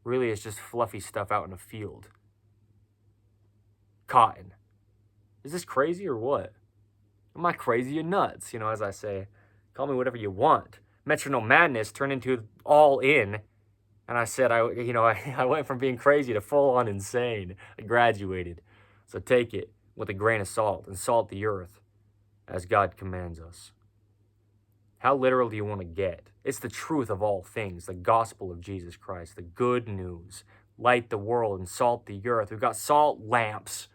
Really, it's just fluffy stuff out in a field. Cotton. Is this crazy or what? Am I crazy or nuts? As I say. Call me whatever you want. Metronome Madness turned into All In. And I said, I went from being crazy to full on insane. I graduated. So take it with a grain of salt and salt the earth as God commands us. How literal do you want to get? It's the truth of all things, the gospel of Jesus Christ, the good news. Light the world and salt the earth. We've got salt lamps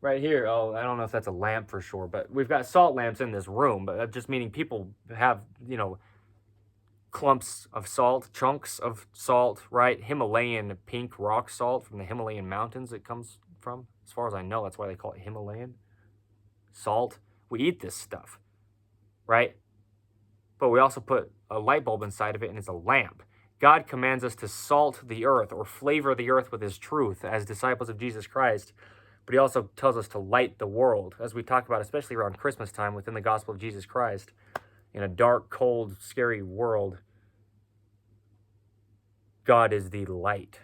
right here. Oh, I don't know if that's a lamp for sure, but we've got salt lamps in this room, but just meaning people have, clumps of salt, chunks of salt, right? Himalayan pink rock salt from the Himalayan mountains it comes from. As far as I know, that's why they call it Himalayan salt. We eat this stuff, right? But we also put a light bulb inside of it, and it's a lamp. God commands us to salt the earth or flavor the earth with his truth as disciples of Jesus Christ. but he also tells us to light the world, as we talk about, especially around Christmas time within the gospel of Jesus Christ. In a dark, cold, scary world, God is the light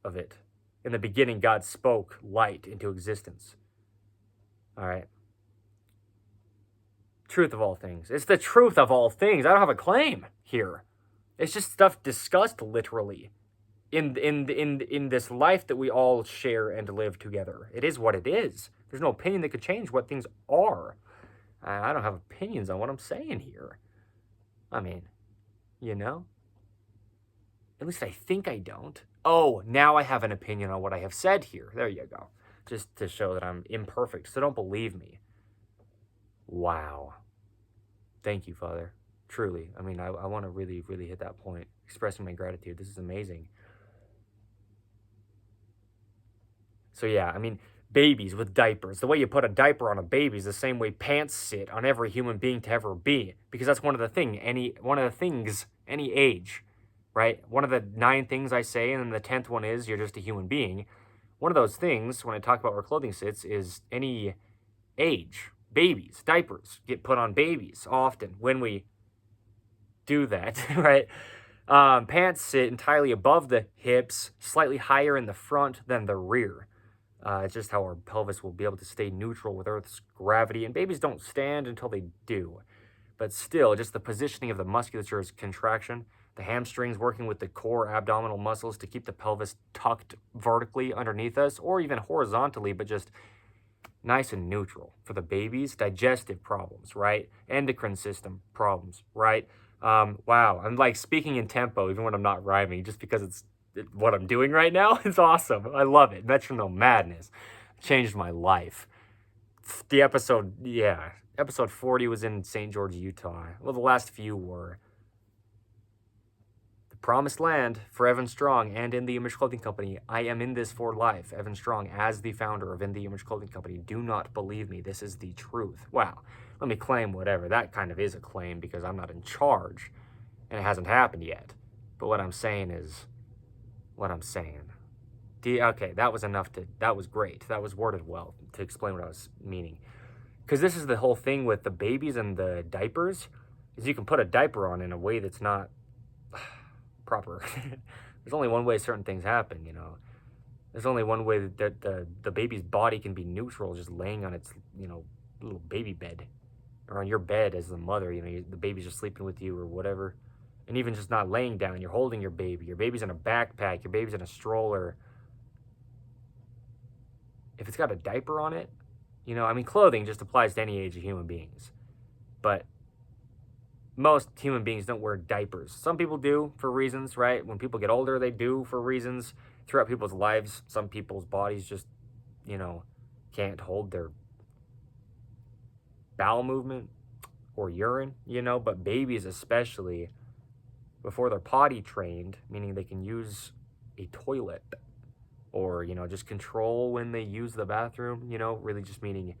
of it. In the beginning, God spoke light into existence. All right. Truth of all things. It's the truth of all things. I don't have a claim here. It's just stuff discussed literally in this life that we all share and live together. It is what it is. There's no opinion that could change what things are. I don't have opinions on what I'm saying here. I mean, you know? At least I think I don't. Oh, now I have an opinion on what I have said here. There you go. Just to show that I'm imperfect, so don't believe me. Wow. Thank you, Father. Truly. I mean, I want to really, really hit that point. Expressing my gratitude. This is amazing. So yeah, I mean, babies with diapers. The way you put a diaper on a baby is the same way pants sit on every human being to ever be. Because that's one of the things, any age, right? One of the 9 things I say, and then the 10th one is you're just a human being. One of those things, when I talk about where clothing sits, is any age. Babies, diapers get put on babies often when we do that, right? Pants sit entirely above the hips, slightly higher in the front than the rear. It's just how our pelvis will be able to stay neutral with Earth's gravity, and babies don't stand until they do. But still, just the positioning of the musculature's contraction, the hamstrings working with the core abdominal muscles to keep the pelvis tucked vertically underneath us, or even horizontally, but just nice and neutral. For the babies, digestive problems, right? Endocrine system problems, right? Wow, I'm like speaking in tempo even when I'm not rhyming, just because it's what I'm doing right now. It's awesome. I love it. Metronome madness changed my life. The episode 40 was in St. George, Utah. Well, the last few were the Promised Land for Evan Strong and In the Image Clothing Company. I am in this for life. Evan Strong, as the founder of In the Image Clothing Company. Do not believe me. This is the truth. Wow. Let me claim whatever. That kind of is a claim because I'm not in charge and it hasn't happened yet. But what I'm saying is what I'm saying. Okay, that was enough that was great. That was worded well to explain what I was meaning. Because this is the whole thing with the babies and the diapers, is you can put a diaper on in a way that's not proper. There's only one way certain things happen, you know. There's only one way that the baby's body can be neutral, just laying on its, little baby bed. Or on your bed as the mother, the baby's just sleeping with you or whatever. And even just not laying down, you're holding your baby. Your baby's in a backpack, your baby's in a stroller. If it's got a diaper on it, clothing just applies to any age of human beings. But most human beings don't wear diapers. Some people do for reasons, right? When people get older, they do for reasons. Throughout people's lives, some people's bodies just, can't hold their bowel movement or urine, but babies especially, before they're potty trained, meaning they can use a toilet or, just control when they use the bathroom, really just meaning,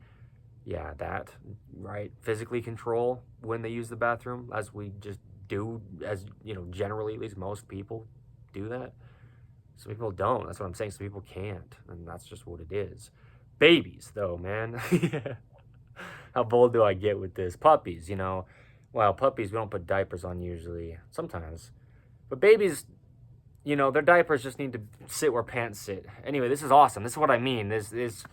that, right? Physically control when they use the bathroom, as we just do, as, generally, at least most people do that. Some people don't. That's what I'm saying. Some people can't, and that's just what it is. Babies, though, man. How bold do I get with this? Puppies, well, puppies we don't put diapers on usually, sometimes. But babies, their diapers just need to sit where pants sit. Anyway, this is awesome. This is what I mean. This is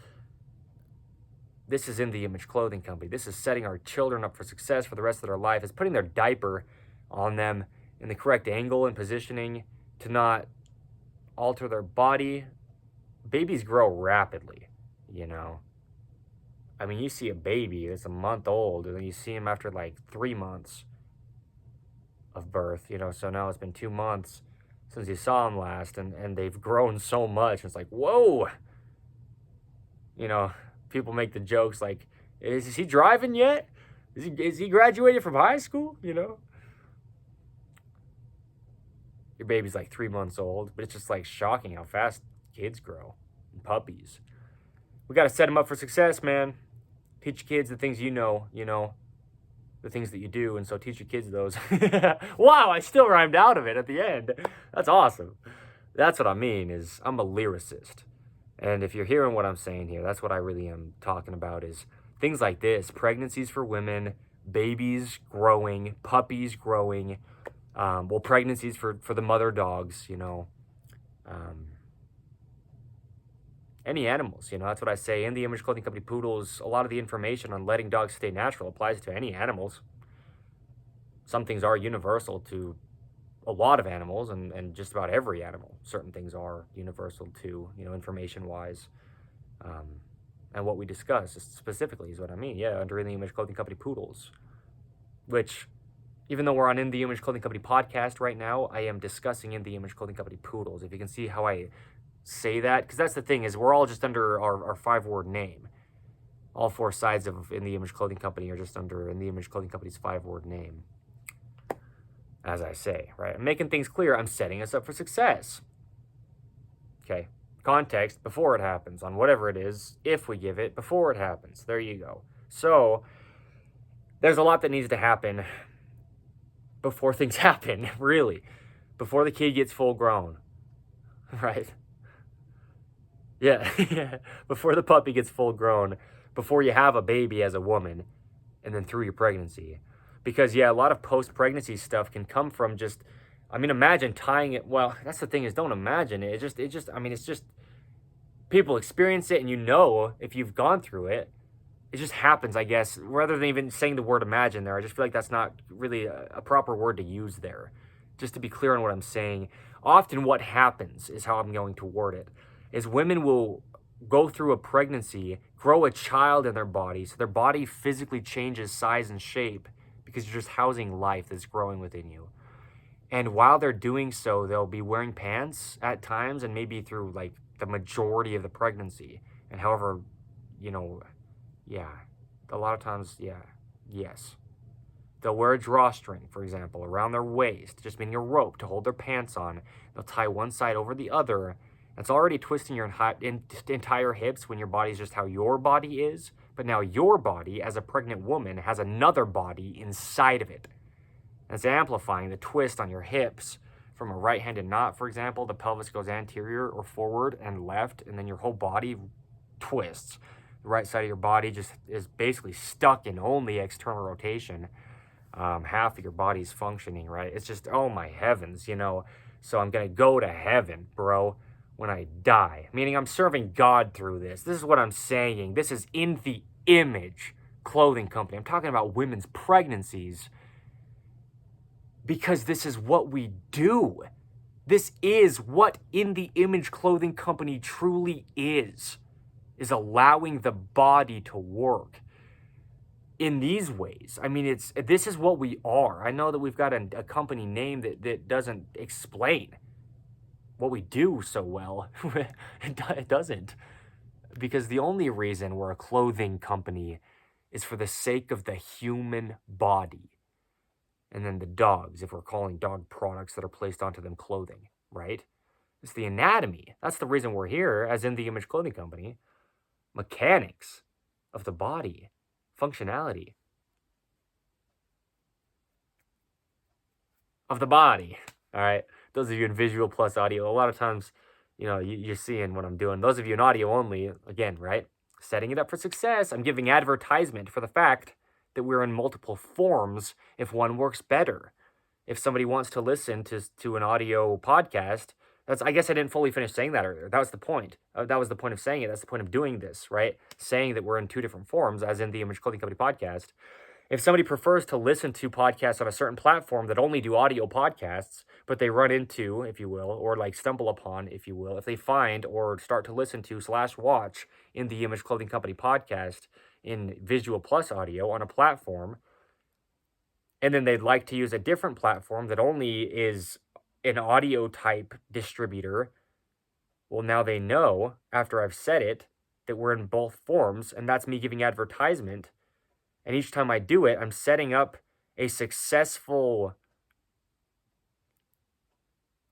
In the Image Clothing Company. This is setting our children up for success for the rest of their life. It's putting their diaper on them in the correct angle and positioning to not alter their body. Babies grow rapidly, you see a baby that's a month old, and then you see him after like 3 months of birth, so now it's been 2 months since you saw him last, and they've grown so much. It's like, whoa! People make the jokes like, is he driving yet? Is he graduated from high school? Your baby's like 3 months old, but it's just like shocking how fast kids grow, and puppies. We got to set them up for success, man. Teach your kids the things the things that you do, and so teach your kids those. Wow, I still rhymed out of it at the end. That's awesome. That's what I mean, is I'm a lyricist. And if you're hearing what I'm saying here, that's what I really am talking about, is things like this: pregnancies for women, babies growing, puppies growing, pregnancies for the mother dogs, um, any animals, that's what I say. In the Image Clothing Company Poodles, a lot of the information on letting dogs stay natural applies to any animals. Some things are universal to a lot of animals, and just about every animal. Certain things are universal to, information-wise. And what we discuss specifically is what I mean. Yeah, under In the Image Clothing Company Poodles, which, even though we're on In the Image Clothing Company podcast right now, I am discussing In the Image Clothing Company Poodles. If you can see how I say that, because that's the thing, is we're all just under our 5-word name. All 4 sides of In the Image Clothing Company are just under In the Image Clothing Company's 5-word name. As I say, right? I'm making things clear. I'm setting us up for success. Okay. Context before it happens on whatever it is, if we give it before it happens. There you go. So there's a lot that needs to happen before things happen, really. Before the kid gets full grown. Right? Yeah. Before the puppy gets full grown, before you have a baby as a woman, and then through your pregnancy. Because, yeah, a lot of post-pregnancy stuff can come from just, imagine tying it. Well, that's the thing, is don't imagine it. It's just, people experience it, and if you've gone through it, it just happens, I guess. Rather than even saying the word imagine there, I just feel like that's not really a proper word to use there. Just to be clear on what I'm saying, often what happens is how I'm going to word it, is women will go through a pregnancy, grow a child in their body, so their body physically changes size and shape because you're just housing life that's growing within you. And while they're doing so, they'll be wearing pants at times, and maybe through like the majority of the pregnancy. And however, yeah, a lot of times, yeah, yes. They'll wear a drawstring, for example, around their waist, just meaning a rope to hold their pants on. They'll tie one side over the other. It's already twisting your entire hips when your body's just how your body is. But now your body, as a pregnant woman, has another body inside of it. And it's amplifying the twist on your hips. From a right-handed knot, for example, the pelvis goes anterior or forward and left, and then your whole body twists. The right side of your body just is basically stuck in only external rotation. Half of your body's functioning, right? It's just, oh my heavens, So I'm going to go to heaven, bro, when I die. Meaning I'm serving God through this. This is what I'm saying. This is In the Image Clothing Company. I'm talking about women's pregnancies because this is what we do. This is what In the Image Clothing Company truly is allowing the body to work in these ways. This is what we are. I know that we've got a company name that doesn't explain what we do so well. It doesn't. Because the only reason we're a clothing company is for the sake of the human body. And then the dogs, if we're calling dog products that are placed onto them clothing, right? It's the anatomy. That's the reason we're here, as In the Image Clothing Company. Mechanics of the body, functionality of the body. All right. Those of you in visual plus audio, a lot of times, you're seeing what I'm doing. Those of you in audio only, again, right? Setting it up for success. I'm giving advertisement for the fact that we're in multiple forms if one works better. If somebody wants to listen to an audio podcast, I guess I didn't fully finish saying that earlier. That was the point. That was the point of saying it. That's the point of doing this, right? Saying that we're in 2 different forms, as in the Image Clothing Company podcast. If somebody prefers to listen to podcasts on a certain platform that only do audio podcasts, but they run into, if you will, or like stumble upon, if you will, if they find or start to listen to / watch In the Image Clothing Company podcast in visual plus audio on a platform, and then they'd like to use a different platform that only is an audio type distributor, well, now they know, after I've said it, that we're in both forms, and that's me giving advertisement. And each time I do it, I'm setting up a successful,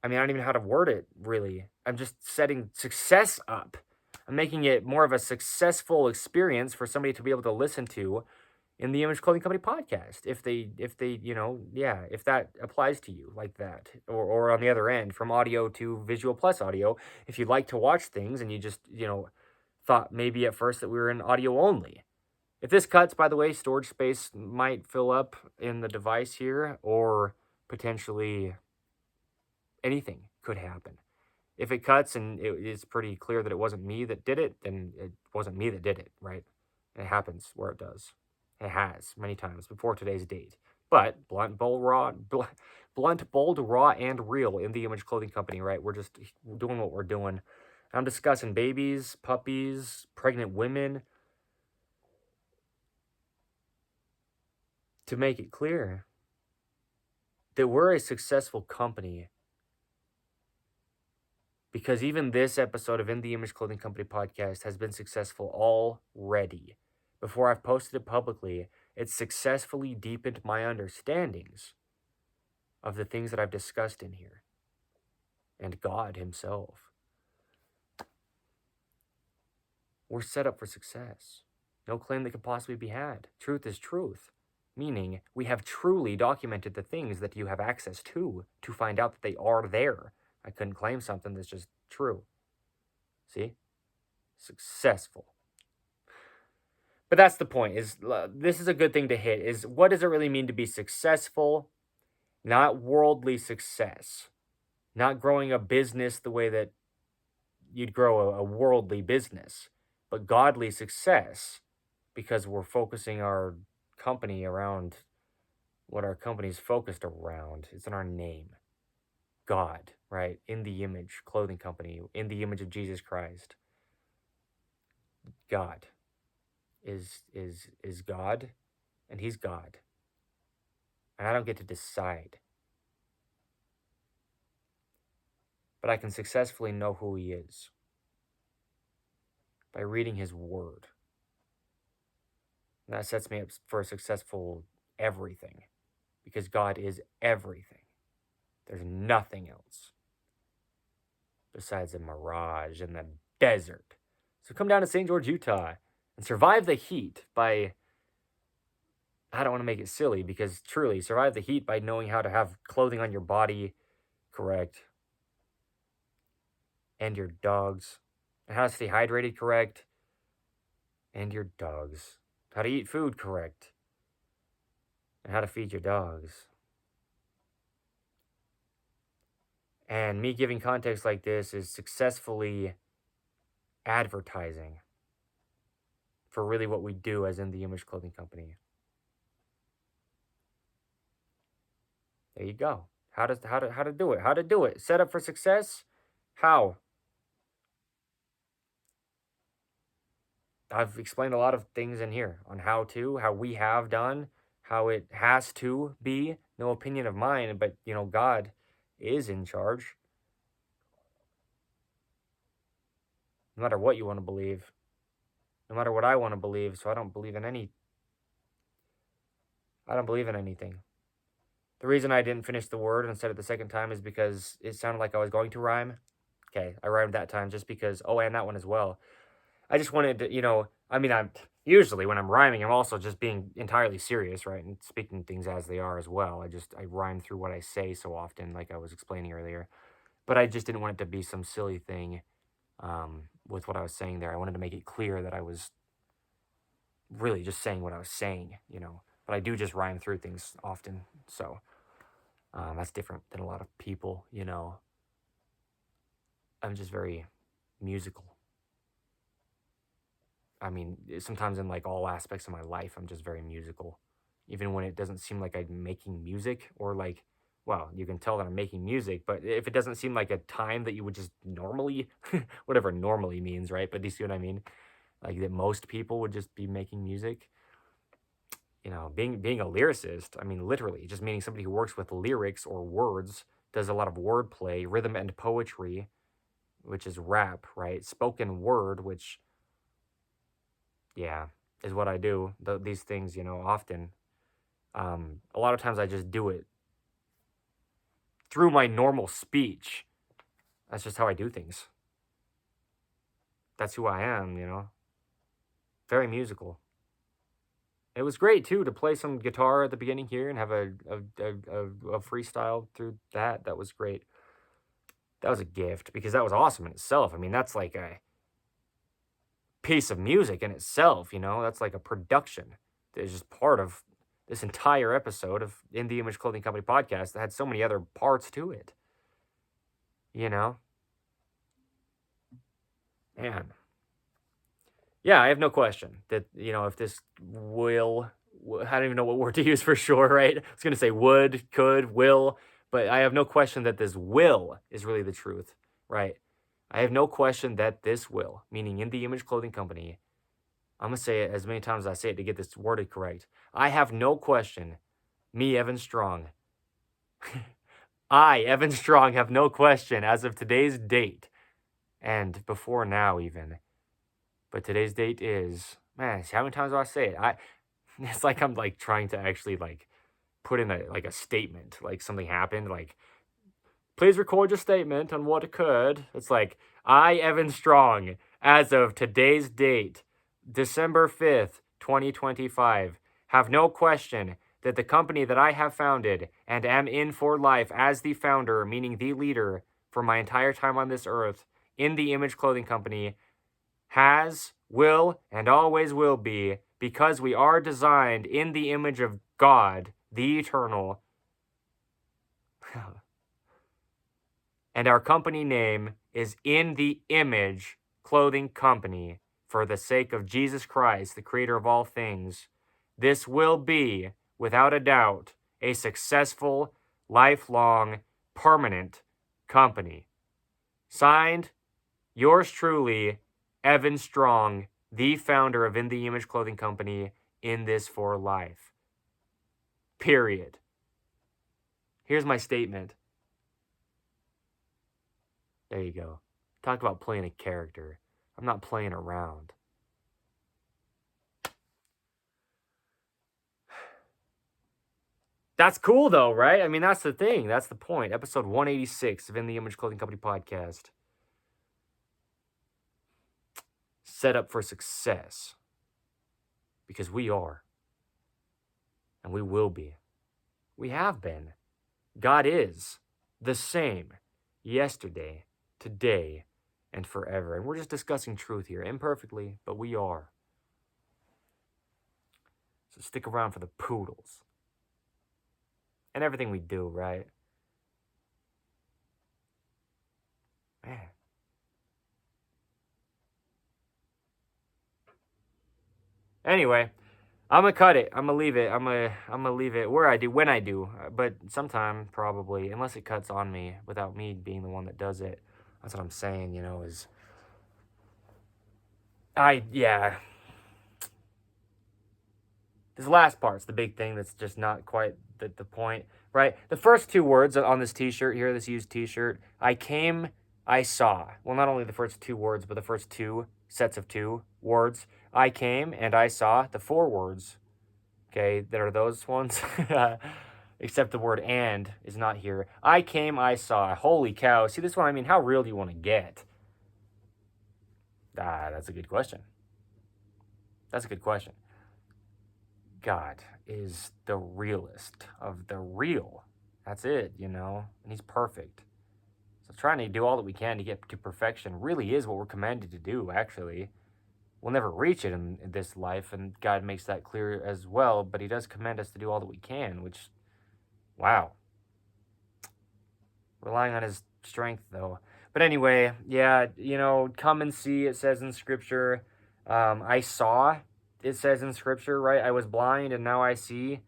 I don't even know how to word it, really. I'm just setting success up. I'm making it more of a successful experience for somebody to be able to listen to in the Image Clothing Company podcast, if they, if that applies to you like that, or on the other end, from audio to visual plus audio, if you like to watch things and you just, thought maybe at first that we were in audio only. If this cuts, by the way, storage space might fill up in the device here, or potentially anything could happen. If it cuts and it is pretty clear that it wasn't me that did it, then it wasn't me that did it, right? It happens where it does. It has many times before today's date. But blunt, bold, raw, and real in the Image Clothing Company, right? We're just doing what we're doing. I'm discussing babies, puppies, pregnant women. To make it clear that we're a successful company, because even this episode of In the Image Clothing Company podcast has been successful already. Before I've posted it publicly, it's successfully deepened my understandings of the things that I've discussed in here, and God himself. We're set up for success. No claim that could possibly be had. Truth is truth, meaning we have truly documented the things that you have access to find out that they are there. I couldn't claim something that's just true. See? Successful. But that's the point, is this is a good thing to hit, is what does it really mean to be successful? Not worldly success. Not growing a business the way that you'd grow a worldly business, but godly success, because we're focusing our company around what our company's focused around. It's in our name. God, right? In the Image Clothing Company, in the image of Jesus Christ. God is God, and he's God. And I don't get to decide. But I can successfully know who he is by reading his word. And that sets me up for a successful everything, because God is everything. There's nothing else besides a mirage in the desert. So come down to St. George, Utah, and survive the heat by, I don't want to make it silly, because truly, survive the heat by knowing how to have clothing on your body correct, and your dogs, and how to stay hydrated correct, and your dogs, how to eat food correct, and how to feed your dogs. And me giving context like this is successfully advertising for really what we do as In the Image Clothing Company. There you go. How to do it? How to do it? Set up for success? How? I've explained a lot of things in here on how we have done, how it has to be. No opinion of mine, but God is in charge. No matter what you want to believe. No matter what I want to believe, so I don't believe in anything. The reason I didn't finish the word and said it the second time is because it sounded like I was going to rhyme. Okay, I rhymed that time just because, and that one as well. I just wanted to, I'm usually when I'm rhyming, I'm also just being entirely serious, right? And speaking things as they are as well. I rhyme through what I say so often, like I was explaining earlier. But I just didn't want it to be some silly thing with what I was saying there. I wanted to make it clear that I was really just saying what I was saying, But I do just rhyme through things often, so that's different than a lot of people, I'm just very musical. I mean, sometimes in like all aspects of my life, I'm just very musical. Even when it doesn't seem like I'm making music, or like, well, you can tell that I'm making music, but if it doesn't seem like a time that you would just normally, whatever normally means, right? But do you see what I mean? Like that most people would just be making music. Being a lyricist, I mean, literally, just meaning somebody who works with lyrics or words, does a lot of wordplay, rhythm and poetry, which is rap, right? Spoken word, which, yeah, is what I do. These things, often. A lot of times I just do it through my normal speech. That's just how I do things. That's who I am, Very musical. It was great too to play some guitar at the beginning here and have a freestyle through that. That was great. That was a gift because that was awesome in itself. I mean, that's like a piece of music in itself, you know? That's like a production that is just part of this entire episode of In the Image Clothing Company podcast that had so many other parts to it. You know? Man. Yeah, I have no question that, you know, if this will, I don't even know what word to use for sure, right? I was going to say would, could, will, but I have no question that this will is really the truth, right? I have no question that this will, meaning In the Image Clothing Company, I'm going to say it as many times as I say it to get this worded correct. I have no question, me, Evan Strong, I, Evan Strong, have no question as of today's date, and before now even, but today's date is, man, how many times do I say it? It's like I'm like trying to actually like put in a statement, like something happened, like please record your statement on what occurred. It's like I, Evan Strong, as of today's date, December 5th, 2025, have no question that the company that I have founded and am in for life as the founder, meaning the leader for my entire time on this earth, In the Image Clothing Company, has, will, and always will be, because we are designed in the image of God, the eternal. And our company name is In the Image Clothing Company, for the sake of Jesus Christ, the creator of all things. This will be, without a doubt, a successful, lifelong, permanent company. Signed, yours truly, Evan Strong, the founder of In the Image Clothing Company, in this for life. Period. Here's my statement. There you go. Talk about playing a character. I'm not playing around. That's cool though, right? I mean, that's the thing. That's the point. Episode 186 of In the Image Clothing Company podcast. Set up for success. Because we are. And we will be. We have been. God is the same yesterday, today, and forever. And we're just discussing truth here, imperfectly, but we are. So stick around for the poodles. And everything we do, right? Man. Anyway, I'm gonna cut it. I'm gonna leave it. I'm gonna leave it where I do, when I do. But sometime, probably, unless it cuts on me without me being the one that does it. That's what I'm saying, you know, is... yeah. This last part's the big thing that's just not quite the point, right? The first two words on this t-shirt here, this used t-shirt, I came, I saw. Well, not only the first two words, but the first two sets of two words. I came and I saw, the four words, okay, that are those ones. Except the word and is not here. I came, I saw. Holy cow. See, this one, I mean, how real do you want to get? That's a good question. That's a good question. God is the realest of the real. That's it, you know? And he's perfect. So trying to do all that we can to get to perfection really is what we're commanded to do, actually. We'll never reach it in this life, and God makes that clear as well, but he does command us to do all that we can, which, wow. Relying on his strength, though. But anyway, yeah, you know, come and see, it says in Scripture. I saw, it says in Scripture, right? I was blind and now I see.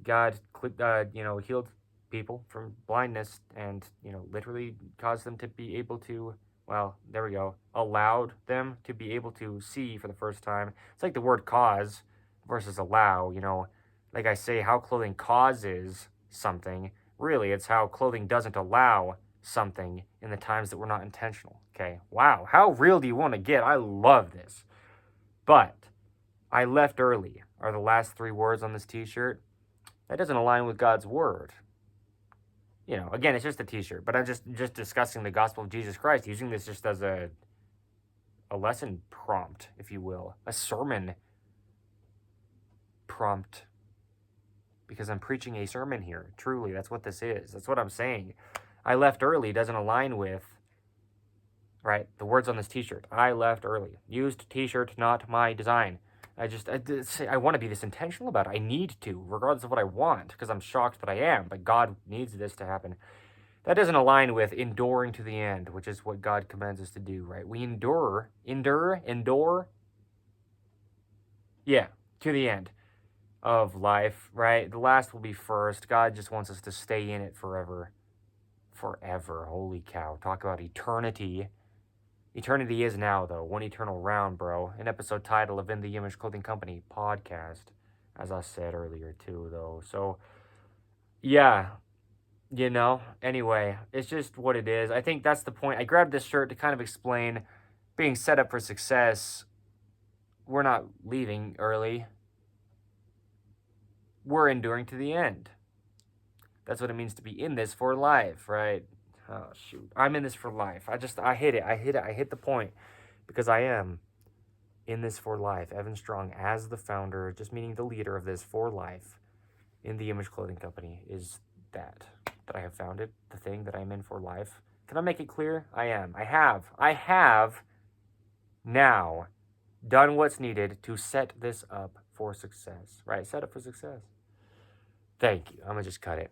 God, healed people from blindness and, literally caused them to be able to, well, there we go, allowed them to be able to see for the first time. It's like the word cause versus allow, like I say, how clothing causes something. Really, it's how clothing doesn't allow something in the times that we're not intentional. Okay, wow, how real do you want to get? I love this. But I left early are the last three words on this t-shirt. That doesn't align with God's word. Again, it's just a t-shirt, but I'm just discussing the gospel of Jesus Christ, using this just as a lesson prompt, if you will, a sermon prompt because I'm preaching a sermon here. Truly, that's what this is. That's what I'm saying. I left early doesn't align with, right, the words on this t-shirt. I left early. Used t-shirt, not my design. I want to be this intentional about it. I need to, regardless of what I want, because I'm shocked that I am, but God needs this to happen. That doesn't align with enduring to the end, which is what God commands us to do, right? We endure, yeah, to the end of life, right? The last will be first. God just wants us to stay in it forever. Forever. Holy cow. Talk about eternity. Eternity is now, though. One eternal round, bro. An episode title of In the Image Clothing Company podcast, as I said earlier, too, though. So, yeah. Anyway, it's just what it is. I think that's the point. I grabbed this shirt to kind of explain being set up for success. We're not leaving early. We're enduring to the end. That's what it means to be in this for life, right? Oh, shoot. I'm in this for life. I hit it. I hit the point because I am in this for life. Evan Strong, as the founder, just meaning the leader of this for life in the Image Clothing Company, is that I have founded, the thing that I'm in for life. Can I make it clear? I am. I have now done what's needed to set this up for success, right? Set up for success. Thank you. I'm going to just cut it.